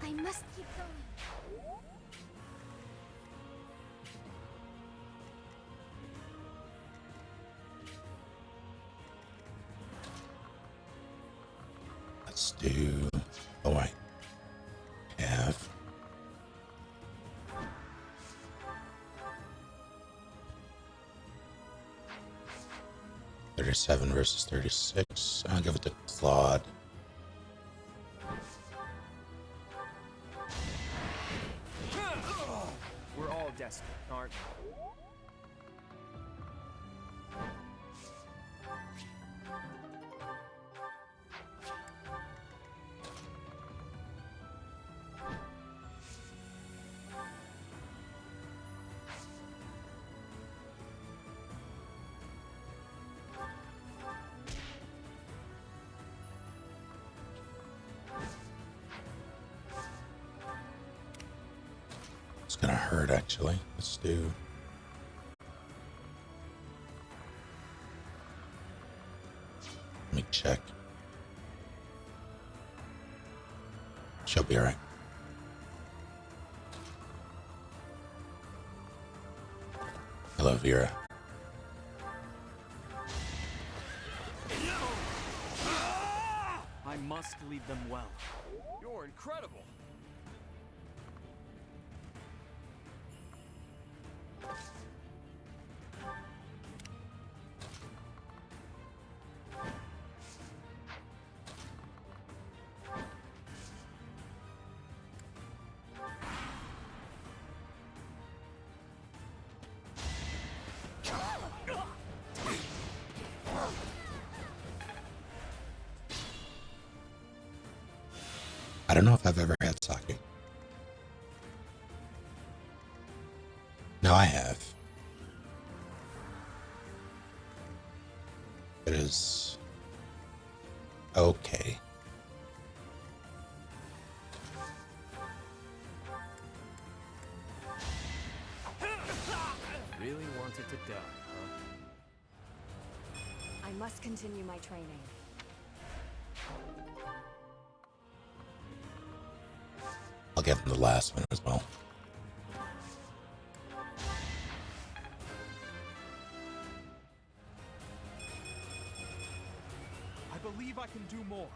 I must keep going. Let's do. Oh, I have. $37 versus $36. I'll give it to Claude. We're all desperate, aren't we? It's gonna hurt, actually. Let's do. Let me check. She'll be alright. Hello, Vera. I must lead them well. You're incredible. I don't know if I've ever had sake. No, I have. It is okay. Really wanted to die, huh? I must continue my training. I'll give him the last one as well. I believe I can do more.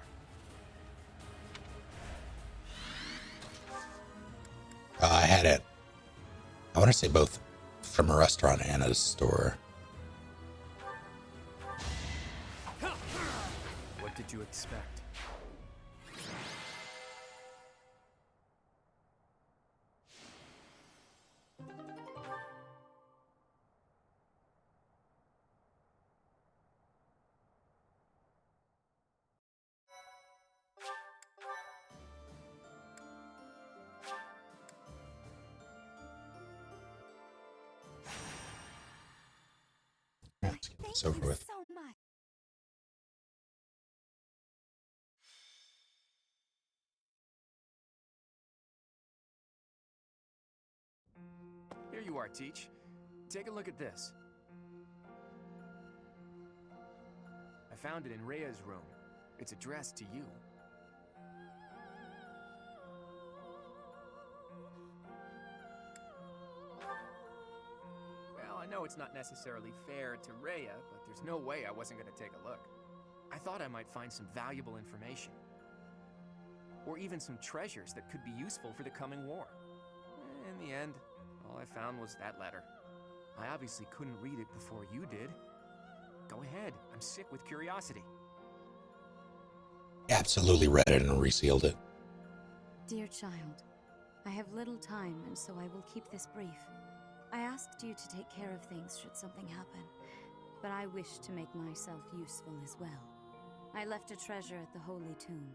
I had it. I want to say both from a restaurant and a store. What did you expect? Let's get this over with. So much. Here you are, Teach. Take a look at this. I found it in Rhea's room. It's addressed to you. Well, I know it's not necessarily fair to Rhea, but there's no way I wasn't going to take a look. I thought I might find some valuable information. Or even some treasures that could be useful for the coming war. In the end, All I found was that letter. I obviously couldn't read it before you did. Go ahead, I'm sick with curiosity. Absolutely read it and resealed it. Dear child, I have little time, and so I will keep this brief. I asked you to take care of things should something happen, but I wish to make myself useful as well. I left a treasure at the Holy Tomb.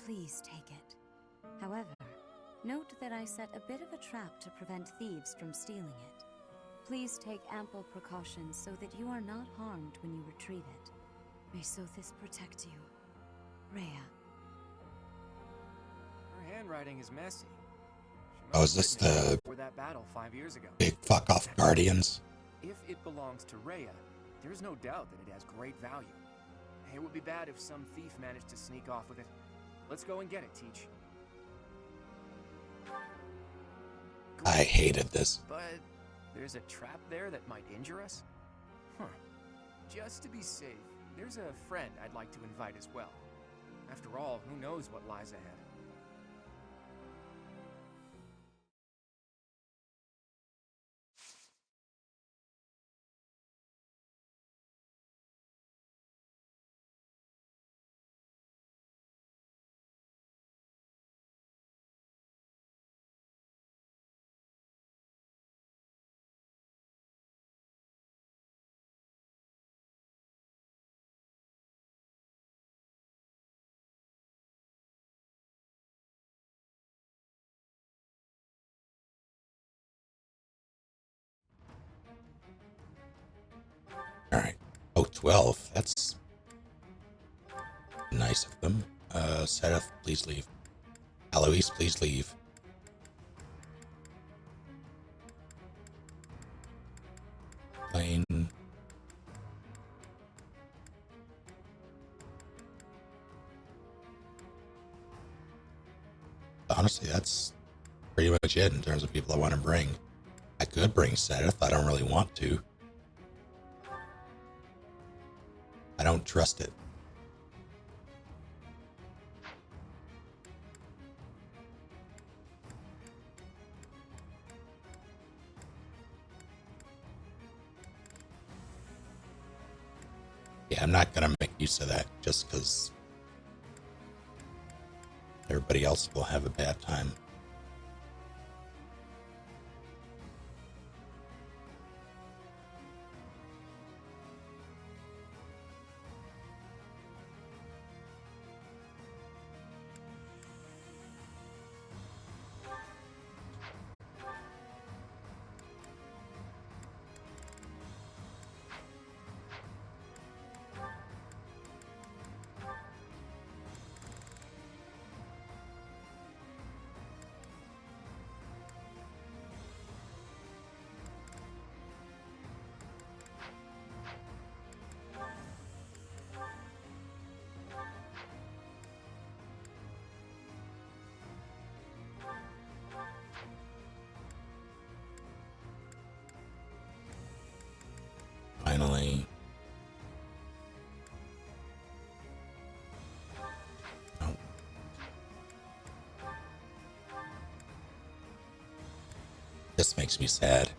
Please take it. However, note that I set a bit of a trap to prevent thieves from stealing it. Please take ample precautions so that you are not harmed when you retrieve it. May Sothis protect you. Rhea. Her handwriting is messy. Oh, is this the For that battle 5 years ago. big fuck off Guardians? If it belongs to Rhea, there's no doubt that it has great value. It would be bad if some thief managed to sneak off with it. Let's go and get it, Teach. I hated this. But there's a trap there that might injure us? Huh. Just to be safe, there's a friend I'd like to invite as well. After all, who knows what lies ahead? Alright. Oh, 12. That's nice of them. Seth, please leave. Alois, please leave. Plane. Honestly, that's pretty much it in terms of people I want to bring. I could bring Seth. I don't really want to. I don't trust it. Yeah, I'm not gonna make use of that just because everybody else will have a bad time. Finally. Oh. This makes me sad.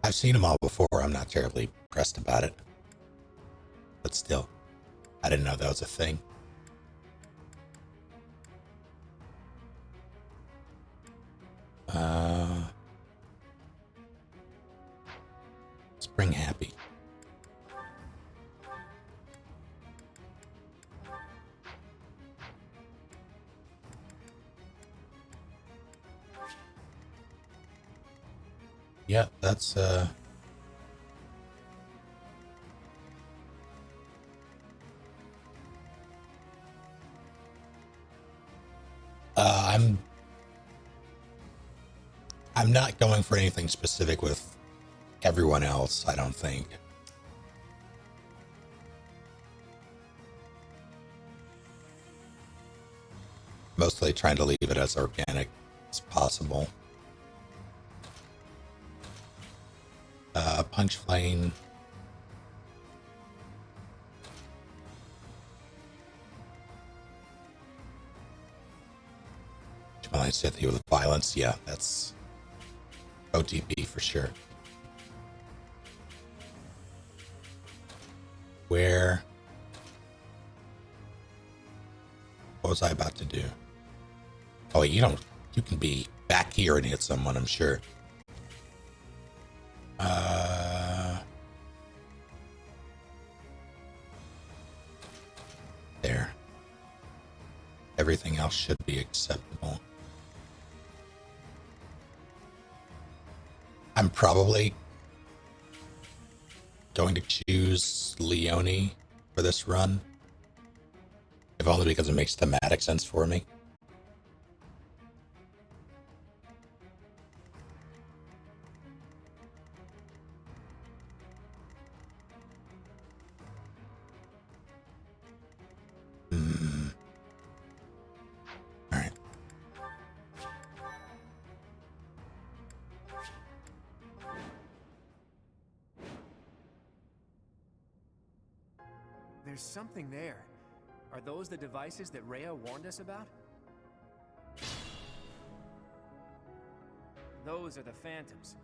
I've seen them all before. I'm not terribly pressed about it. But still, I didn't know that was a thing. Spring Happy. Yeah, that's I'm not going for anything specific with everyone else, I don't think. Mostly trying to leave it as organic as possible. Punch flame. Jubilant City with violence. Yeah, that's OTP for sure. Where? What was I about to do? Oh, you don't. You can be back here and hit someone, I'm sure. There. Everything else should be acceptable. I'm probably going to choose Leone for this run, if only because it makes thematic sense for me. Alright. There's something there. Are those the devices that Rhea warned us about? Those are the Phantoms,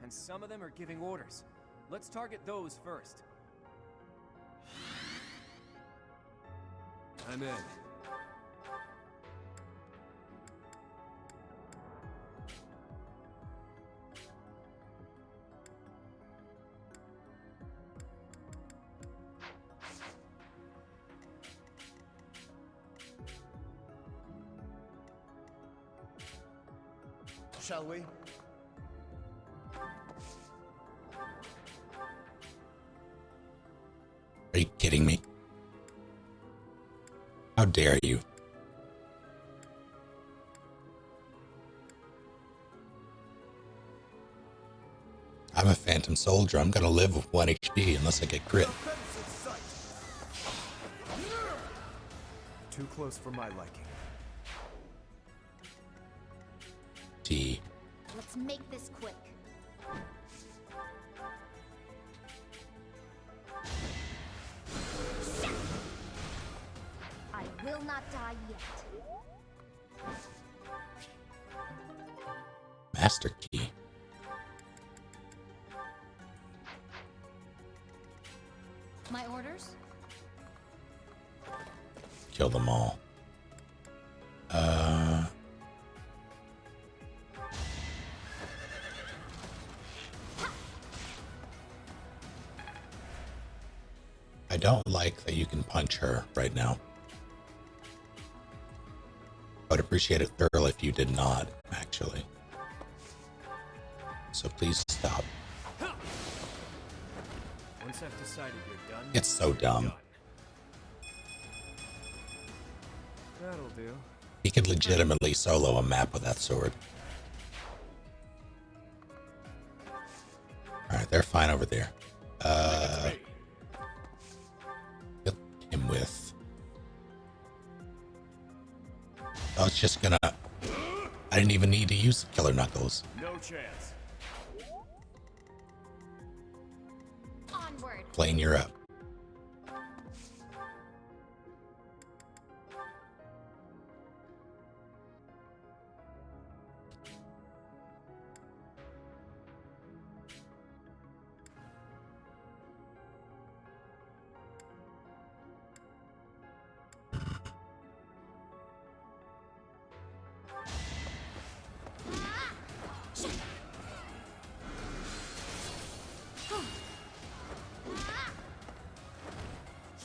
and some of them are giving orders. Let's target those first. I'm in. Shall we? Are you kidding me? How dare you? I'm a Phantom Soldier. I'm gonna live with 1 HP unless I get crit. Too close for my liking. T. Let's make this quick. I will not die yet. Master Key. My orders? Kill them all. I don't like that you can punch her right now. I would appreciate it thoroughly if you did not, actually. So please stop. Once I've decided you're done, It's so dumb. that'll do. He could legitimately solo a map with that sword. Alright, they're fine over there. Hit him with... I was just gonna... I didn't even need to use Killer Knuckles. No chance. Onward. Plane, you're up.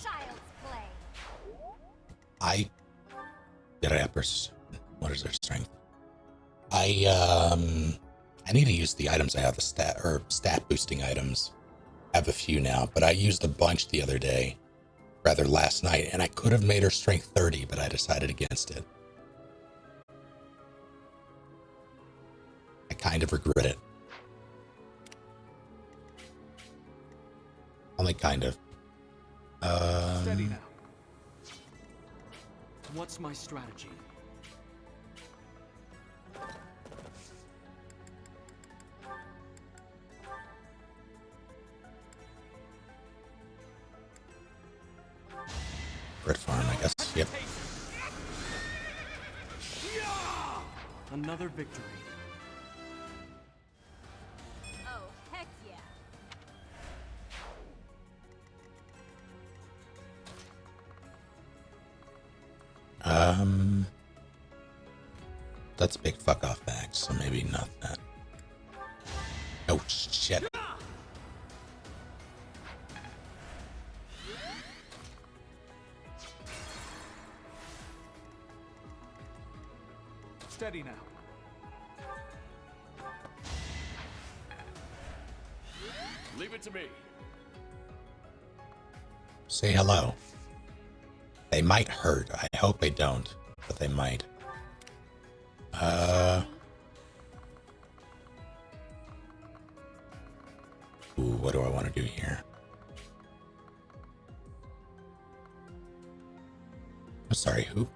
Child's play. I what is their strength? I need to use the items I have, the stat boosting items. I have a few now, but I used a bunch the other day, rather last night, and I could have made her strength 30, but I decided against it. I kind of regret it. Only kind of. Steady now. What's my strategy? Yep. Another victory. Oh, heck yeah. That's a big fuck off max, so maybe not that. Oh shit. Steady now. Leave it to me. Say hello. They might hurt. I hope they don't, but they might. Ooh, what do I want to do here? I'm sorry, who?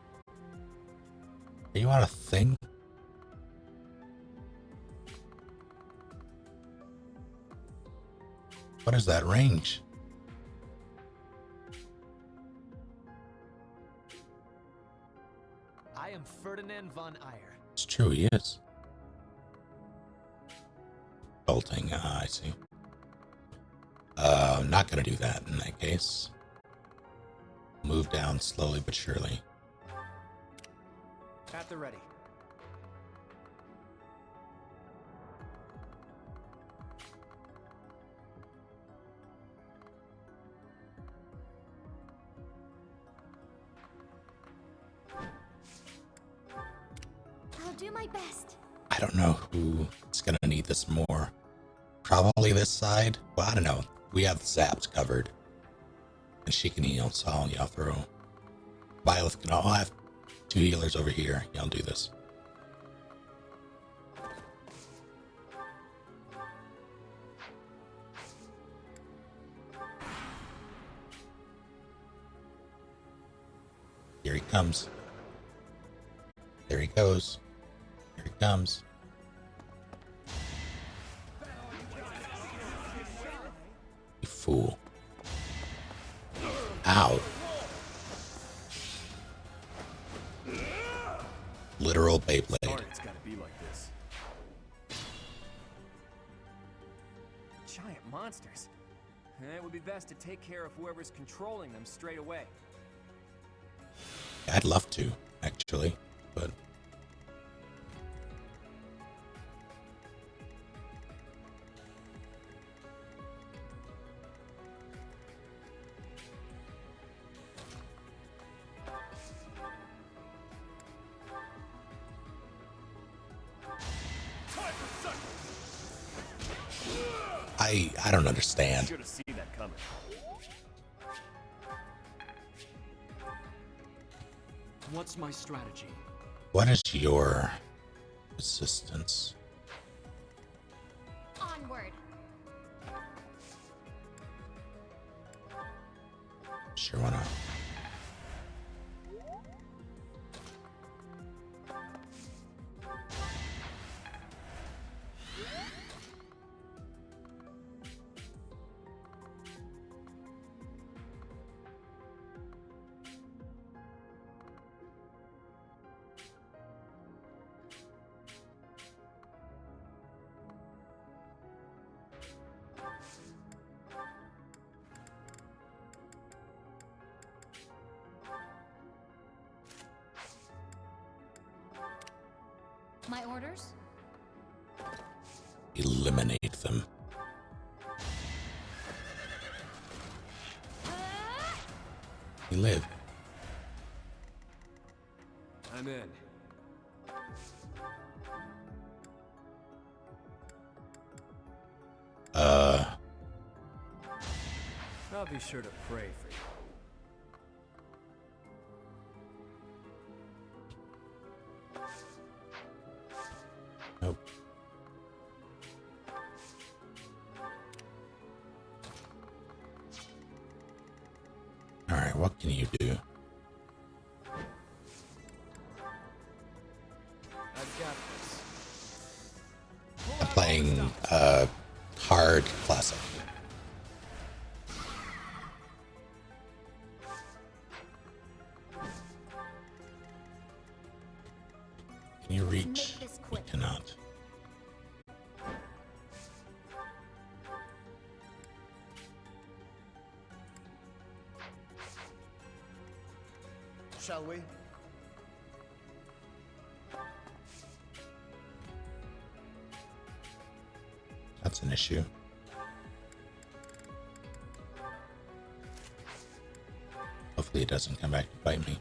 Are you on a thing? What is that range? I am Ferdinand von Eyre. It's true, he is. Bolting, I see. I'm not gonna do that in that case. Move down slowly but surely. At the ready. I'll do my best. I don't know who's gonna need this more. Probably this side. Well, I don't know. We have zaps covered. And she can heal, so I'll throw. Byleth can. I'll have 2 healers over here. Y'all do this. Here he comes. There he goes. Here he comes. You fool. Ow. Literal Beyblade. It's gotta be like this. Giant monsters. It would be best to take care of whoever's controlling them straight away. I'd love to, actually, but I don't understand. Should have seen that coming. What's my strategy? What is your resistance? Onward. Sure, why not? My orders? Eliminate them. You live. I'm in. I'll be sure to pray for you. Nope. Alright, what can you do? I've got this. I'm playing hard classic. you Let's reach? make this We quick. cannot. Shall we? That's an issue. Hopefully it doesn't come back to bite me.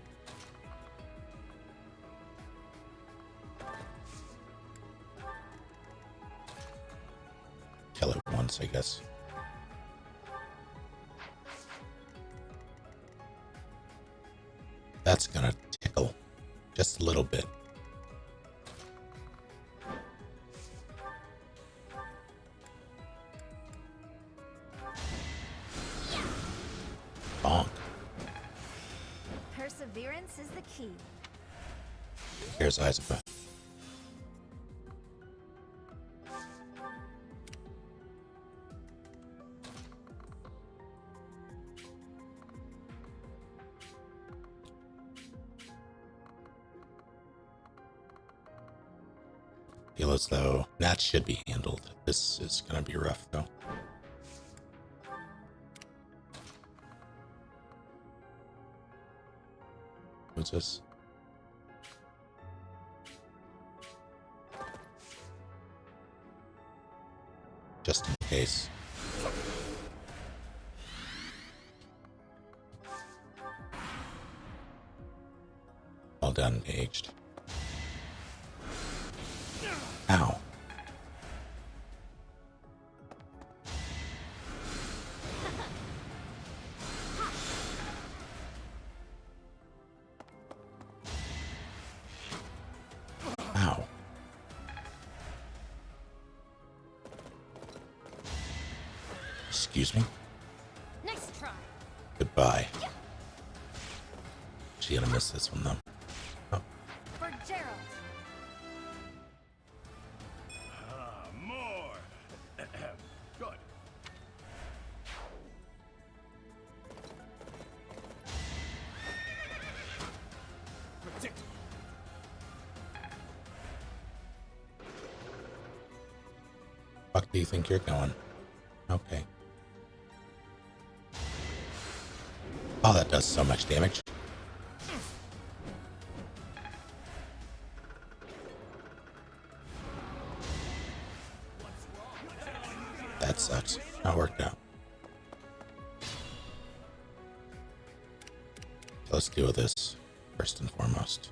Kill it once, I guess. That's gonna tickle just a little bit. Bonk. Perseverance is the key. Here's Isabel. Feel as though that should be handled. This is gonna be rough though. What's this? Just in case. All done, aged. Ow. Ow. Excuse me? Nice try. Goodbye. She gonna miss this one though. For Gerald. More. Good. Predictable. Fuck do you think you're going? Okay. Oh, that does so much damage. That sucks. That worked out. Let's deal with this first and foremost.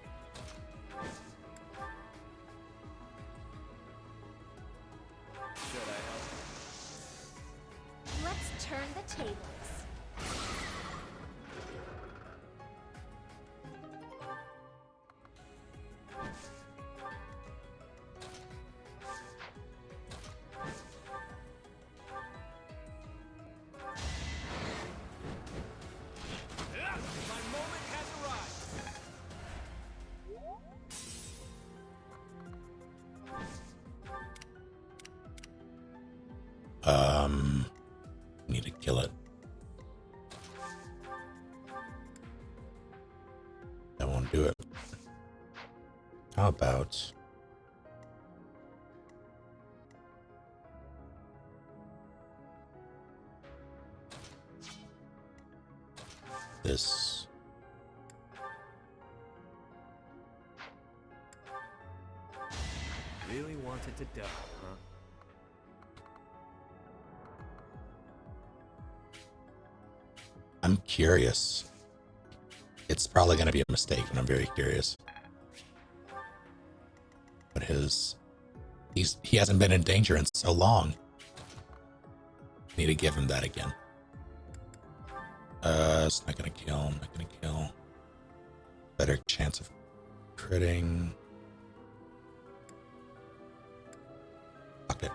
Let's turn the tables. My moment has arrived. Need to kill it. That won't do it. How about this? Really wanted to die, huh? I'm curious. It's probably going to be a mistake, and I'm very curious. But he hasn't been in danger in so long. Need to give him that again. It's not going to kill. Not going to kill. Better chance of critting. Fuck it.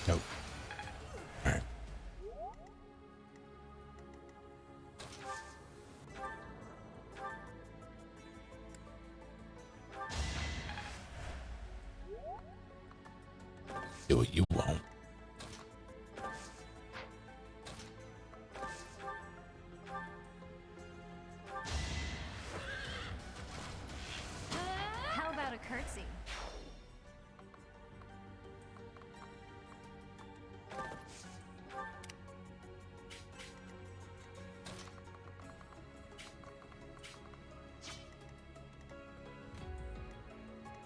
Nope. Alright. Do what you won't.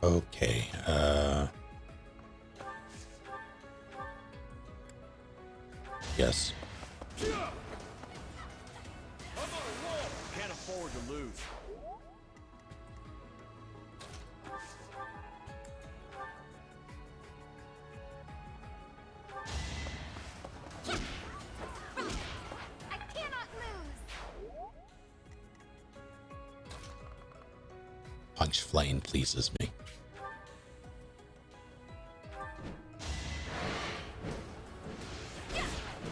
Okay, yes. Can't afford to lose. I cannot lose! Punch Flame pleases me.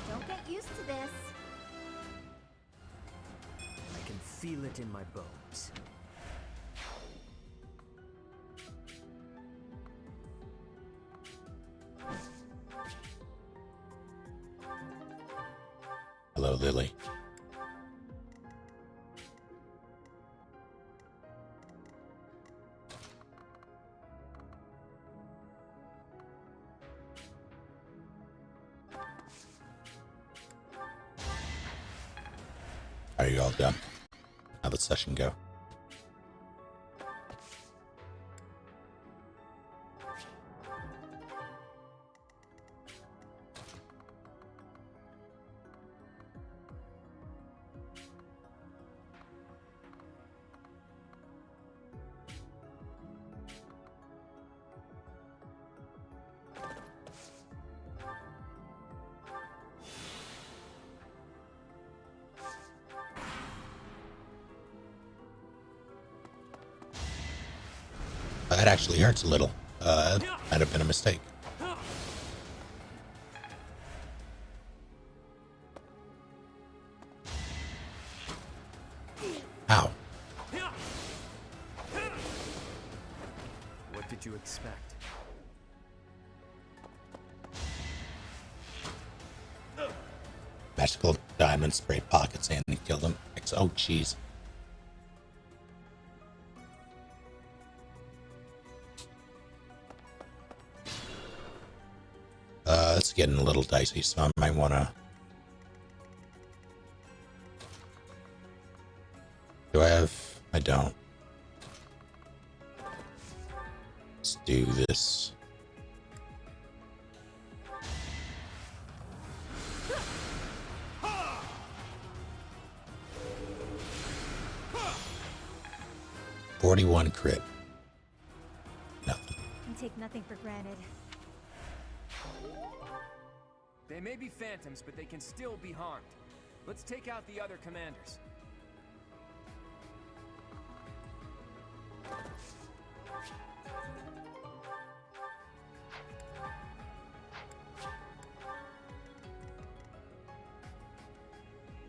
Don't get used to this. I can feel it in my bones. Hello, Lily. Are you all done? How'd the session go? That actually hurts a little. That might have been a mistake. Ow. What did you expect? Magical diamond sprayed pockets and killed him. Oh, jeez. It's getting a little dicey, so I might want to... Do I have... I don't. Let's do this. $41 crit. Nothing. You take nothing for granted. They may be phantoms, but they can still be harmed. Let's take out the other commanders.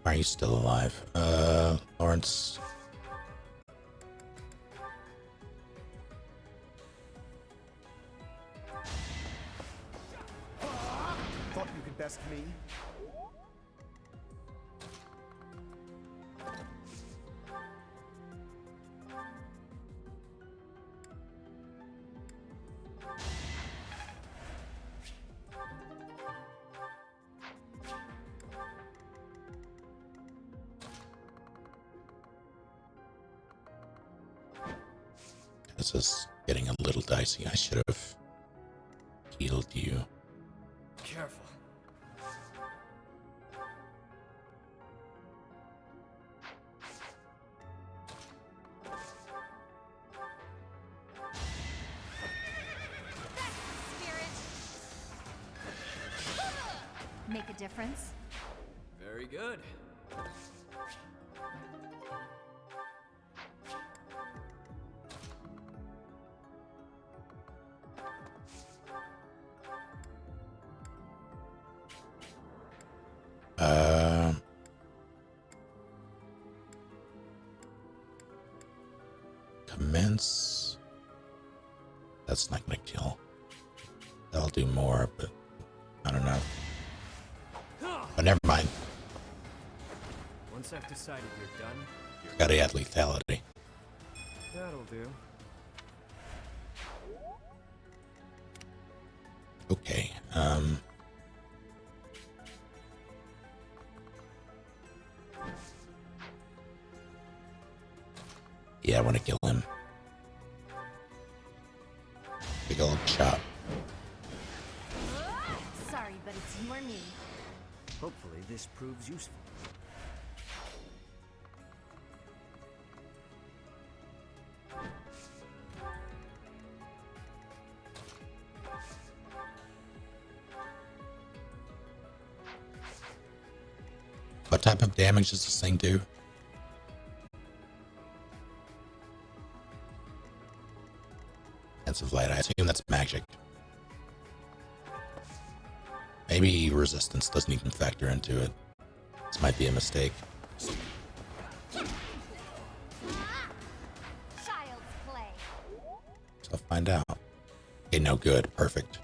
Are you still alive? Lawrence. Thought you could best me? This is getting a little dicey. I should have healed you. Careful. Make a difference? Very good. Commence. That's not gonna kill. That'll do more, but I don't know. But never mind. Once I've decided you're done, Gotta add lethality. that'll do. Okay. Yeah, I want to kill him. this proves useful. What type of damage does this thing do? Defensive light, I assume that's magic. Maybe resistance doesn't even factor into it. This might be a mistake. Child's play. So I'll find out. Okay, no good. Perfect.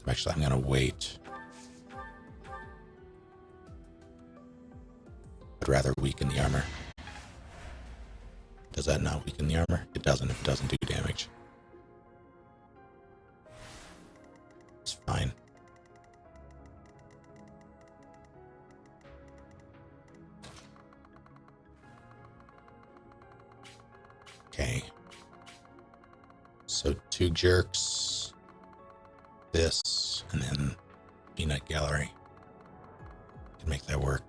Actually, I'm gonna wait. I'd rather weaken the armor. Does that not weaken the armor? It doesn't if it doesn't do damage. It's fine. Okay. So 2 jerks. This, and then Peanut Gallery. Can make that work.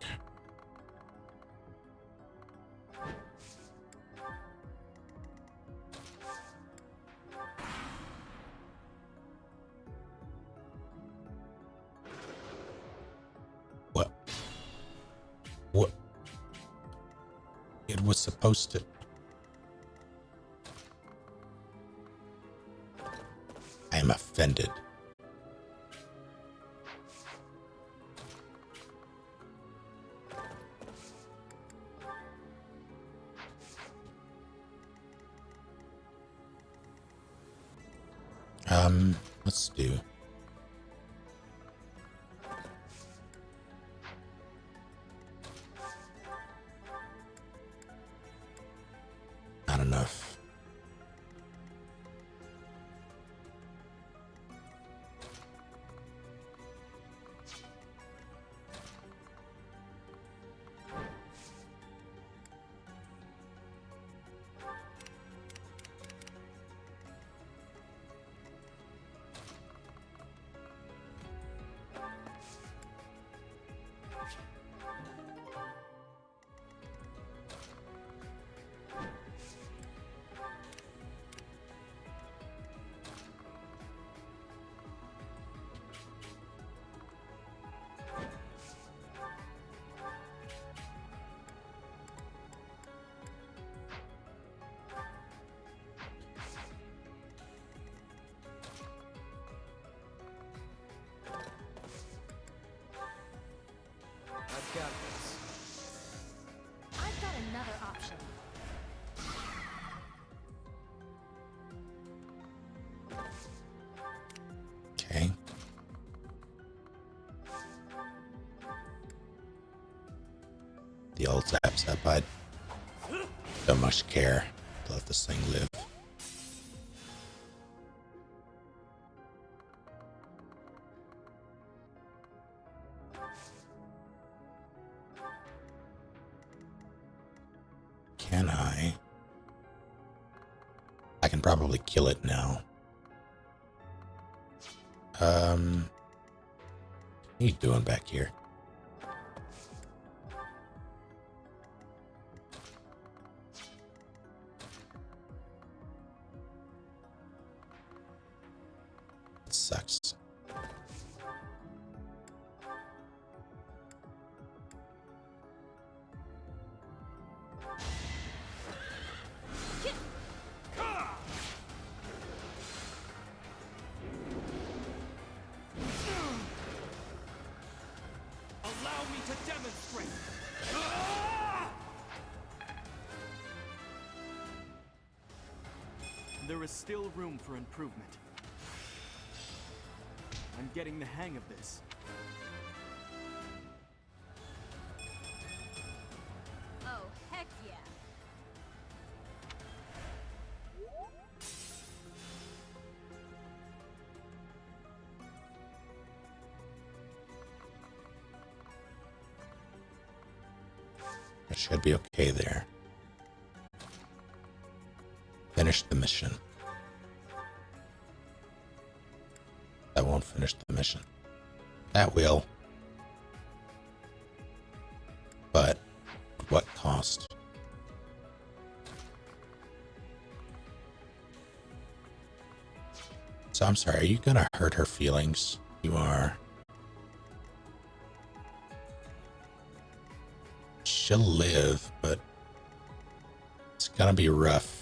What? It was supposed to. I am offended. Let's do. Not enough. I've got this. I've got another option. Okay. The old zap bud. Don't much care to let this thing live. Can I? I can probably kill it now. What are you doing back here? It sucks. Allow me to demonstrate. There is still room for improvement. I'm getting the hang of this. Oh, heck yeah. It should be okay there. finish the mission. That won't finish the mission. That will. But what cost? So I'm sorry, are you gonna hurt her feelings? You are. She'll live, but it's gonna be rough.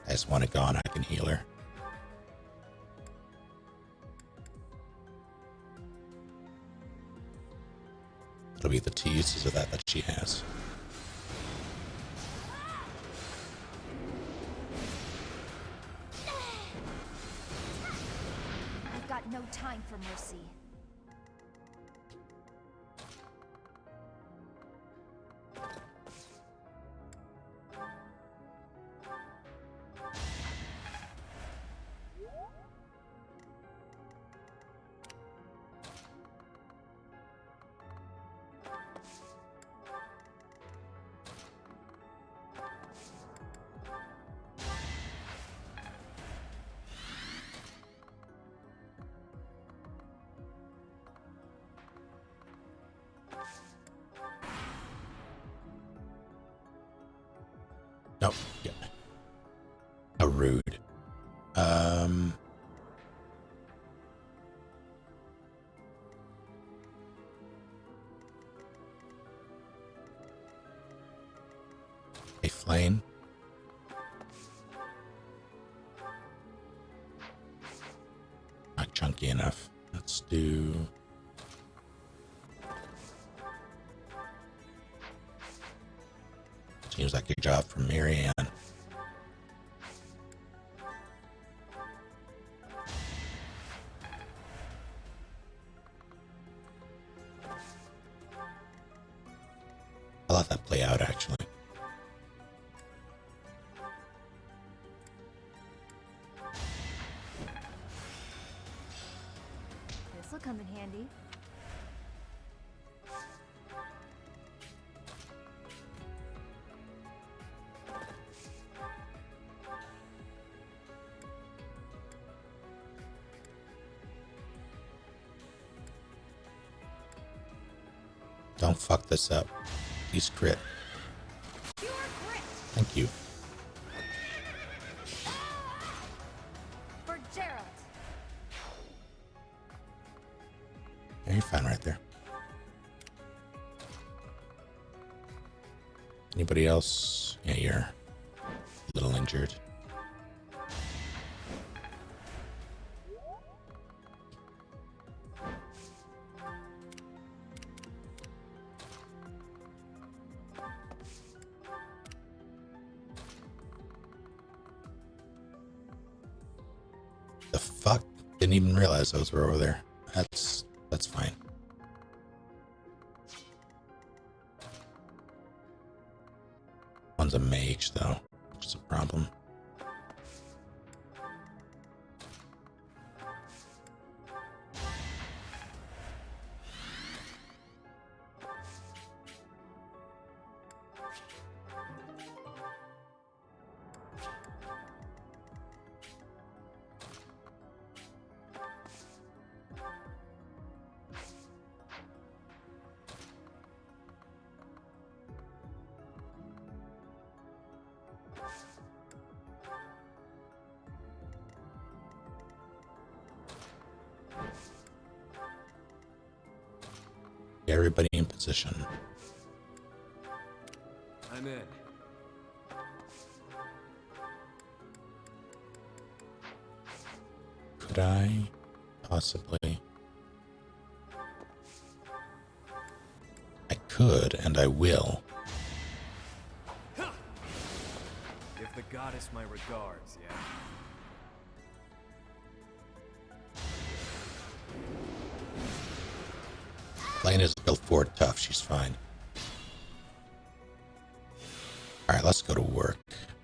I just want it gone. I can heal her. It'll be the two uses of that she has. I've got no time for mercy. Nope. Yeah. A rude. A flame. Not chunky enough. Let's do. Seems like a job for Marianne. I'll let that play out, actually. This'll come in handy. Don't fuck this up. Please crit. Thank you. For Gerald. Yeah, you're fine right there. Anybody else? Yeah, you're a little injured. The fuck? Didn't even realize those were over there. That's fine. One's a mage though, which is a problem. Everybody in position. I'm in. Could I possibly? I could, and I will. Give the goddess my regards, yeah? Lane is built for it tough. She's fine. All right, let's go to work.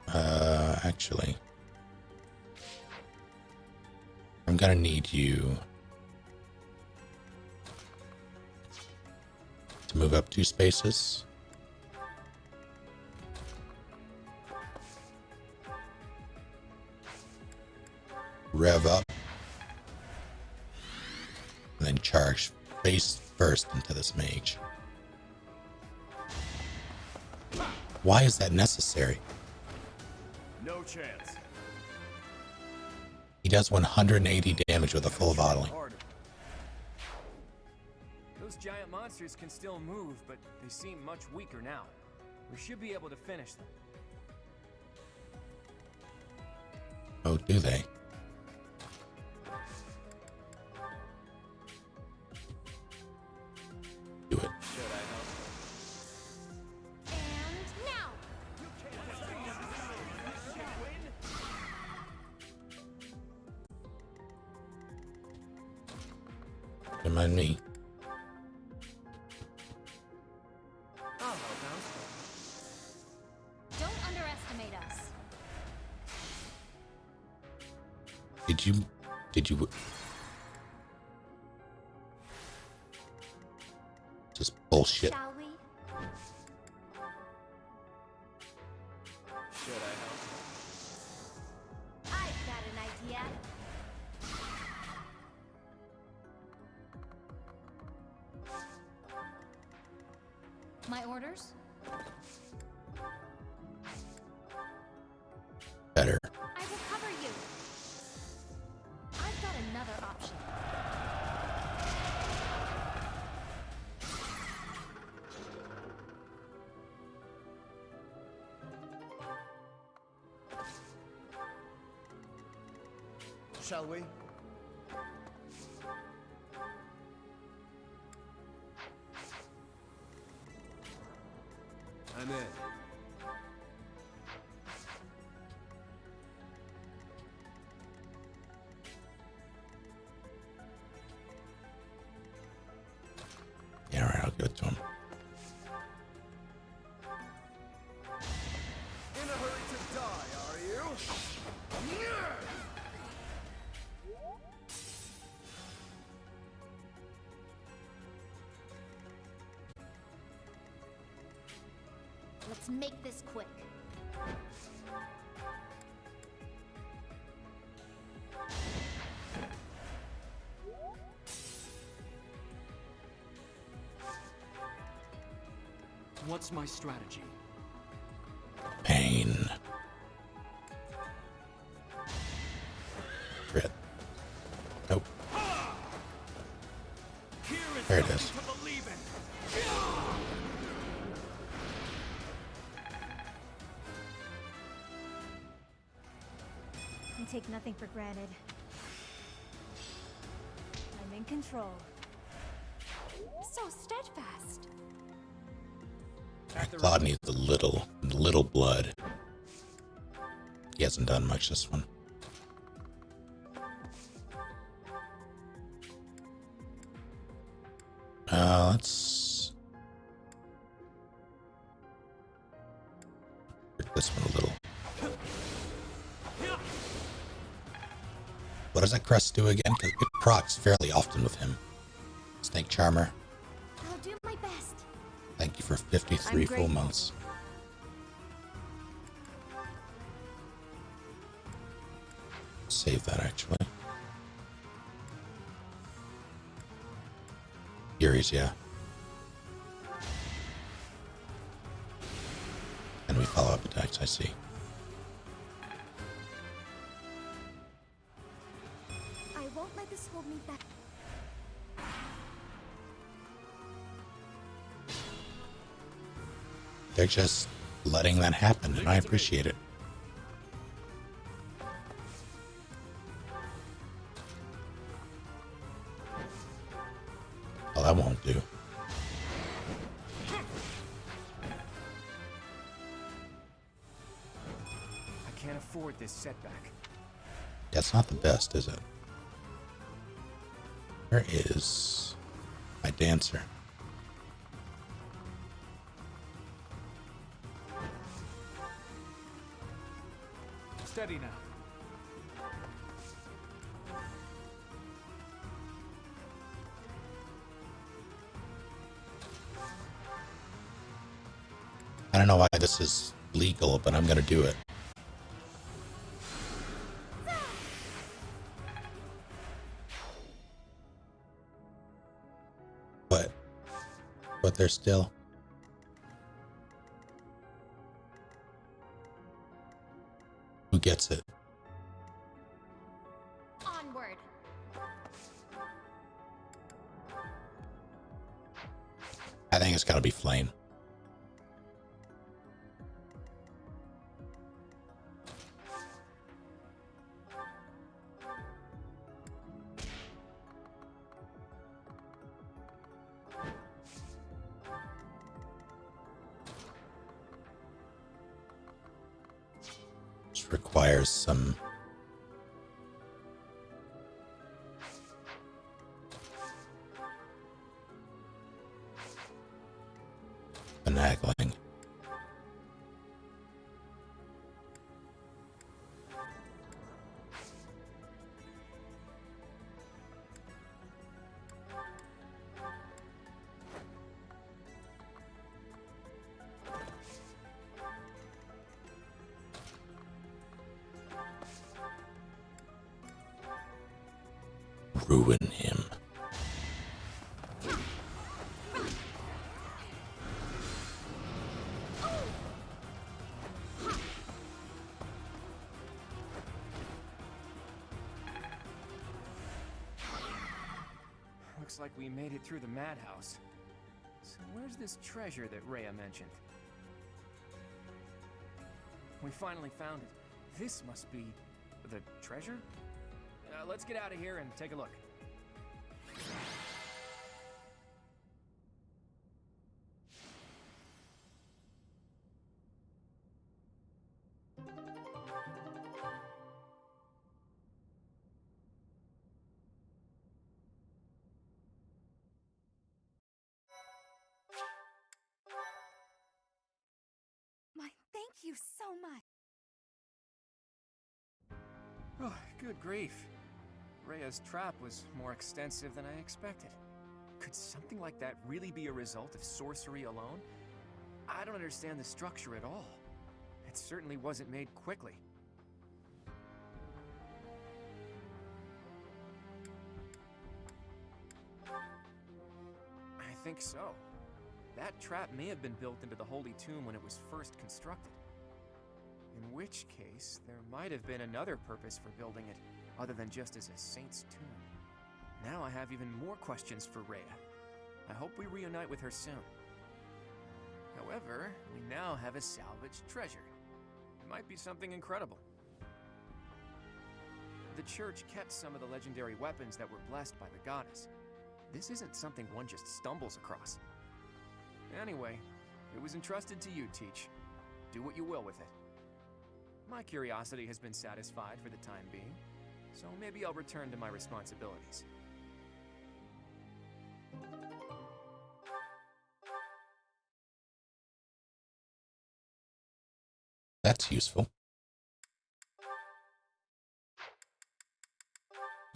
Actually, I'm I'm gonna need you to move up 2 spaces. Rev up. And then charge face first into this mage. Why is that necessary? No chance. He does 180 damage with a full volley. Those giant monsters can still move, but they seem much weaker now. We should be able to finish them. Oh, do they? Do it. Don't mind me. Don't underestimate us. Did you just bullshit. Shall we? Should I help? I've got an idea. My orders? Better. I will cover you. I've got another option. Shall we? I'm in. Yeah, all right, I'll give it to him. In a hurry to die, are you? Let's make this quick. What's my strategy? Pain. Crit. Nope. There it is. I take nothing for granted. I'm in control. So steadfast. Claude needs a little blood. He hasn't done much this one. Let's hurt this one a little. What does that crest do again? Because it procs fairly often with him. Snake Charmer. I'll do my best. Thank you for 53 full months. Save that actually. Furies, yeah. And we follow up attacks, I see. I won't let this hold me back. They're just letting that happen, and I appreciate it. Well, that won't do. I can't afford this setback. That's not the best, is it? Where is my dancer? Steady now. I don't know why this is legal, but I'm gonna do it. What? But they're still... Who gets it? Onward. I think it's gotta be Flame. Which requires some finagling. Ruin him. Looks like we made it through the madhouse. So where's this treasure that Rhea mentioned? We finally found it. This must be the treasure? Let's get out of here and take a look. My thank you so much. Oh, good grief. Rhea's trap was more extensive than I expected. Could something like that really be a result of sorcery alone? I don't understand the structure at all. It certainly wasn't made quickly. I think so. That trap may have been built into the Holy Tomb when it was first constructed. In which case, there might have been another purpose for building it, other than just as a saint's tomb. Now I have even more questions for Rhea. I hope we reunite with her soon. However, we now have a salvaged treasure. It might be something incredible. The church kept some of the legendary weapons that were blessed by the goddess. This isn't something one just stumbles across. Anyway, it was entrusted to you, Teach. Do what you will with it. My curiosity has been satisfied for the time being, so maybe I'll return to my responsibilities. That's useful.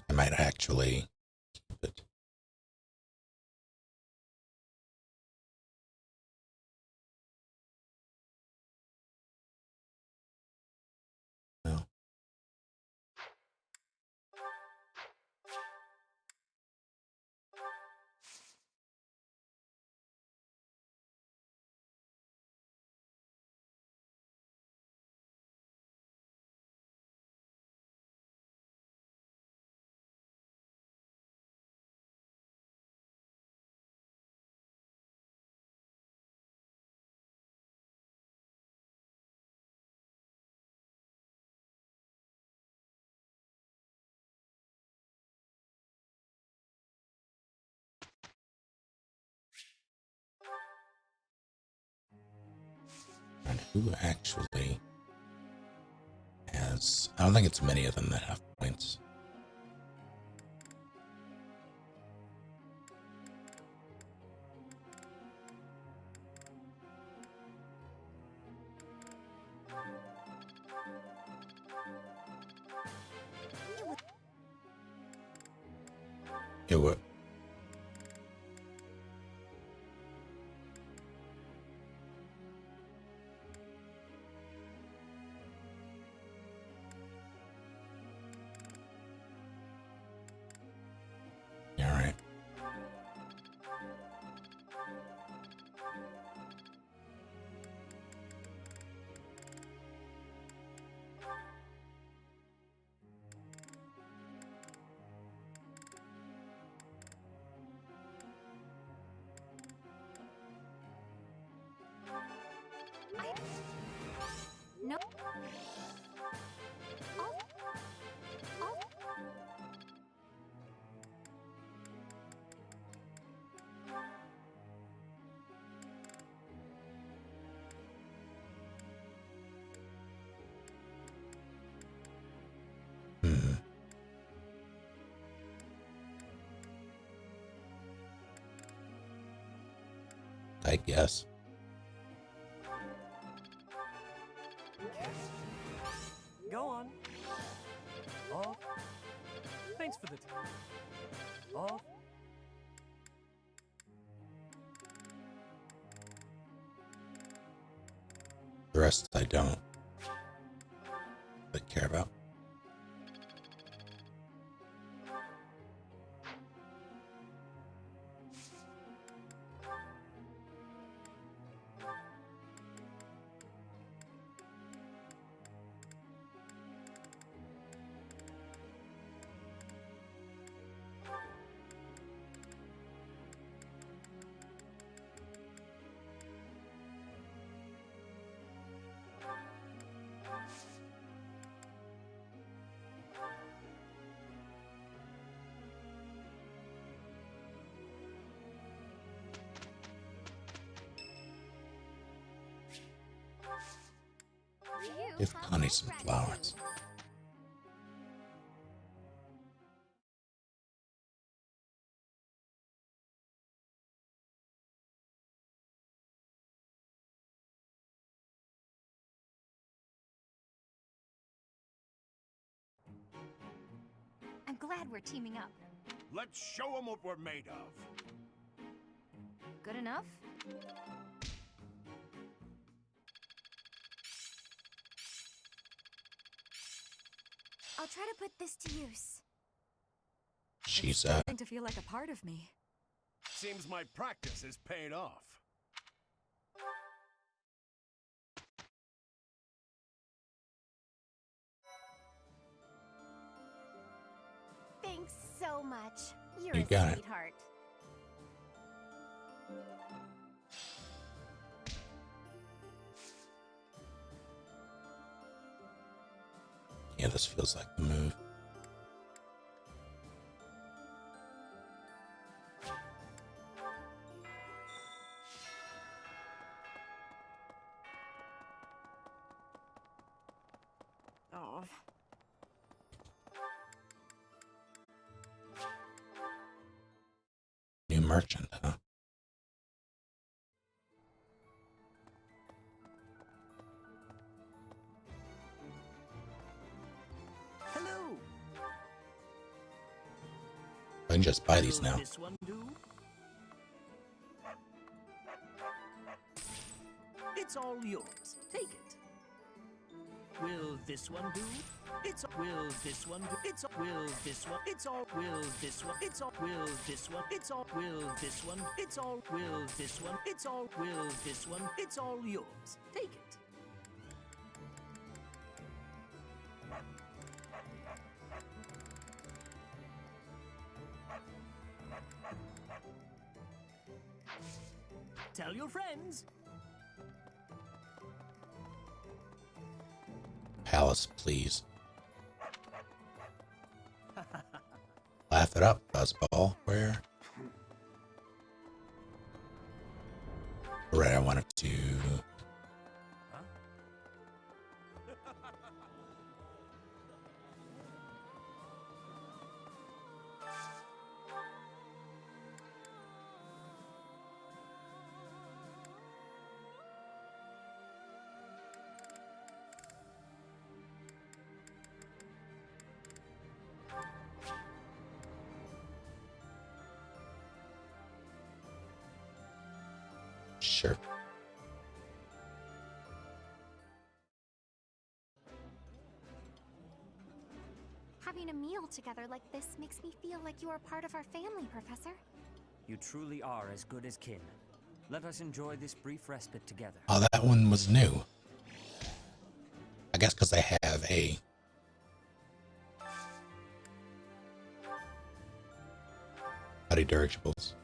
I might actually keep it. No. And who actually has... I don't think it's many of them that have points. It would. I guess. Go on. Off. Thanks for the time. Off. The rest I don't really care about. Give Connie some flowers. I'm glad we're teaming up. Let's show them what we're made of. Good enough? I'll try to put this to use. She's starting to feel like a part of me. Seems my practice is paid off. Thanks so much. You're You a got it. sweetheart. Yeah, this feels like the move. Oh. New merchant, huh? Hello. I can just buy these Will now. This one do? It's all yours. Take it. Will this one do? It's will this one do? It's will this one? It's all will this one? It's all will this one? It's all will this one? It's all will this one? It's all will this one? It's all yours. Take it. Tell your friends. Palace, please. Laugh it up, Buzzball. Where? Right, I wanted to. Sure. Having a meal together like this makes me feel like you are part of our family, Professor. You truly are as good as kin. Let us enjoy this brief respite together. Oh, that one was new. I guess because I have a. Body dirigibles.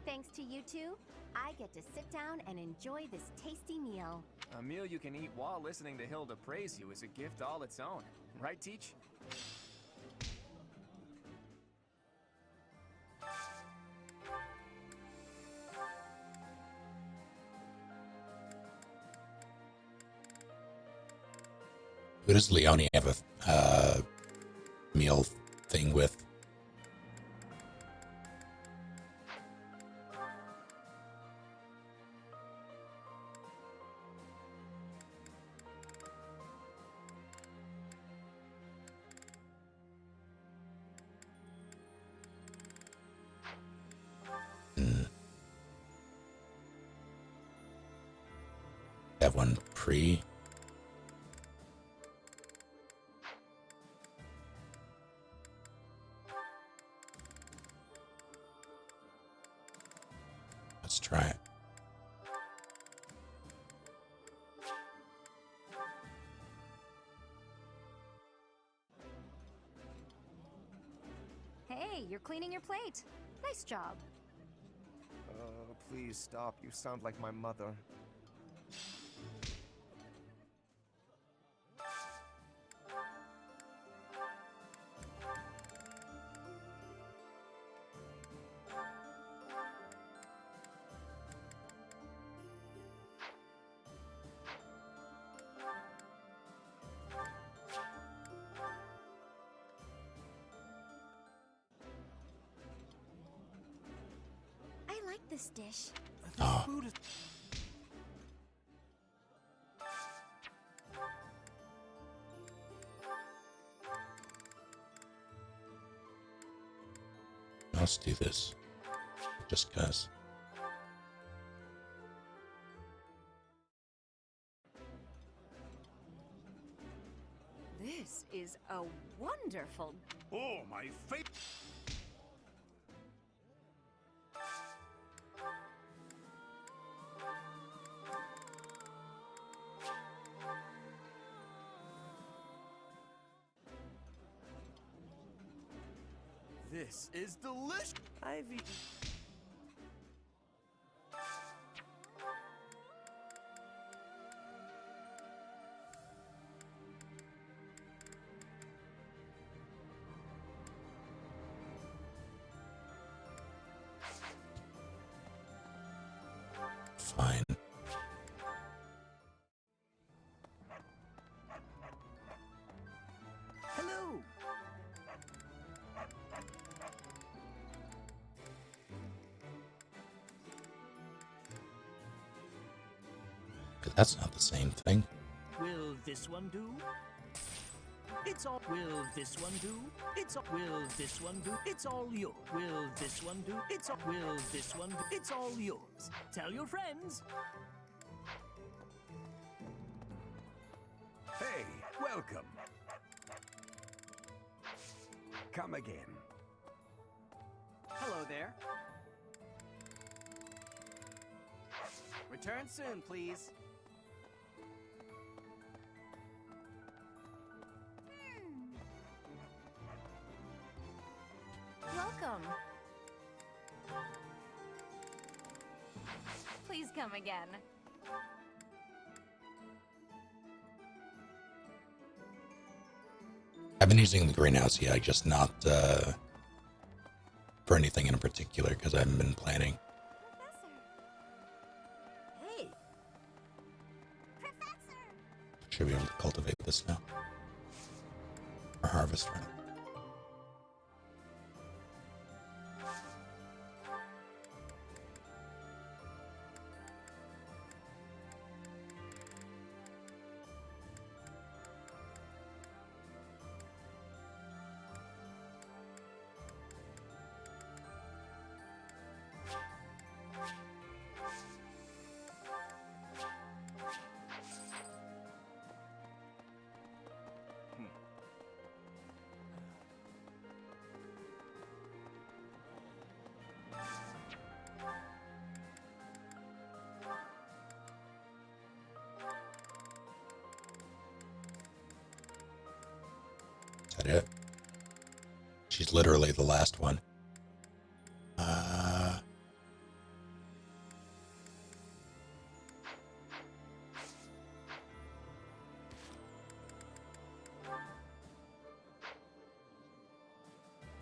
Thanks to you two, I get to sit down and enjoy this tasty meal. A meal you can eat while listening to Hilda praise you is a gift all its own. Right, Teach? Who does Leone have a meal thing with? Have one pre. Let's try it. Hey, you're cleaning your plate. Nice job. Please stop. You sound like my mother. I like this dish. Oh. Food is... Let's do this. Just cause. This is a wonderful... Oh, my favorite. This is delicious. I've eaten... Fine. Hello! That's not the same thing. Will this one do? It's all. Will this one do? It's all. Will this one do? It's all yours. Will this one do? It's all. Will this one do? It's all yours. Tell your friends. Hey, welcome. Come again. Hello there. Return soon, please. Welcome. Please come again. I've been using the greenhouse, yeah, just not for anything in particular because I haven't been planning. Hey. Should be able to cultivate this now. Or harvest, rather. Is that it? She's literally the last one.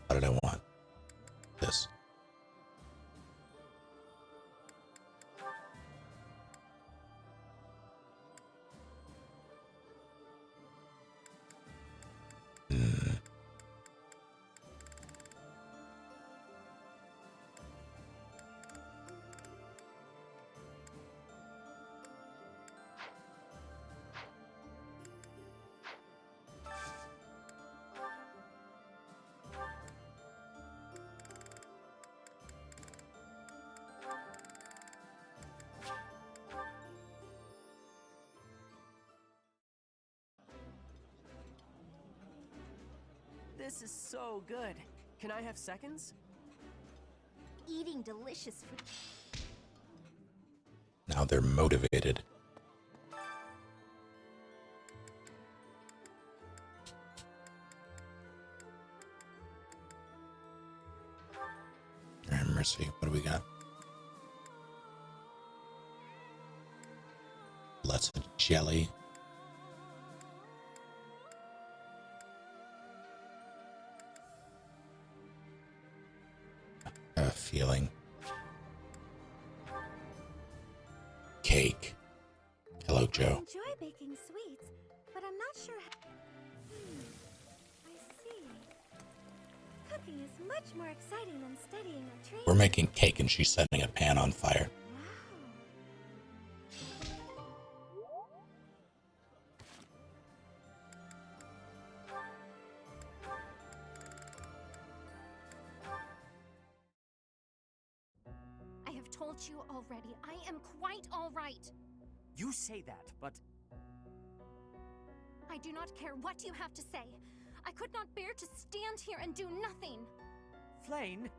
What did I want? This. This is so good. Can I have seconds? Eating delicious food. Now they're motivated. All right, Mercy, what do we got? Lots of jelly. I have a feeling. Cake. Hello, I Joe. enjoy baking sweets, but I'm not sure how... I see. Cooking is much more exciting than studying or training. We're making cake and she's setting a pan on fire. I have told you already, I am quite all right. You say that, but I do not care what you have to say. I could not bear to stand here and do nothing. Flane?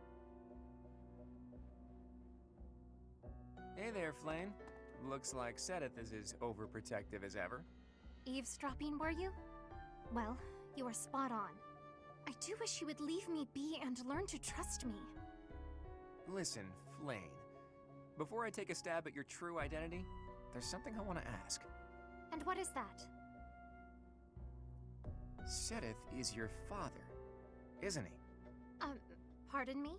Hey there, Flane. Looks like Sedith is as overprotective as ever. Eavesdropping, were you? Well, you are spot on. I do wish you would leave me be and learn to trust me. Listen, Flane. Before I take a stab at your true identity, there's something I want to ask. And what is that? Sedith is your father, isn't he? Pardon me?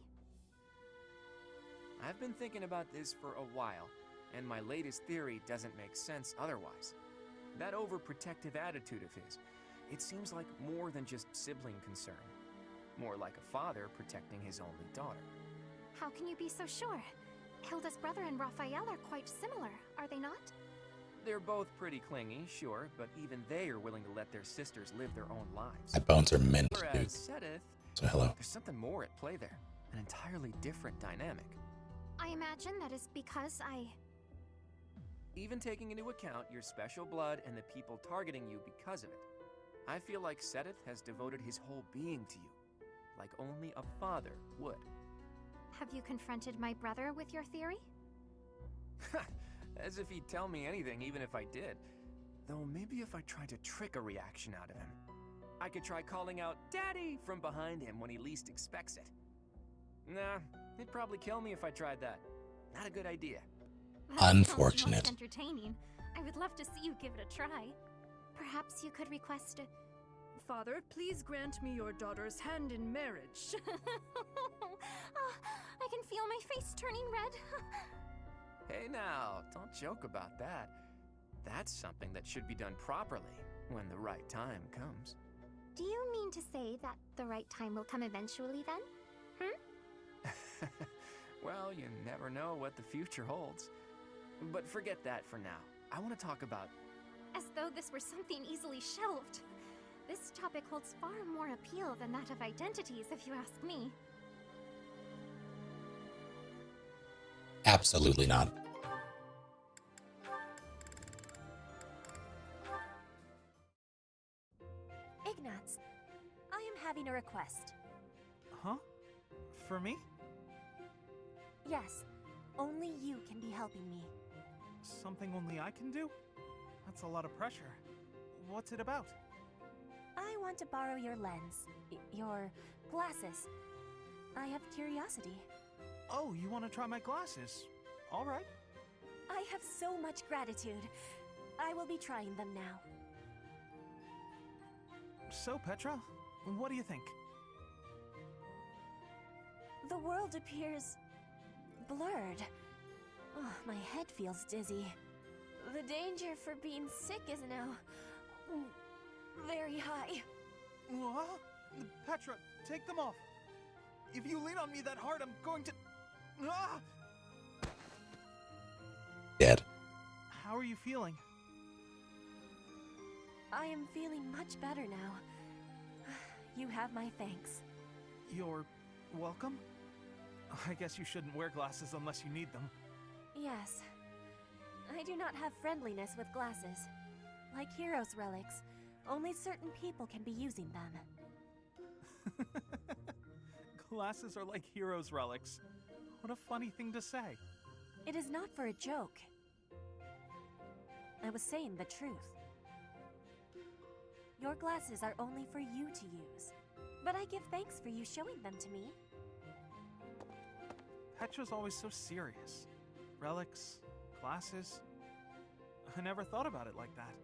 I've been thinking about this for a while, and my latest theory doesn't make sense otherwise. That overprotective attitude of his, it seems like more than just sibling concern. More like a father protecting his only daughter. How can you be so sure? Hilda's brother and Raphael are quite similar, are they not? They're both pretty clingy, sure, but even they are willing to let their sisters live their own lives. My bones are mint, dude. Whereas Sedith, So hello. there's something more at play there. An entirely different dynamic. I imagine that is because Even taking into account your special blood and the people targeting you because of it, I feel like Sedith has devoted his whole being to you, like only a father would. Have you confronted my brother with your theory? As if he'd tell me anything, even if I did. Though maybe if I tried to trick a reaction out of him. I could try calling out, "Daddy!" from behind him when he least expects it. Nah, he'd probably kill me if I tried that. Not a good idea. Unfortunate. Sounds most entertaining. I would love to see you give it a try. Perhaps you could request a... Father, please grant me your daughter's hand in marriage. I can feel my face turning red. Hey now, don't joke about that. That's something that should be done properly when the right time comes. Do you mean to say that the right time will come eventually then? Well, you never know what the future holds. But forget that for now. I want to talk about... As though this were something easily shelved. This topic holds far more appeal than that of identities, if you ask me. Absolutely not. Ignatz, I am having a request. Huh? For me? Yes, only you can be helping me. Something only I can do? That's a lot of pressure. What's it about? I want to borrow your lens, your glasses. I have curiosity. Oh, you want to try my glasses? All right. I have so much gratitude. I will be trying them now. So, Petra, what do you think? The world appears... blurred. Oh, my head feels dizzy. The danger for being sick is now... very high. What? Petra, take them off. If you lean on me that hard, I'm going to... Ah! Dead. How are you feeling? I am feeling much better now. You have my thanks. You're welcome? I guess you shouldn't wear glasses unless you need them. Yes. I do not have friendliness with glasses. Like heroes' relics, only certain people can be using them. Glasses are like heroes' relics. What a funny thing to say. It is not for a joke. I was saying the truth. Your glasses are only for you to use. But I give thanks for you showing them to me. Petra's always so serious. Relics, glasses. I never thought about it like that.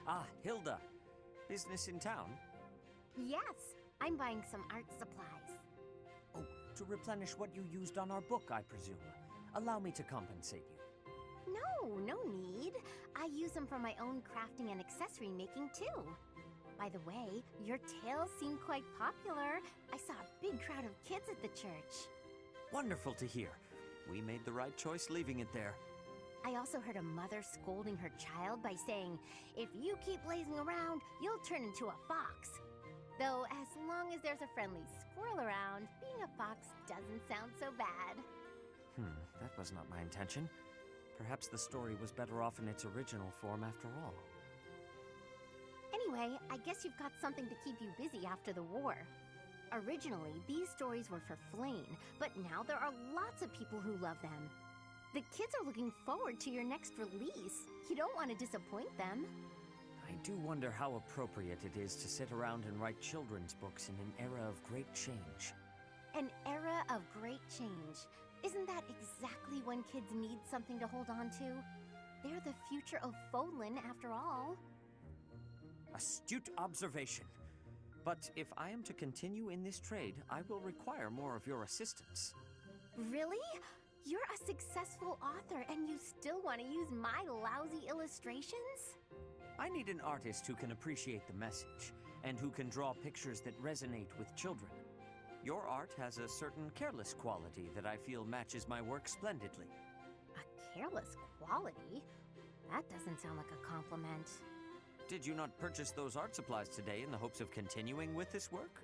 Ah, Hilda. Business in town? Yes, I'm buying some art supplies. Oh, to replenish what you used on our book, I presume. Allow me to compensate you. No need. I use them for my own crafting and accessory making too. By the way, your tales seem quite popular. I saw a big crowd of kids at the church. Wonderful to hear. We made the right choice leaving it there. I also heard a mother scolding her child by saying, "If you keep lazing around, you'll turn into a fox." Though, as long as there's a friendly squirrel around, being a fox doesn't sound so bad. That was not my intention. Perhaps the story was better off in its original form after all. Anyway, I guess you've got something to keep you busy after the war. Originally, these stories were for Flame, but now there are lots of people who love them. The kids are looking forward to your next release. You don't want to disappoint them. I do wonder how appropriate it is to sit around and write children's books in an era of great change. An era of great change. Isn't that exactly when kids need something to hold on to? They're the future of Fodlan, after all. Astute observation. But if I am to continue in this trade, I will require more of your assistance. Really? You're a successful author and you still want to use my lousy illustrations? I need an artist who can appreciate the message, and who can draw pictures that resonate with children. Your art has a certain careless quality that I feel matches my work splendidly. A careless quality? That doesn't sound like a compliment. Did you not purchase those art supplies today in the hopes of continuing with this work?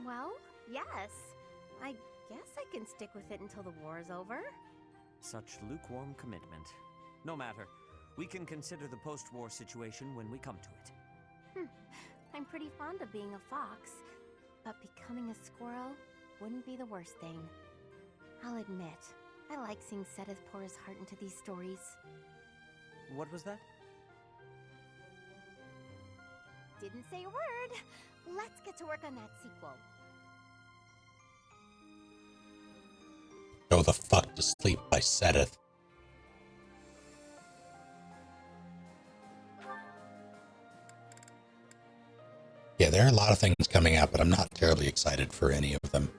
Well, yes. I guess I can stick with it until the war is over. Such lukewarm commitment. No matter. We can consider the post-war situation when we come to it. I'm pretty fond of being a fox, but becoming a squirrel wouldn't be the worst thing. I'll admit, I like seeing Seth pour his heart into these stories. What was that? Didn't say a word. Let's get to work on that sequel. Go the fuck to sleep by Seth. Yeah, there are a lot of things coming out, but I'm not terribly excited for any of them.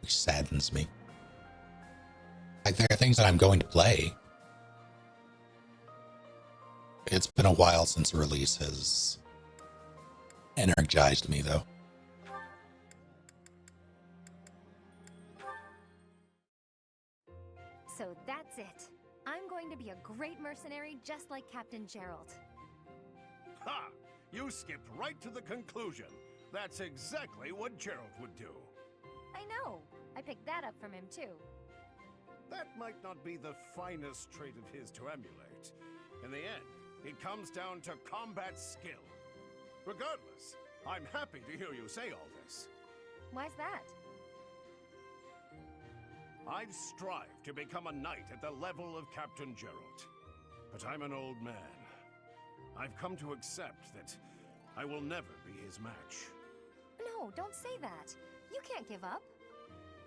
Which saddens me. Like, there are things that I'm going to play. It's been a while since a release has energized me, though. So that's it. I'm going to be a great mercenary just like Captain Gerald. Ha! You skipped right to the conclusion. That's exactly what Gerald would do. I know. I picked that up from him too. That might not be the finest trait of his to emulate. In the end, it comes down to combat skill. Regardless, I'm happy to hear you say all this. Why's that? I've strived to become a knight at the level of Captain Gerald. But I'm an old man. I've come to accept that I will never be his match. No, don't say that. You can't give up.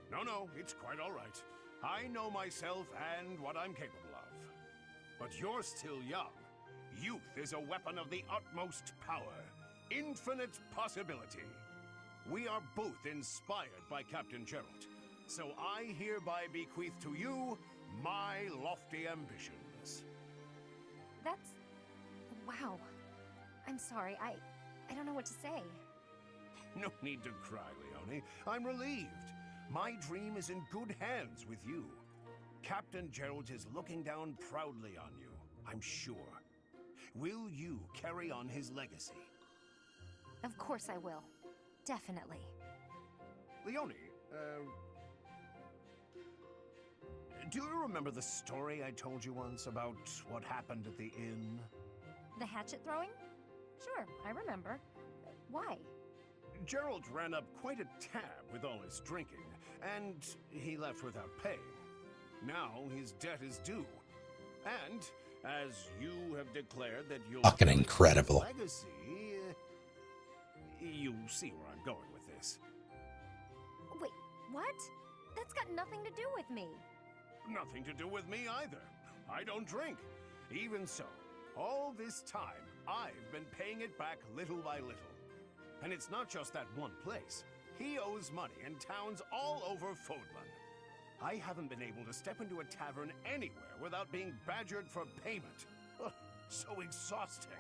No, it's quite all right. I know myself and what I'm capable of. But you're still young. Youth is a weapon of the utmost power. Infinite possibility. We are both inspired by Captain Gerald. So I hereby bequeath to you my lofty ambitions. That's... wow. I'm sorry, I don't know what to say. No need to cry, Leone. I'm relieved. My dream is in good hands with you. Captain Gerald is looking down proudly on you, I'm sure. Will you carry on his legacy? Of course I will. Definitely. Leone, Do you remember the story I told you once about what happened at the inn? The hatchet throwing? Sure, I remember. Why? Gerald ran up quite a tab with all his drinking, and he left without paying. Now his debt is due. And, as you have declared that you'll... Fucking incredible. Legacy, you see where I'm going with this. Wait, what? That's got nothing to do with me. Nothing to do with me either. I don't drink. Even so, all this time, I've been paying it back little by little. And it's not just that one place. He owes money in towns all over Fodlan. I haven't been able to step into a tavern anywhere without being badgered for payment. Ugh, so exhausting.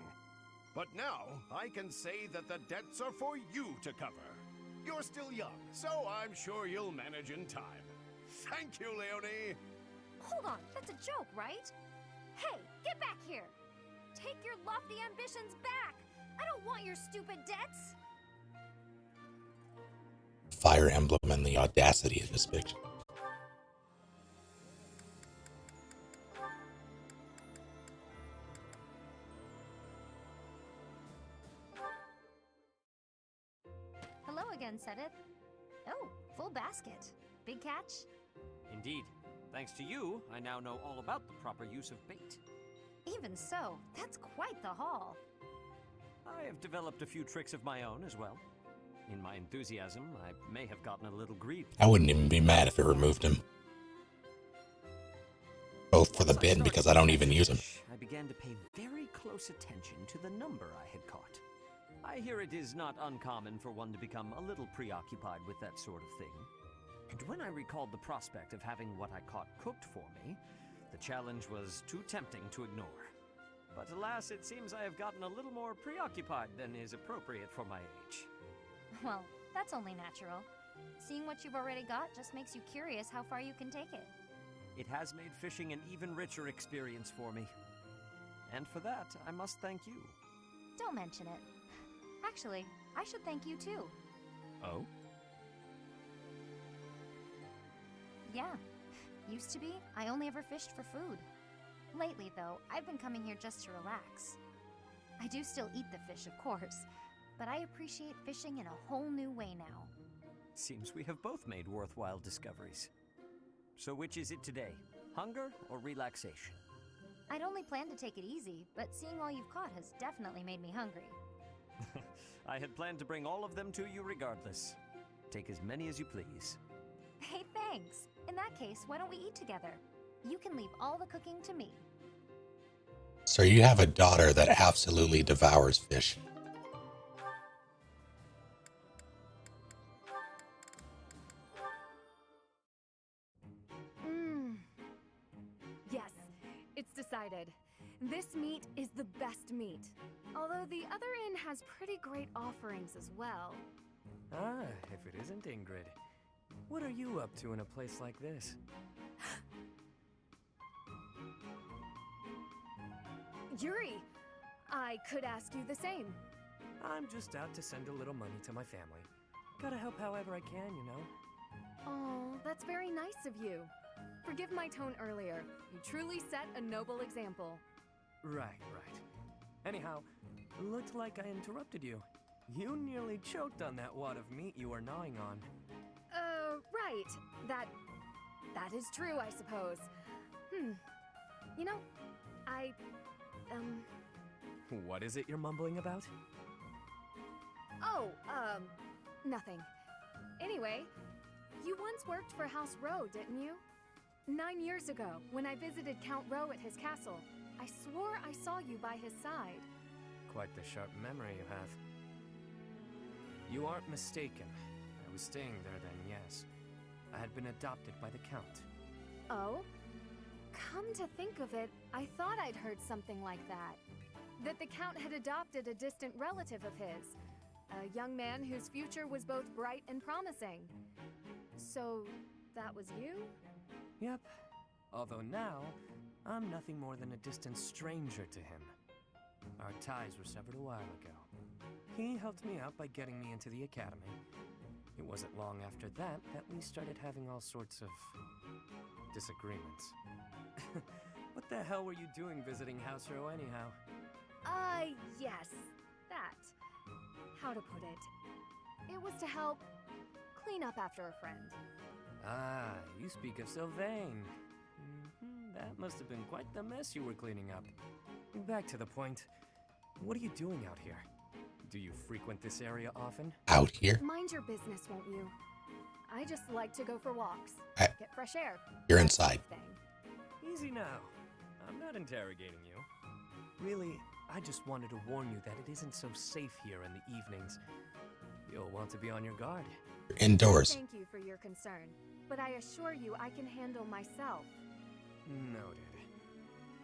But now, I can say that the debts are for you to cover. You're still young, so I'm sure you'll manage in time. Thank you, Leonie! Hold on, that's a joke, right? Hey, get back here! Take your lofty ambitions back! I don't want your stupid debts! Fire Emblem and the audacity of this bitch. Hello again, Sedith. Oh, full basket. Big catch? Indeed. Thanks to you, I now know all about the proper use of bait. Even so, that's quite the haul. I have developed a few tricks of my own as well. In my enthusiasm, I may have gotten a little greedy. I wouldn't even be mad if it removed him. Both for the bid and because I don't even use him. I began to pay very close attention to the number I had caught. I hear it is not uncommon for one to become a little preoccupied with that sort of thing. And when I recalled the prospect of having what I caught cooked for me, the challenge was too tempting to ignore. But alas, it seems I have gotten a little more preoccupied than is appropriate for my age. Well, that's only natural. Seeing what you've already got just makes you curious how far you can take it. It has made fishing an even richer experience for me. And for that, I must thank you. Don't mention it. Actually, I should thank you too. Oh? Yeah. Used to be, I only ever fished for food. Lately, though, I've been coming here just to relax. I do still eat the fish, of course, but I appreciate fishing in a whole new way now. Seems we have both made worthwhile discoveries. So which is it today? Hunger or relaxation? I'd only planned to take it easy, but seeing all you've caught has definitely made me hungry. I had planned to bring all of them to you regardless. Take as many as you please. Hey, thanks. In that case, why don't we eat together? You can leave all the cooking to me. So you have a daughter that absolutely devours fish. Yes, it's decided. This meat is the best meat. Although the other inn has pretty great offerings as well. Ah, if it isn't Ingrid. What are you up to in a place like this? Yuri, I could ask you the same. I'm just out to send a little money to my family. Gotta help however I can, you know? Oh, that's very nice of you. Forgive my tone earlier. You truly set a noble example. Right. Anyhow, looked like I interrupted you. You nearly choked on that wad of meat you were gnawing on. Right. That is true, I suppose. You know, What is it you're mumbling about? Oh, nothing. Anyway, you once worked for House Rowe, didn't you? 9 years ago, when I visited Count Rowe at his castle, I swore I saw you by his side. Quite the sharp memory you have. You aren't mistaken. I was staying there then, yes. I had been adopted by the Count. Oh? Come to think of it, I thought I'd heard something like that. That the Count had adopted a distant relative of his. A young man whose future was both bright and promising. So, that was you? Yep. Although now, I'm nothing more than a distant stranger to him. Our ties were severed a while ago. He helped me out by getting me into the academy. It wasn't long after that that we started having all sorts of disagreements. What the hell were you doing visiting House Row anyhow? Yes, that. How to put it? It was to help clean up after a friend. Ah, you speak of Sylvain. That must have been quite the mess you were cleaning up. Back to the point. What are you doing out here? Do you frequent this area often? Out here? Mind your business, won't you? I just like to go for walks. I- Get fresh air. You're that inside. sort of thing. Easy now. I'm not interrogating you. Really, I just wanted to warn you that it isn't so safe here in the evenings. You'll want to be on your guard. You're indoors. Thank you for your concern, but I assure you I can handle myself. Noted.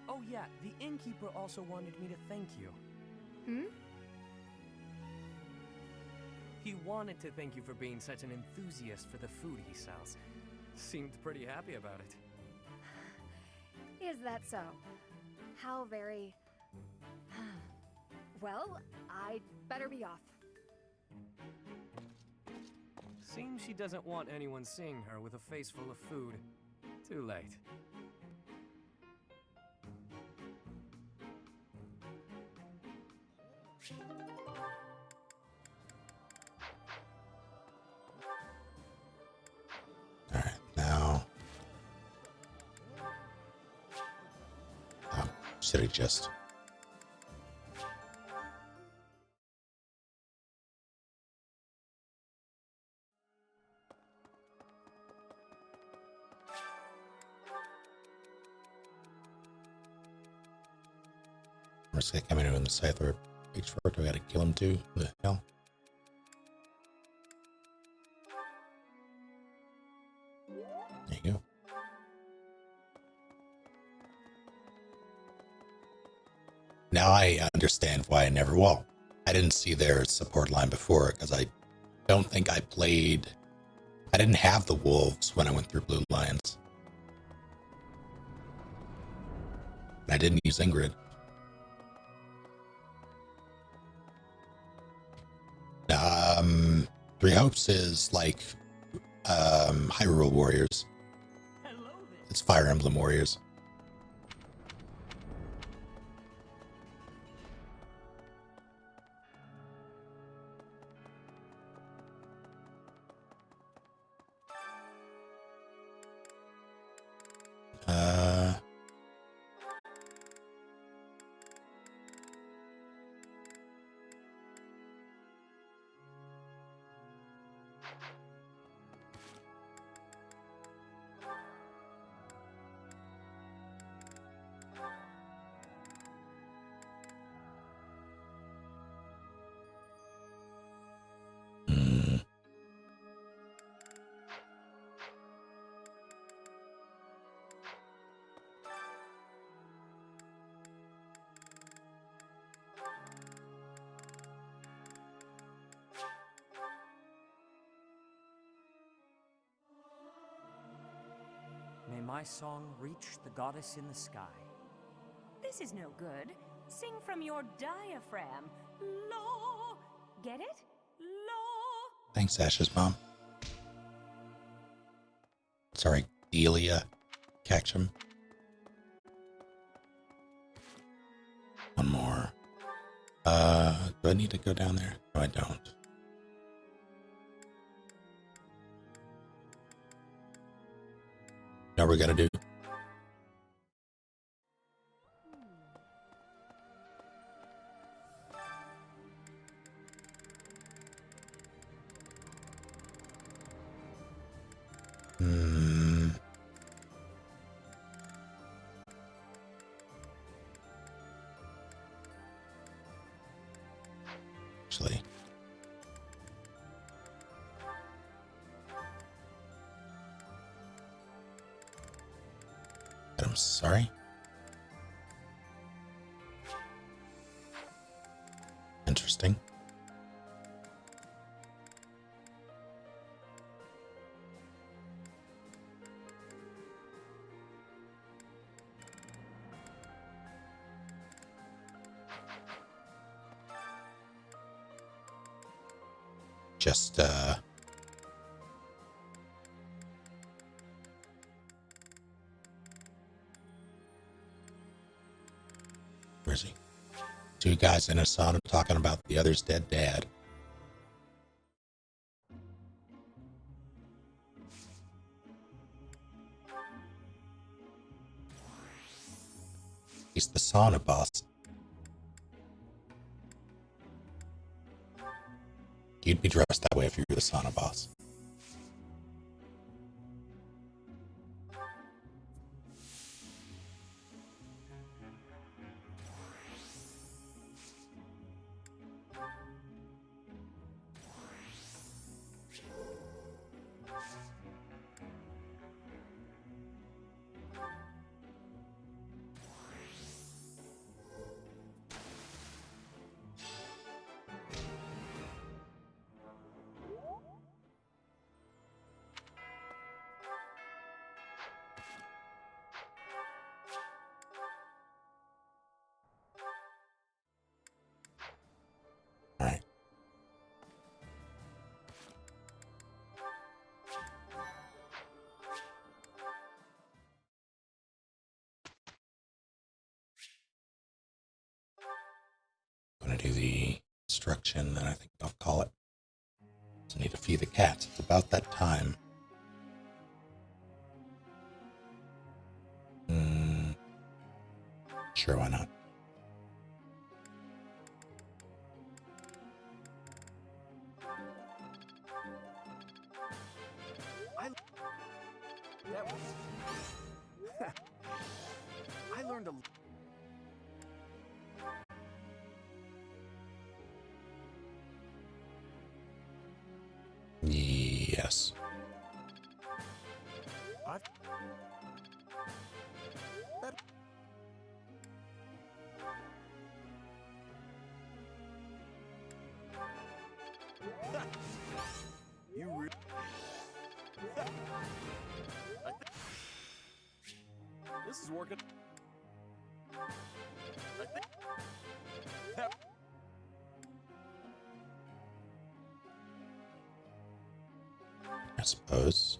Oh yeah, the innkeeper also wanted me to thank you. He wanted to thank you for being such an enthusiast for the food he sells. Seemed pretty happy about it. Is that so? How very... Well, I'd better be off. Seems she doesn't want anyone seeing her with a face full of food. Too late. Alright, now... should I just... I'm just gonna come in on the side where H4, do I gotta kill him too? What the hell? There you go. Now I understand why I never, well, I didn't see their support line before because I don't think I didn't have the wolves when I went through Blue Lions. And I didn't use Ingrid. Three Hopes is like Hyrule Warriors. It's Fire Emblem Warriors. May my song reach the goddess in the sky. This is no good. Sing from your diaphragm. Law. Get it? Law. Thanks, Ash's mom. Sorry, Delia. Catch him. One more. Do I need to go down there? No, I don't. Now we're gonna do. Actually. I'm sorry. Interesting. Just two guys in a sauna talking about the other's dead dad. He's the sauna boss. You'd be dressed that way if you were the sauna boss. Gonna do the instruction, and I think I'll call it. So I need to feed the cats. It's about that time. Sure, why not? I learned a... Yes. You re... This is working. I suppose.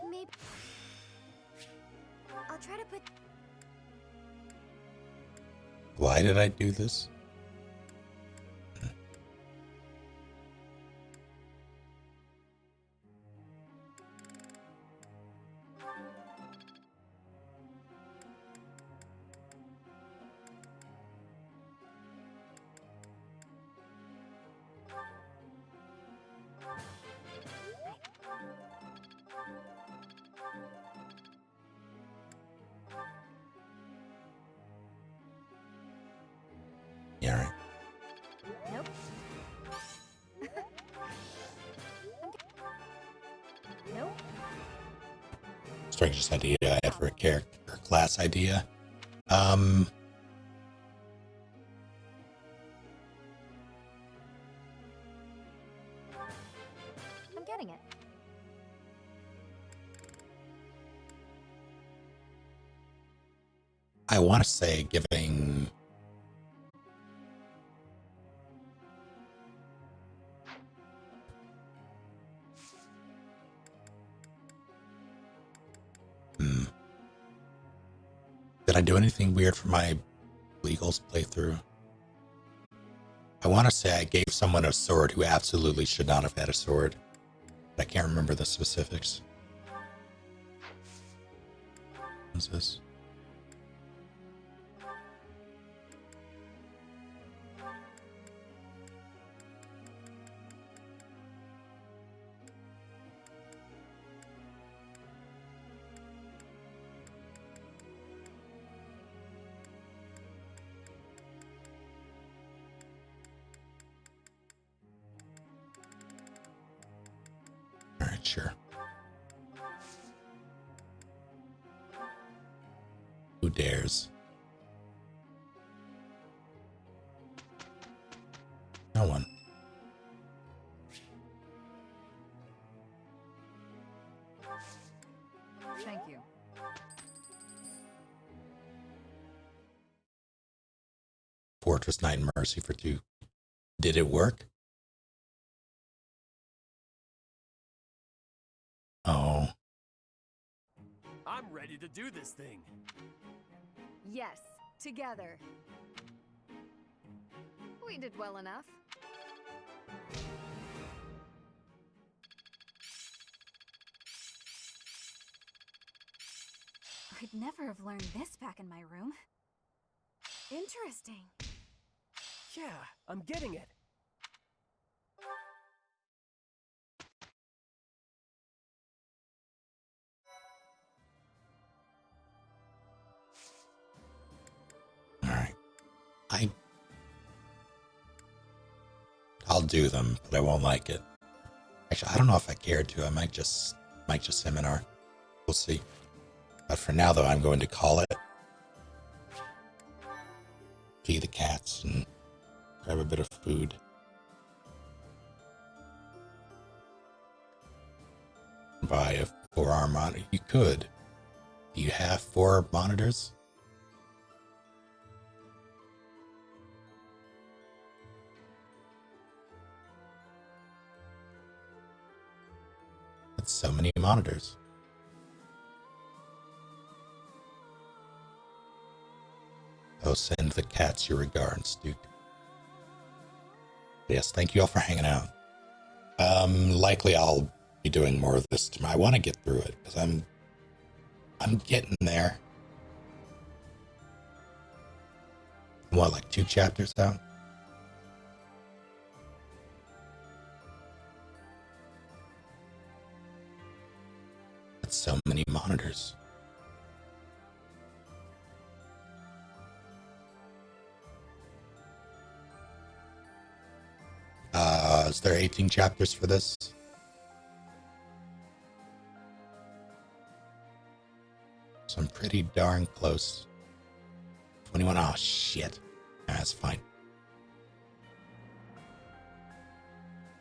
Maybe I'll try to put. Why did I do this? Yeah, right. Nope. Nope. Strangest idea I had for a character or class idea. I'm getting it. I want to say giving Did I do anything weird for my legals playthrough? I want to say I gave someone a sword who absolutely should not have had a sword. But I can't remember the specifics. What's this? Alright, sure. Who dares? No one. Thank you. Fortress Knight Mercy for 2. Did it work? Oh. I'm ready to do this thing. Yes, together. We did well enough. I'd never have learned this back in my room. Interesting. Yeah, I'm getting it. Alright. I'll do them, but I won't like it. Actually, I don't know if I care to. I might just seminar. We'll see. But for now, though, I'm going to call it. Feed the cats and grab a bit of food. Buy a 4-arm monitor. You could. Do you have 4 monitors? That's so many monitors. Oh, send the cats your regards, Duke. Yes, thank you all for hanging out. Likely I'll be doing more of this tomorrow. I want to get through it because I'm getting there. What, like 2 chapters out? That's so many monitors. Is there 18 chapters for this? So I'm pretty darn close. 21. Oh, shit. That's fine.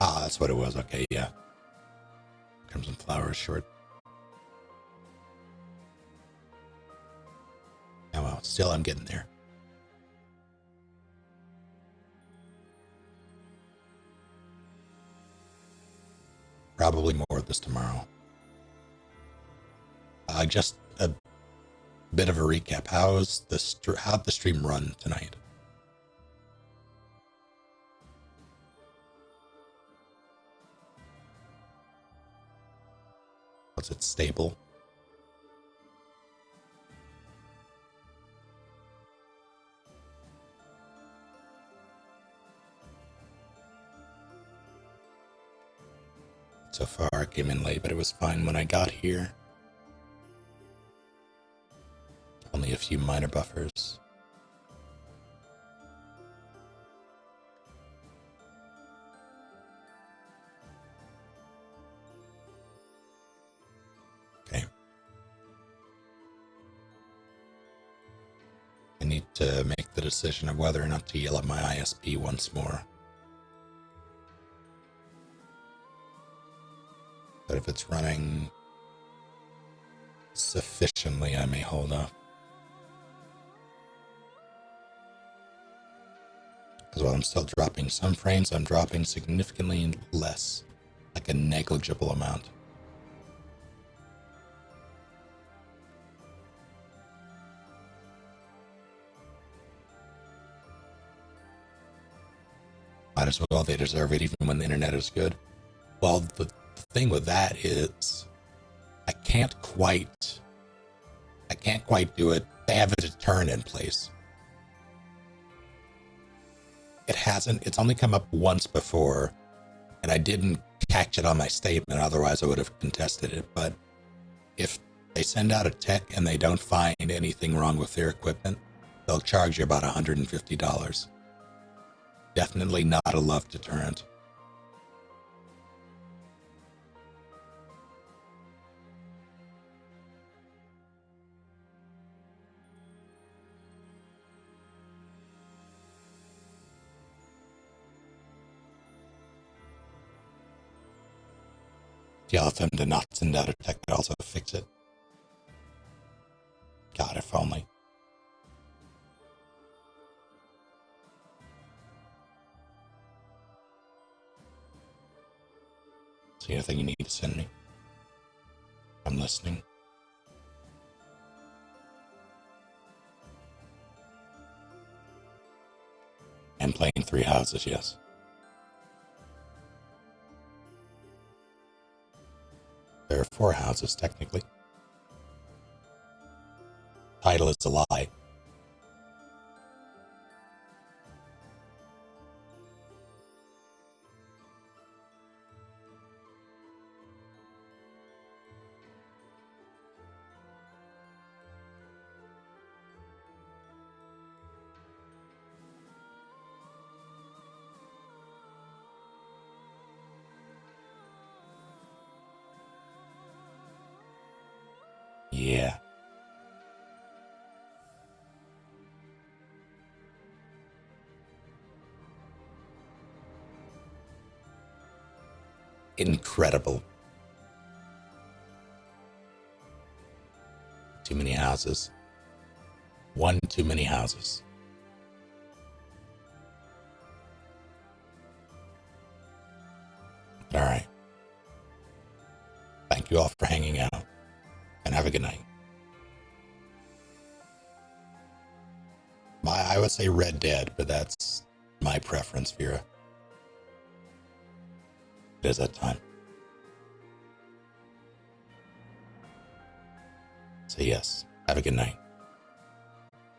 Ah, that's what it was. Okay, yeah. Crimson Flower is short. Oh, well, still I'm getting there. Probably more of this tomorrow. Just a bit of a recap. How'd the stream run tonight? Was it stable? So far, I came in late, but it was fine when I got here. Only a few minor buffers. Okay. I need to make the decision of whether or not to yell at my ISP once more. But if it's running sufficiently, I may hold off. Because while I'm still dropping some frames, I'm dropping significantly less, like a negligible amount. Might as well, they deserve it even when the internet is good. Well, the thing with that is I can't quite do it. They have a deterrent in place. It's only come up once before, and I didn't catch it on my statement, otherwise I would have contested it. But if they send out a tech and they don't find anything wrong with their equipment, they'll charge you about $150. Definitely not a love deterrent. Yell at them to not send out a tech that also fix it. God, if only. See anything you need to send me? I'm listening. And playing 3 houses, yes. There are 4 houses, technically. Title is a lie. Yeah. Incredible. Too many houses. 1 too many houses. All right. Thank you all for hanging out, and have a good night. I would say Red Dead, but that's my preference, Vera. It is that time. So yes, have a good night.